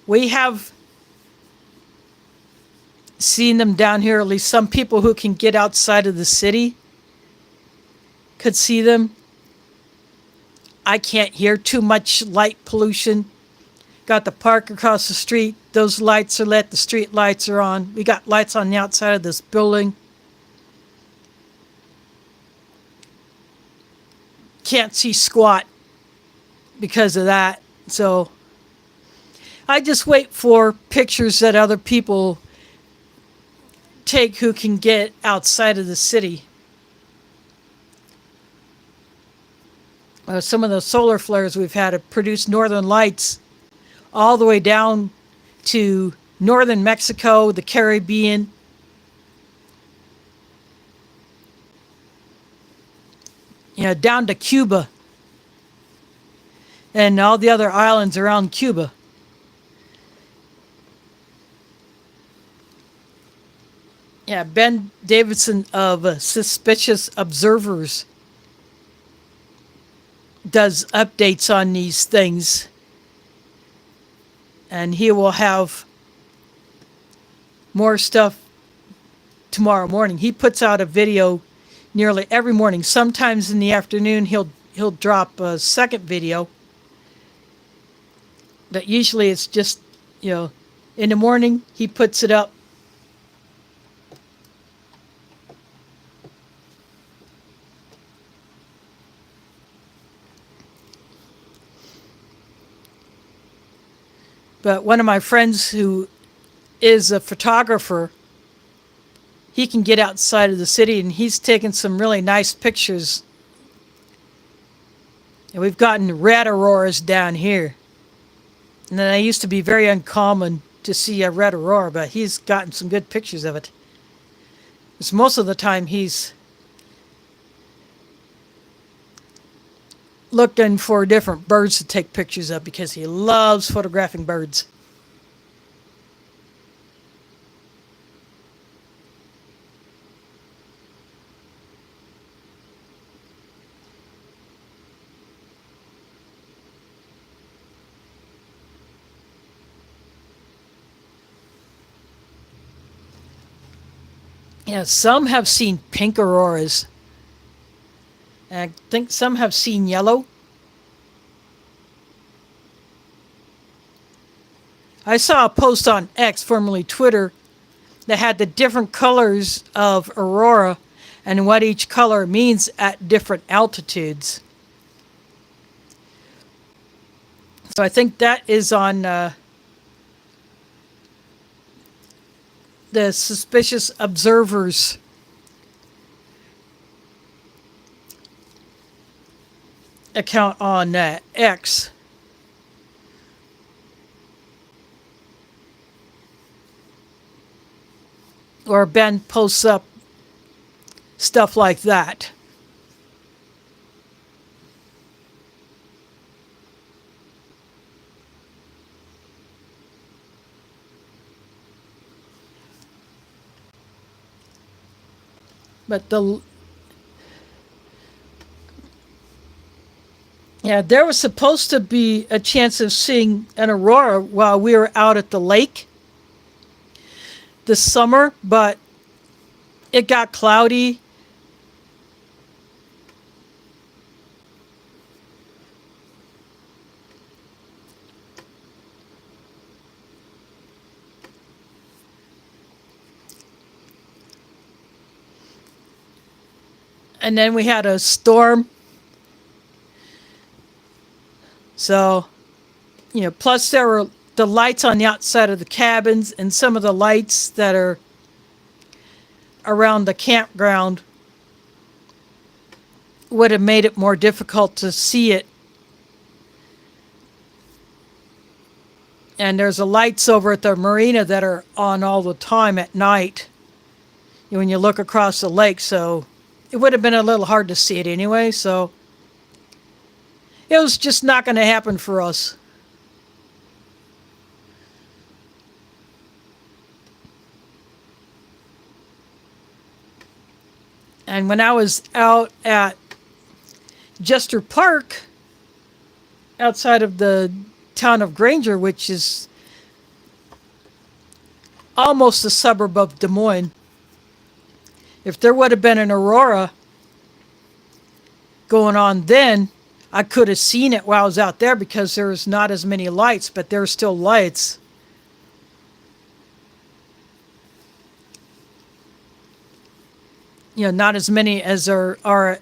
we have seen them down here, at least some people who can get outside of the city could see them. I can't hear too much light pollution. Got the park across the street. Those lights are lit. The street lights are on. We got lights on the outside of this building. Can't see squat because of that. So I just wait for pictures that other people take who can get outside of the city. Some of the solar flares we've had have produced northern lights all the way down to northern Mexico, the Caribbean. Down to Cuba and all the other islands around Cuba. Yeah, Ben Davidson of Suspicious Observers does updates on these things. And he will have more stuff tomorrow morning. He puts out a video nearly every morning. Sometimes in the afternoon he'll drop a second video. But usually it's just, in the morning he puts it up. But one of my friends who is a photographer, he can get outside of the city and he's taken some really nice pictures. And we've gotten red auroras down here. And then it used to be very uncommon to see a red aurora, but he's gotten some good pictures of it. Because most of the time he's looking for different birds to take pictures of because he loves photographing birds. Yeah, some have seen pink auroras. And I think some have seen yellow. I saw a post on X, formerly Twitter, that had the different colors of aurora and what each color means at different altitudes. So I think that is on the suspicious observers account on X. Or Ben posts up stuff like that. But there was supposed to be a chance of seeing an aurora while we were out at the lake this summer, but it got cloudy. And then we had a storm. So, plus there were the lights on the outside of the cabins and some of the lights that are around the campground would have made it more difficult to see it. And there's the lights over at the marina that are on all the time at night when you look across the lake, so it would have been a little hard to see it anyway, so it was just not going to happen for us. And when I was out at Jester Park, outside of the town of Granger, which is almost a suburb of Des Moines, if there would have been an aurora going on then, I could have seen it while I was out there because there's not as many lights, but there's still lights. Not as many as there are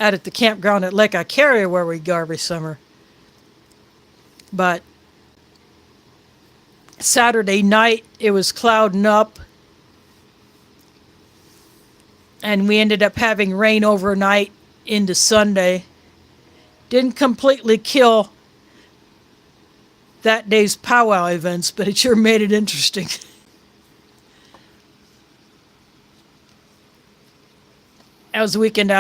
out at the campground at Lake Icaria where we go every summer. But Saturday night, it was clouding up. And we ended up having rain overnight into Sunday. Didn't completely kill that day's powwow events, but it sure made it interesting. That was the weekend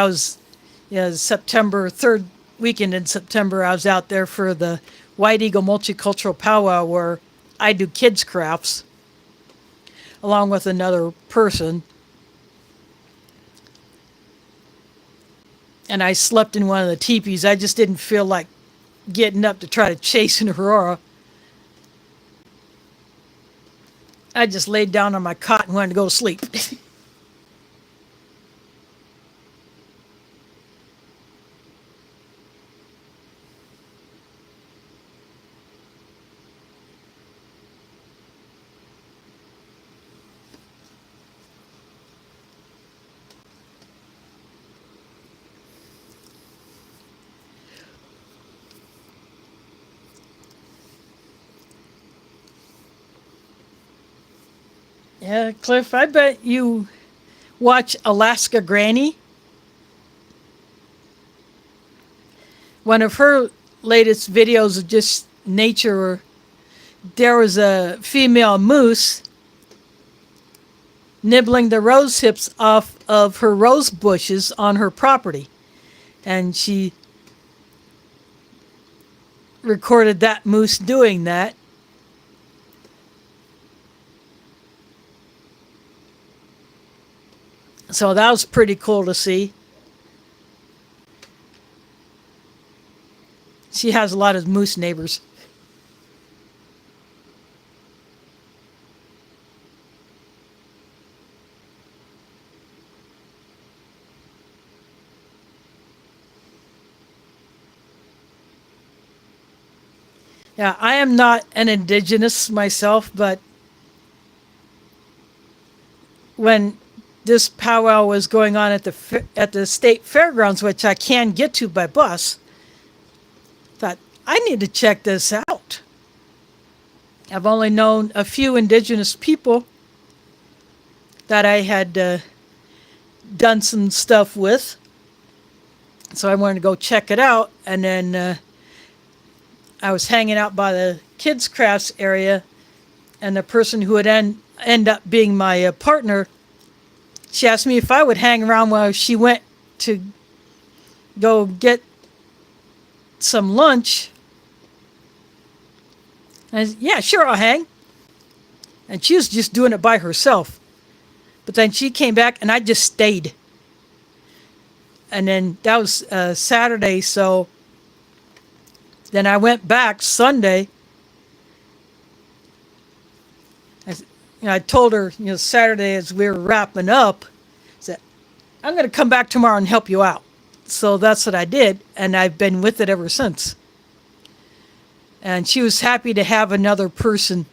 September, third weekend in September, I was out there for the White Eagle Multicultural Powwow where I do kids crafts along with another person. And I slept in one of the teepees. I just didn't feel like getting up to try to chase an aurora. I just laid down on my cot and wanted to go to sleep. Yeah, Cliff, I bet you watch Alaska Granny. One of her latest videos of just nature, there was a female moose nibbling the rose hips off of her rose bushes on her property. And she recorded that moose doing that. So that was pretty cool to see. She has a lot of moose neighbors. Yeah, I am not an indigenous myself, but when this powwow was going on at the state fairgrounds, which I can get to by bus, thought I need to check this out. I've only known a few indigenous people, that I had done some stuff with. So I wanted to go check it out. And then I was hanging out by the kids' crafts area, and the person who would end up being my partner, she asked me if I would hang around while she went to go get some lunch. And I said, yeah, sure, I'll hang. And she was just doing it by herself. But then she came back, and I just stayed. And then that was Saturday, so then I went back Sunday. I told her, Saturday as we were wrapping up, I said, I'm going to come back tomorrow and help you out. So that's what I did, and I've been with it ever since. And she was happy to have another person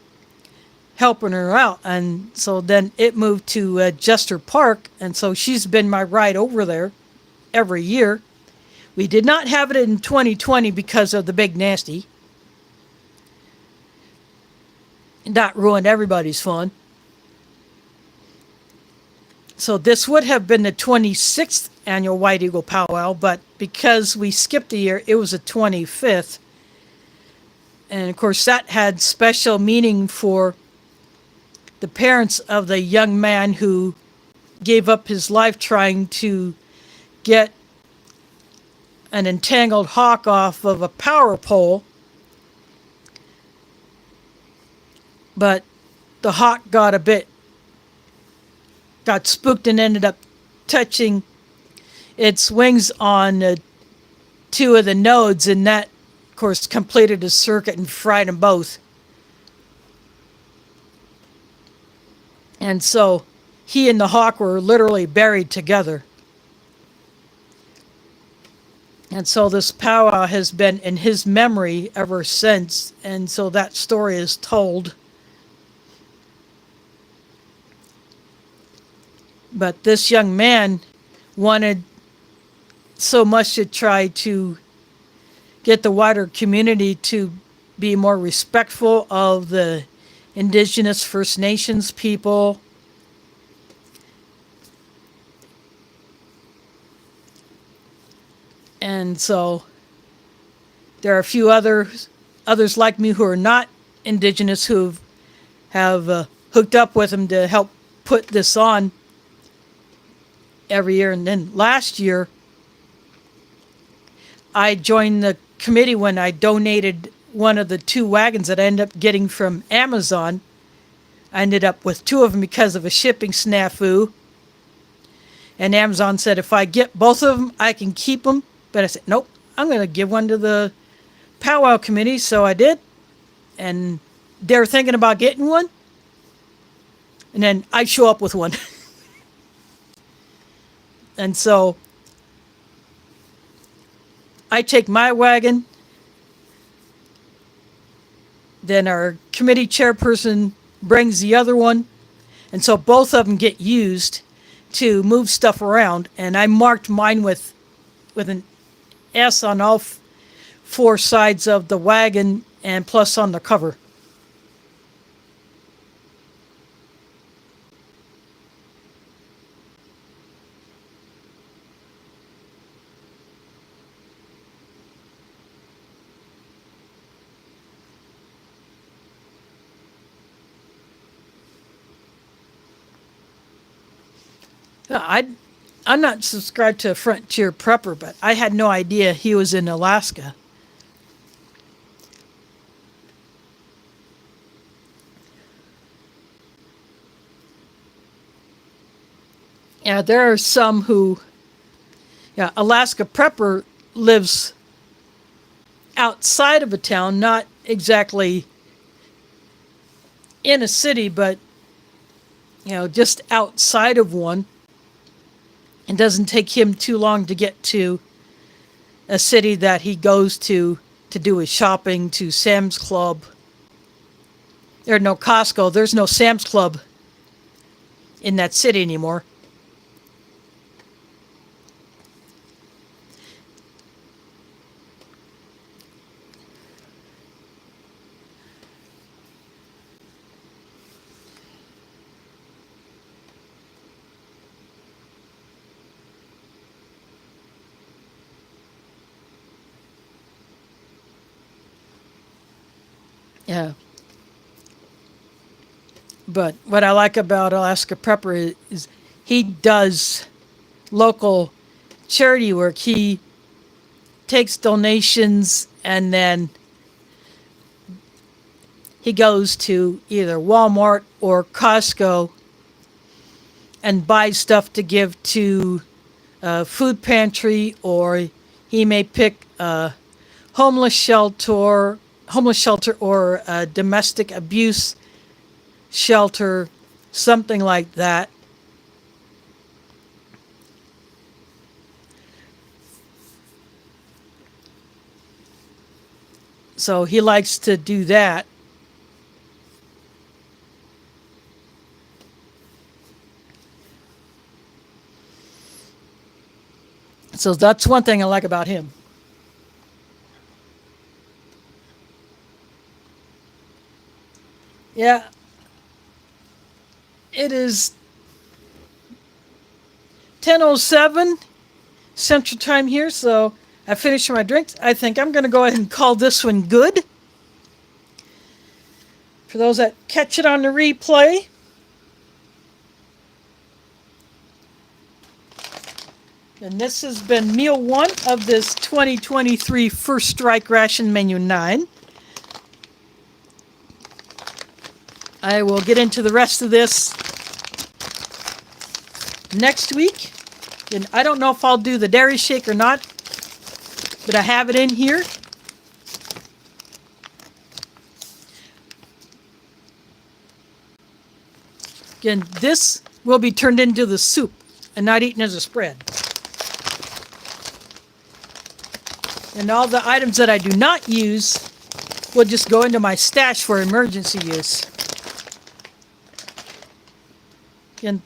helping her out. And so then it moved to Jester Park, and so she's been my ride over there every year. We did not have it in 2020 because of the big nasty. That ruined everybody's fun. So this would have been the 26th annual White Eagle Powwow, but because we skipped a year, it was the 25th. And of course, that had special meaning for the parents of the young man who gave up his life trying to get an entangled hawk off of a power pole. But the hawk got spooked and ended up touching its wings on two of the nodes, and that, of course, completed the circuit and fried them both. And so he and the hawk were literally buried together. And so this powwow has been in his memory ever since, and so that story is told. But this young man wanted so much to try to get the wider community to be more respectful of the Indigenous First Nations people. And so there are a few others like me who are not Indigenous who have hooked up with him to help put this on every year. And then last year, I joined the committee when I donated one of the 2 wagons that I ended up getting from Amazon. I ended up with 2 of them because of a shipping snafu. And Amazon said if I get both of them, I can keep them. But I said, nope, I'm going to give one to the powwow committee. So I did. And they're thinking about getting one. And then I show up with one. And so I take my wagon. Then our committee chairperson brings the other one. And so both of them get used to move stuff around. And I marked mine with an S on all 4 sides of the wagon and plus on the cover. I'm not subscribed to a Frontier Prepper, but I had no idea he was in Alaska. Yeah, there are some who, Alaska Prepper lives outside of a town, not exactly in a city, but, just outside of one. It doesn't take him too long to get to a city that he goes to do his shopping, to Sam's Club. There's no Costco. There's no Sam's Club in that city anymore. Yeah. But what I like about Alaska Prepper is he does local charity work. He takes donations and then he goes to either Walmart or Costco and buys stuff to give to a food pantry, or he may pick a homeless shelter or a domestic abuse shelter, something like that. So he likes to do that. So that's one thing I like about him. Yeah, it is 10:07 Central Time here, so I finished my drinks. I think I'm going to go ahead and call this one good. For those that catch it on the replay, and this has been meal one of this 2023 First Strike Ration Menu 9. I will get into the rest of this next week. And I don't know if I'll do the dairy shake or not, but I have it in here. Again, this will be turned into the soup and not eaten as a spread. And all the items that I do not use will just go into my stash for emergency use. Again,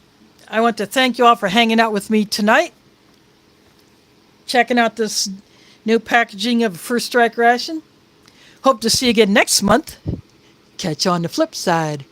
I want to thank you all for hanging out with me tonight, checking out this new packaging of First Strike Ration. Hope to see you again next month. Catch you on the flip side.